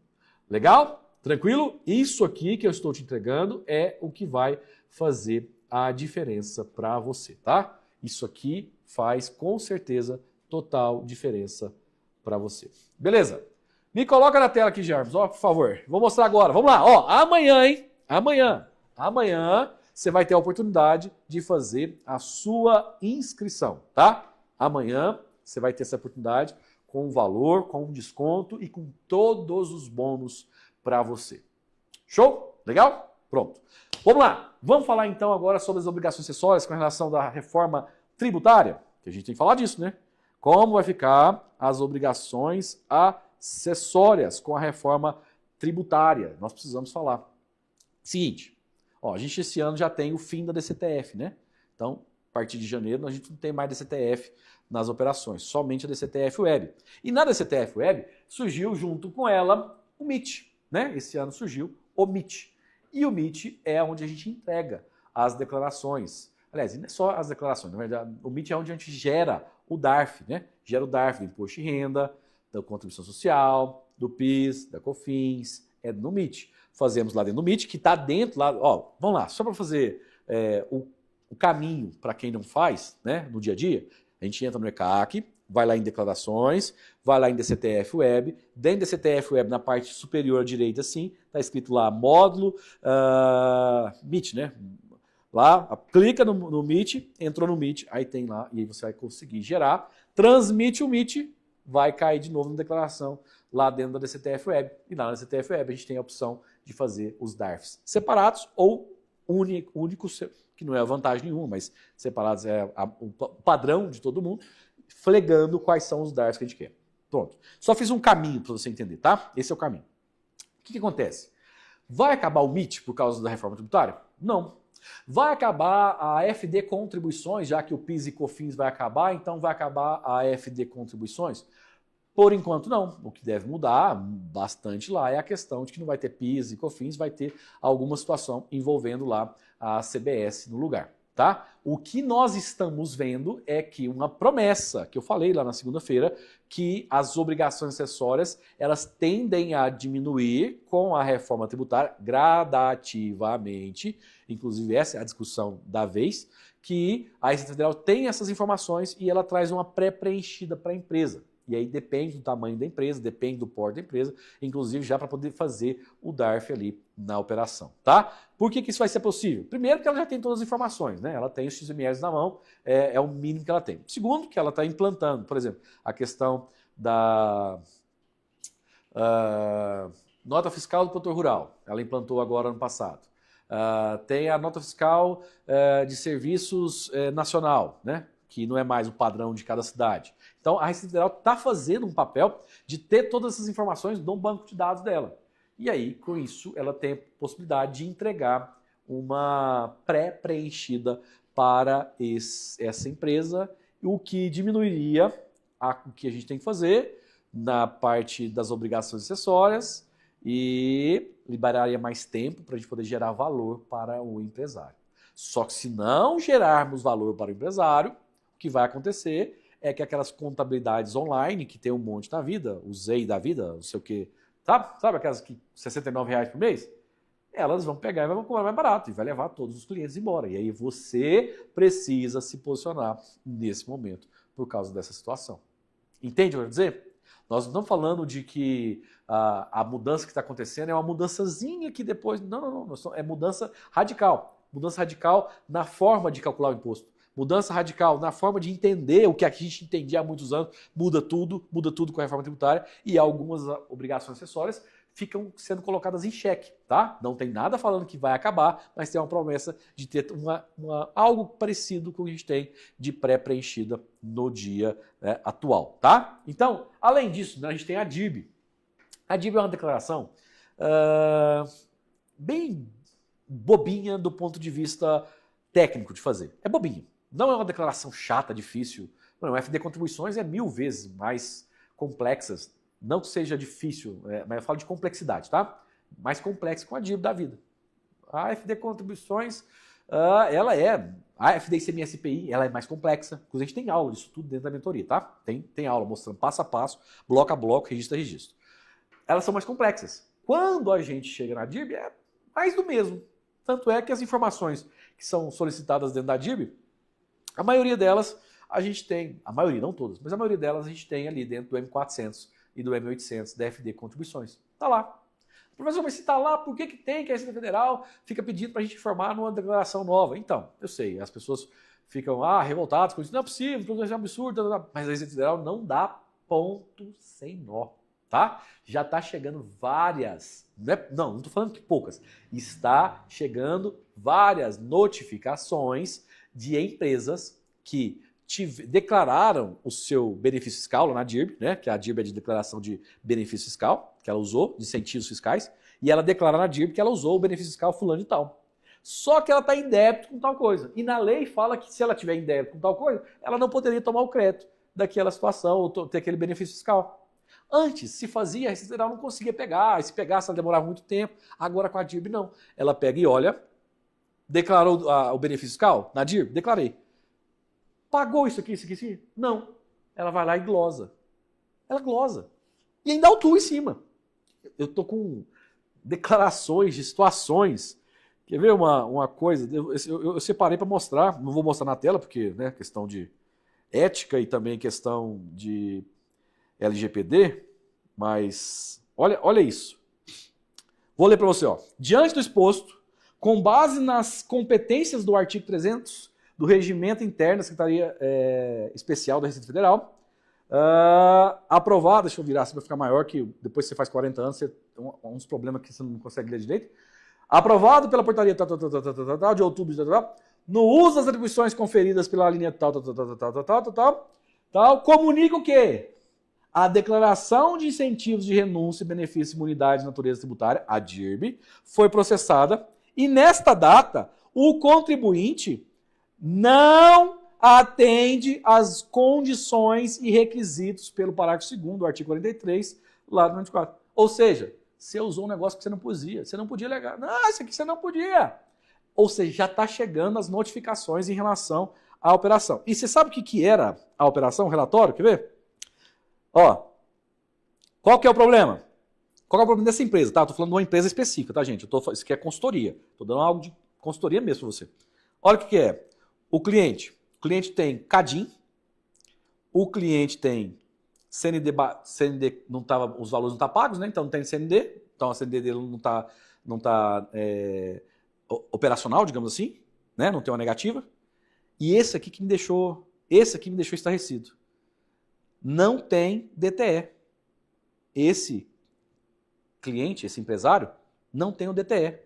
Legal? Tranquilo? Isso aqui que eu estou te entregando é o que vai fazer a diferença para você, tá? Isso aqui faz com certeza total diferença para você. Beleza? Me coloca na tela aqui, Jarvis, ó, por favor. Vou mostrar agora. Vamos lá, ó, amanhã, hein? Amanhã você vai ter a oportunidade de fazer a sua inscrição, tá? Amanhã você vai ter essa oportunidade com um valor, com um desconto e com todos os bônus para você. Show? Legal? Pronto. Vamos lá. Vamos falar então agora sobre as obrigações acessórias com relação da reforma tributária, que a gente tem que falar disso, né? Como vai ficar as obrigações acessórias com a reforma tributária? Nós precisamos falar. Seguinte, ó, a gente esse ano já tem o fim da DCTF, né? Então, a partir de janeiro, a gente não tem mais DCTF nas operações, somente a DCTF Web. E na DCTF Web surgiu junto com ela o MIT, né? Esse ano surgiu o MIT. E o MIT é onde a gente entrega as declarações. Aliás, não é só as declarações, na verdade, o MIT é onde a gente gera o DARF, né? Gera o DARF do Imposto de Renda, da Contribuição Social, do PIS, da COFINS, é no MIT. Fazemos lá dentro do MIT, que está dentro lá, ó, vamos lá, só para fazer o caminho para quem não faz, né, no dia a dia, a gente entra no ECAC, vai lá em declarações, vai lá em DCTF Web, dentro da DCTF Web, na parte superior à direita, assim, está escrito lá módulo MIT, né? Lá, clica no MIT, entrou no MIT, aí tem lá, e aí você vai conseguir gerar, transmite o MIT, vai cair de novo na declaração lá dentro da DCTF Web. E lá na DCTF Web a gente tem a opção de fazer os DARFs separados ou únicos, que não é vantagem nenhuma, mas separados é o padrão de todo mundo, flegando quais são os DARFs que a gente quer. Pronto. Só fiz um caminho para você entender, tá? Esse é o caminho. O que acontece? Vai acabar o MIT por causa da reforma tributária? Não. Vai acabar a FD Contribuições, já que o PIS e COFINS vai acabar, então vai acabar a FD Contribuições? Por enquanto não. O que deve mudar bastante lá é a questão de que não vai ter PIS e COFINS, vai ter alguma situação envolvendo lá a CBS no lugar, tá? O que nós estamos vendo é que uma promessa, que eu falei lá na segunda-feira, que as obrigações acessórias, elas tendem a diminuir com a reforma tributária gradativamente, inclusive essa é a discussão da vez, que a Receita Federal tem essas informações e ela traz uma pré-preenchida para a empresa. E aí depende do tamanho da empresa, depende do porte da empresa, inclusive já para poder fazer o DARF ali na operação, tá? Por que isso vai ser possível? Primeiro, porque ela já tem todas as informações, né? Ela tem os XMLs na mão, é o mínimo que ela tem. Segundo, que ela está implantando, por exemplo, a questão da nota fiscal do produtor rural. Ela implantou agora ano passado. Tem a nota fiscal de serviços nacional, né? Que não é mais o padrão de cada cidade. Então, a Receita Federal está fazendo um papel de ter todas essas informações no banco de dados dela. E aí, com isso, ela tem a possibilidade de entregar uma pré-preenchida para essa empresa, o que diminuiria o que a gente tem que fazer na parte das obrigações acessórias e liberaria mais tempo para a gente poder gerar valor para o empresário. Só que se não gerarmos valor para o empresário, o que vai acontecer é que aquelas contabilidades online, que tem um monte na vida, o ZEI da vida, não sei o quê, sabe aquelas que R$ 69 por mês? Elas vão pegar e vão cobrar mais barato e vai levar todos os clientes embora. E aí você precisa se posicionar nesse momento por causa dessa situação. Entende o que eu quero dizer? Nós não estamos falando de que a mudança que está acontecendo é uma mudançazinha que depois... Não. É mudança radical. Mudança radical na forma de calcular o imposto. Mudança radical na forma de entender o que a gente entendia há muitos anos, muda tudo com a reforma tributária e algumas obrigações acessórias ficam sendo colocadas em xeque, tá? Não tem nada falando que vai acabar, mas tem uma promessa de ter algo parecido com o que a gente tem de pré-preenchida no dia atual, tá? Então, além disso, né, a gente tem a DIB. A DIB é uma declaração bem bobinha do ponto de vista técnico de fazer. É bobinha. Não é uma declaração chata, difícil. Não, o FD Contribuições é 1000 vezes mais complexas. Não que seja difícil, mas eu falo de complexidade, tá? Mais complexo com a DIB da vida. A FD Contribuições, ela é... A FD ICMS-PI, ela é mais complexa. Inclusive, a gente tem aula disso tudo dentro da mentoria, tá? Tem aula mostrando passo a passo, bloco a bloco, registro a registro. Elas são mais complexas. Quando a gente chega na DIB, é mais do mesmo. Tanto é que as informações que são solicitadas dentro da DIB, a maioria delas, a gente tem, a maioria, não todas, mas a maioria delas a gente tem ali dentro do M400 e do M800 da FD Contribuições. Tá lá. Professor, mas se tá lá, por que tem que a Receita Federal fica pedindo para a gente informar numa declaração nova? Então, eu sei, as pessoas ficam revoltadas com isso, não é possível, isso é um absurdo, mas a Receita Federal não dá ponto sem nó, tá? Já está chegando várias, não estou falando que poucas, está chegando várias notificações de empresas que declararam o seu benefício fiscal lá na DIRB, né? Que a DIRB é de declaração de benefício fiscal, que ela usou, de incentivos fiscais, e ela declara na DIRB que ela usou o benefício fiscal fulano e tal. Só que ela está em débito com tal coisa. E na lei fala que se ela tiver em débito com tal coisa, ela não poderia tomar o crédito daquela situação ou ter aquele benefício fiscal. Antes, se fazia, a Receita Federal não conseguia pegar, e se pegasse, ela demorava muito tempo. Agora com a DIRB não. Ela pega e olha, declarou o benefício fiscal na DIRB? Declarei. Pagou isso aqui, isso aqui, isso aqui? Não. Ela vai lá e glosa. Ela glosa. E ainda autua em cima. Eu tô com declarações de situações. Quer ver uma coisa? Eu separei para mostrar. Não vou mostrar na tela, porque né, questão de ética e também questão de LGPD. Mas olha isso. Vou ler para você. Ó. Diante do exposto, com base nas competências do artigo 300 do Regimento Interno da Secretaria Especial da Receita Federal, aprovado, deixa eu virar assim para ficar maior, que depois que você faz 40 anos, você tem uns problemas que você não consegue ler direito. Aprovado pela portaria de outubro no uso das atribuições conferidas pela linha comunica o quê? A declaração de incentivos de renúncia e benefício de imunidade de natureza tributária, a DIRB, foi processada e nesta data o contribuinte não atende às condições e requisitos pelo parágrafo 2º do artigo 43, lá do 24. Ou seja, você usou um negócio que você não podia. Você não podia alegar. Não, isso aqui você não podia. Ou seja, já está chegando as notificações em relação à operação. E você sabe o que era a operação, o relatório? Quer ver? Ó, qual que é o problema? Qual que é o problema dessa empresa? Tá? Estou falando de uma empresa específica, tá, gente? Isso aqui é consultoria. Estou dando algo de consultoria mesmo para você. Olha o que é. O cliente tem CADIM, o cliente tem CND não tava, os valores não estão pagos, né? Então não tem CND, então a CND dele não tá operacional, digamos assim, né? Não tem uma negativa. E esse aqui me deixou estarrecido. Não tem DTE. Esse cliente, esse empresário, não tem o DTE.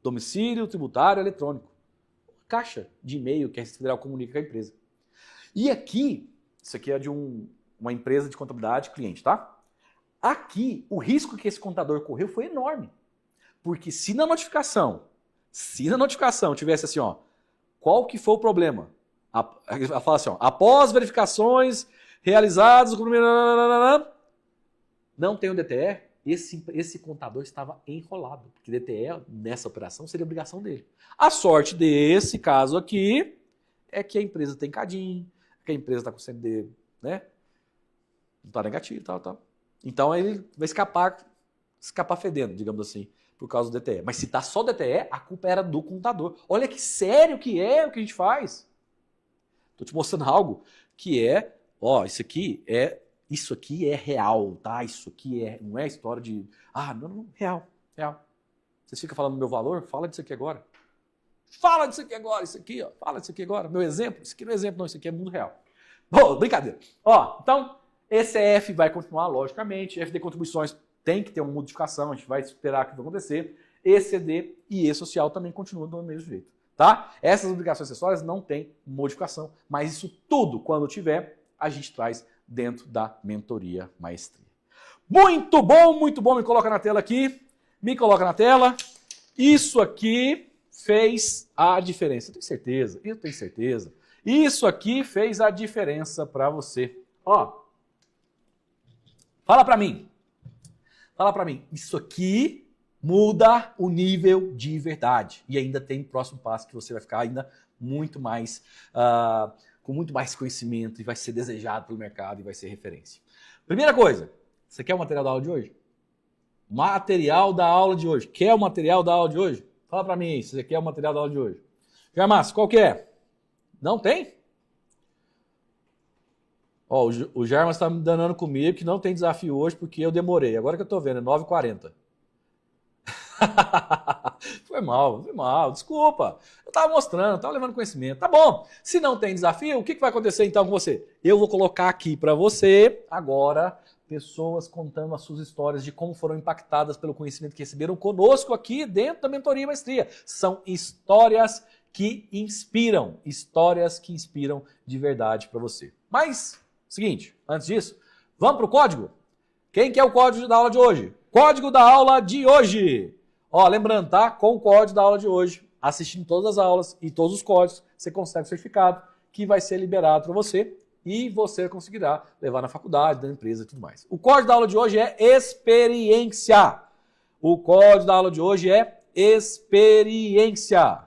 Domicílio Tributário Eletrônico. Caixa de e-mail que a Receita Federal comunica com a empresa. E aqui, isso aqui é de uma empresa de contabilidade cliente, tá? Aqui, o risco que esse contador correu foi enorme. Porque se na notificação tivesse assim, ó, qual que foi o problema? Ela fala assim, ó, após verificações realizadas, não tem o DTE, esse contador estava enrolado, porque DTE nessa operação seria obrigação dele. A sorte desse caso aqui é que a empresa tem CADIM, que a empresa está com CND, né? Não está negativo, tal. Então ele vai escapar fedendo, digamos assim, por causa do DTE. Mas se tá só DTE, a culpa era do contador. Olha que sério que é o que a gente faz. Estou te mostrando algo que é, ó, isso aqui é real, tá? Isso aqui não é história de, não, real. Vocês ficam falando do meu valor? Fala disso aqui agora. Fala disso aqui agora, isso aqui, ó. Fala disso aqui agora. Meu exemplo? Isso aqui não é exemplo, não, isso aqui é mundo real. Bom, brincadeira. Ó, então, ECF vai continuar, logicamente. FD Contribuições tem que ter uma modificação, a gente vai esperar que vai acontecer. ECD e E-Social também continuam do mesmo jeito, tá? Essas obrigações acessórias não tem modificação, mas isso tudo, quando tiver, a gente traz dentro da mentoria maestria. Muito bom, me coloca na tela aqui. Me coloca na tela. Isso aqui fez a diferença. Eu tenho certeza. Isso aqui fez a diferença para você. Ó, fala para mim. Isso aqui muda o nível de verdade. E ainda tem o próximo passo que você vai ficar ainda muito mais, com muito mais conhecimento e vai ser desejado pelo mercado e vai ser referência. Primeira coisa, você quer o material da aula de hoje? Material da aula de hoje. Quer o material da aula de hoje? Fala para mim aí, se você quer o material da aula de hoje. Germás, qual que é? Não tem? Ó, o Germas tá me danando comigo que não tem desafio hoje porque eu demorei. Agora que eu tô vendo, é 9h40. Foi mal, desculpa. Eu tava mostrando, tava levando conhecimento. Tá bom, se não tem desafio, o que vai acontecer então com você? Eu vou colocar aqui para você, agora, pessoas contando as suas histórias de como foram impactadas pelo conhecimento que receberam conosco aqui dentro da Mentoria e Maestria. São histórias que inspiram de verdade para você. Mas, seguinte, antes disso, vamos pro código? Quem quer o código da aula de hoje? Código da aula de hoje! Ó, lembrando, tá? Com o código da aula de hoje, assistindo todas as aulas e todos os códigos, você consegue o certificado que vai ser liberado para você e você conseguirá levar na faculdade, na empresa e tudo mais. O código da aula de hoje é experiência. O código da aula de hoje é experiência.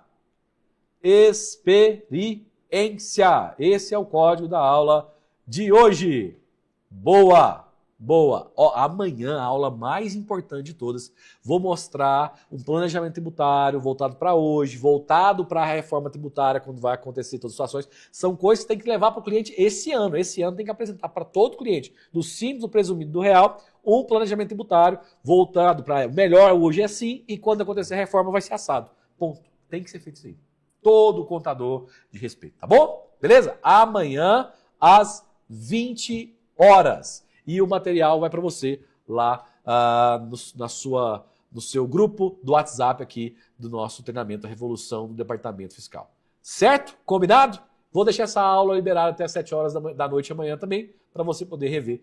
Experiência. Esse é o código da aula de hoje. Boa! Boa! Ó, amanhã, a aula mais importante de todas, vou mostrar um planejamento tributário voltado para hoje, voltado para a reforma tributária, quando vai acontecer todas as situações. São coisas que tem que levar para o cliente esse ano. Esse ano tem que apresentar para todo cliente, do simples, do presumido, do real, um planejamento tributário voltado para melhor hoje é assim e quando acontecer a reforma vai ser assado. Ponto. Tem que ser feito isso aí. Todo contador de respeito, tá bom? Beleza? Amanhã, às 20 horas. E o material vai para você lá no seu grupo do WhatsApp aqui do nosso treinamento, a Revolução do Departamento Fiscal. Certo? Combinado? Vou deixar essa aula liberada até as 7 horas da noite amanhã também, para você poder rever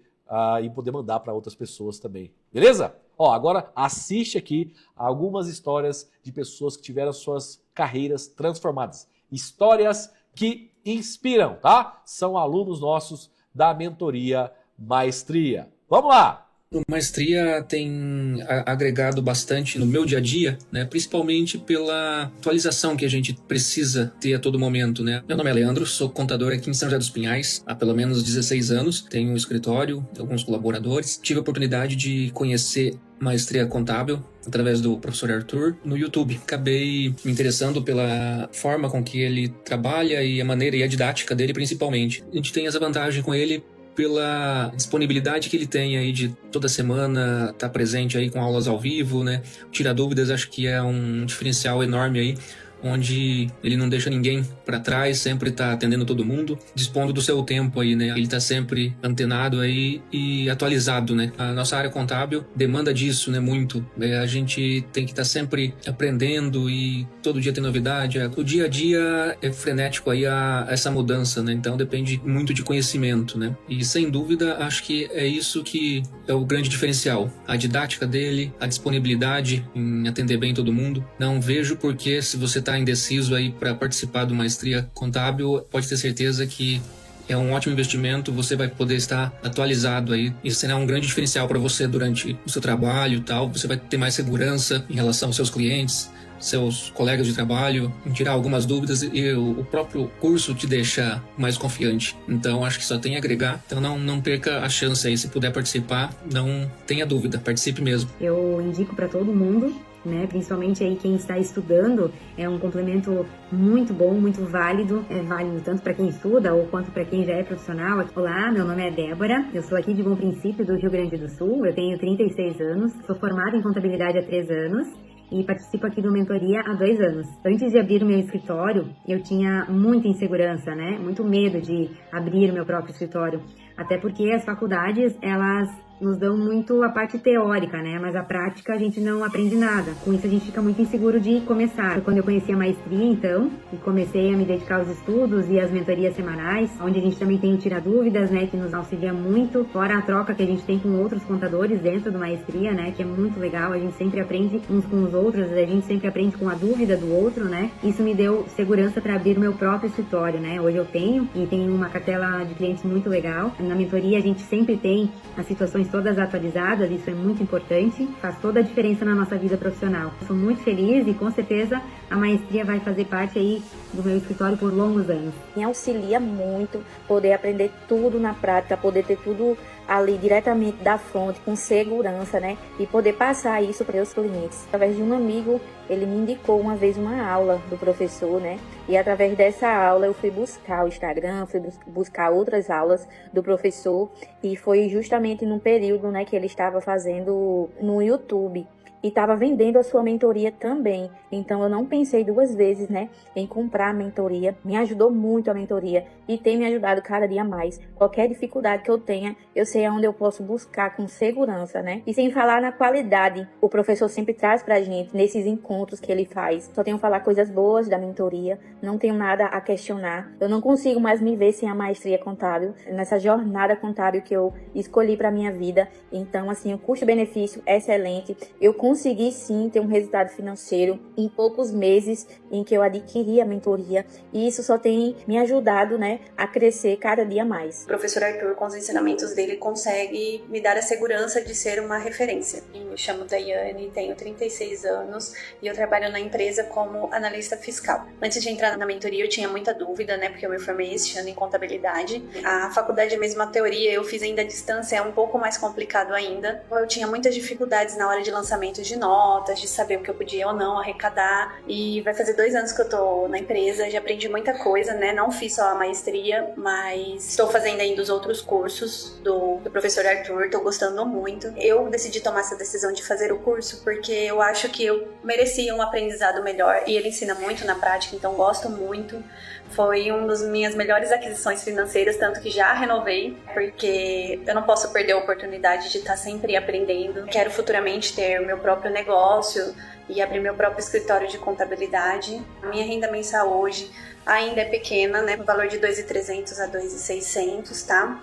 e poder mandar para outras pessoas também. Beleza? Ó, agora assiste aqui algumas histórias de pessoas que tiveram suas carreiras transformadas. Histórias que inspiram, tá? São alunos nossos da Mentoria Maestria. Vamos lá! O Maestria tem agregado bastante no meu dia a dia, né? Principalmente pela atualização que a gente precisa ter a todo momento, né? Meu nome é Leandro, sou contador aqui em São José dos Pinhais há pelo menos 16 anos, tenho um escritório, alguns colaboradores. Tive a oportunidade de conhecer Maestria Contábil através do professor Arthur no YouTube. Acabei me interessando pela forma com que ele trabalha e a maneira e a didática dele principalmente. A gente tem essa vantagem com ele pela disponibilidade que ele tem aí de toda semana estar presente aí com aulas ao vivo, né? Tira dúvidas, acho que é um diferencial enorme aí, onde ele não deixa ninguém para trás, sempre está atendendo todo mundo, dispondo do seu tempo aí, né? Ele está sempre antenado aí e atualizado, né? A nossa área contábil demanda disso, né? Muito. A gente tem que estar sempre aprendendo e todo dia tem novidade. O dia a dia é frenético aí essa mudança, né? Então depende muito de conhecimento, né? E sem dúvida, acho que é isso que é o grande diferencial. A didática dele, a disponibilidade em atender bem todo mundo. Não vejo porque se você está indeciso aí para participar do Maestria Contábil, pode ter certeza que é um ótimo investimento, você vai poder estar atualizado aí. Isso será um grande diferencial para você durante o seu trabalho e tal. Você vai ter mais segurança em relação aos seus clientes, seus colegas de trabalho, em tirar algumas dúvidas e o próprio curso te deixa mais confiante. Então, acho que só tem a agregar. Então, não perca a chance aí. Se puder participar, não tenha dúvida, participe mesmo. Eu indico para todo mundo, né? Principalmente aí quem está estudando, é um complemento muito bom, muito válido. É válido tanto para quem estuda ou quanto para quem já é profissional. Olá, meu nome é Débora, eu sou aqui de Bom Princípio, do Rio Grande do Sul. Eu tenho 36 anos, sou formada em contabilidade há 3 anos e participo aqui do Mentoria há 2 anos. Antes de abrir o meu escritório, eu tinha muita insegurança, né? Muito medo de abrir o meu próprio escritório. Até porque as faculdades, elas nos dão muito a parte teórica, né? Mas a prática a gente não aprende nada. Com isso a gente fica muito inseguro de começar. Foi quando eu conheci a Maestria, então, e comecei a me dedicar aos estudos e às mentorias semanais, onde a gente também tem o Tira Dúvidas, né? Que nos auxilia muito, fora a troca que a gente tem com outros contadores dentro do Maestria, né? Que é muito legal, a gente sempre aprende uns com os outros, a gente sempre aprende com a dúvida do outro, né? Isso me deu segurança para abrir o meu próprio escritório, né? Hoje eu tenho uma cartela de clientes muito legal. Na mentoria a gente sempre tem as situações todas atualizadas, isso é muito importante, faz toda a diferença na nossa vida profissional. Eu sou muito feliz e com certeza a Maestria vai fazer parte aí do meu escritório por longos anos. Me auxilia muito poder aprender tudo na prática, poder ter tudo ali diretamente da fonte, com segurança, né? E poder passar isso para os clientes. Através de um amigo, ele me indicou uma vez uma aula do professor, né? E através dessa aula eu fui buscar o Instagram, fui buscar outras aulas do professor, e foi justamente num período, né, que ele estava fazendo no YouTube. E estava vendendo a sua mentoria também. Então eu não pensei duas vezes, né, em comprar a mentoria. Me ajudou muito a mentoria e tem me ajudado cada dia mais. Qualquer dificuldade que eu tenha, eu sei aonde eu posso buscar com segurança, né? E sem falar na qualidade, o professor sempre traz pra gente nesses encontros que ele faz. Só tenho que falar coisas boas da mentoria, não tenho nada a questionar. Eu não consigo mais me ver sem a maestria contábil, nessa jornada contábil que eu escolhi pra minha vida. Então, assim, o custo-benefício é excelente. Eu consegui sim ter um resultado financeiro em poucos meses em que eu adquiri a mentoria, e isso só tem me ajudado, né, a crescer cada dia mais. O professor Arthur, com os ensinamentos dele, consegue me dar a segurança de ser uma referência. Eu me chamo Daiane, tenho 36 anos e eu trabalho na empresa como analista fiscal. Antes de entrar na mentoria eu tinha muita dúvida, né, porque eu me formei esse ano em contabilidade. A faculdade, mesmo a teoria, eu fiz ainda à distância, é um pouco mais complicado ainda. Eu tinha muitas dificuldades na hora de lançamento de notas, de saber o que eu podia ou não arrecadar, e vai fazer 2 anos que eu tô na empresa, já aprendi muita coisa, né, não fiz só a maestria, mas estou fazendo ainda os outros cursos do professor Arthur, tô gostando muito. Eu decidi tomar essa decisão de fazer o curso porque eu acho que eu merecia um aprendizado melhor, e ele ensina muito na prática, então gosto muito. Foi uma das minhas melhores aquisições financeiras, tanto que já renovei, porque eu não posso perder a oportunidade de estar sempre aprendendo. Quero futuramente ter o meu próprio negócio e abrir meu próprio escritório de contabilidade. A minha renda mensal hoje ainda é pequena, né? No valor de 2.300 a 2.600, tá?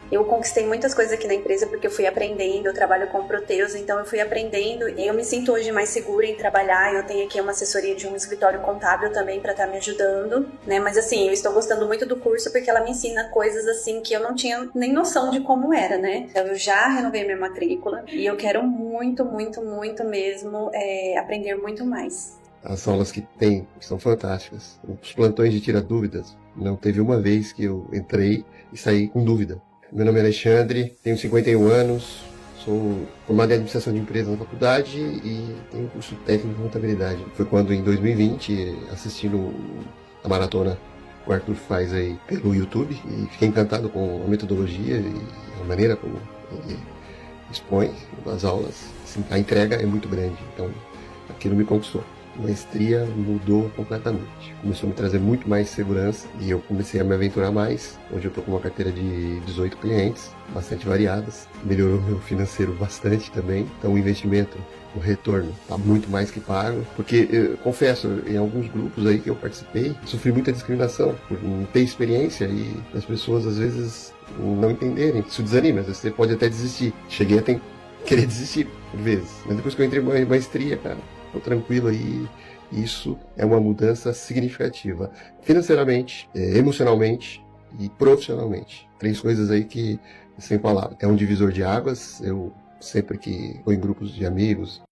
Eu conquistei muitas coisas aqui na empresa porque eu fui aprendendo, eu trabalho com Proteus, então eu fui aprendendo e eu me sinto hoje mais segura em trabalhar. Eu tenho aqui uma assessoria de um escritório contábil também para estar me ajudando, né? Mas assim, eu estou gostando muito do curso porque ela me ensina coisas assim que eu não tinha nem noção de como era, né? Eu já renovei minha matrícula e eu quero muito, muito, muito mesmo aprender muito mais. As aulas que tem são fantásticas. Os plantões de tira dúvidas, não teve uma vez que eu entrei e saí com dúvida. Meu nome é Alexandre, tenho 51 anos, sou formado em administração de empresas na faculdade e tenho curso técnico de contabilidade. Foi quando, em 2020, assistindo a maratona que o Arthur faz aí pelo YouTube, e fiquei encantado com a metodologia e a maneira como ele expõe as aulas. Assim, a entrega é muito grande, então aquilo me conquistou. A maestria mudou completamente. Começou a me trazer muito mais segurança e eu comecei a me aventurar mais. Hoje eu estou com uma carteira de 18 clientes, bastante variadas. Melhorou meu financeiro bastante também. Então o investimento, o retorno está muito mais que pago. Porque, eu confesso, em alguns grupos aí que eu participei, sofri muita discriminação por não ter experiência e as pessoas às vezes não entenderem. Isso desanima, às vezes você pode até desistir. Cheguei a querer desistir por vezes. Mas depois que eu entrei em maestria, cara, tô tranquilo aí, isso é uma mudança significativa, financeiramente, emocionalmente e profissionalmente. 3 coisas aí que, sem palavras, é um divisor de águas. Eu sempre que estou em grupos de amigos,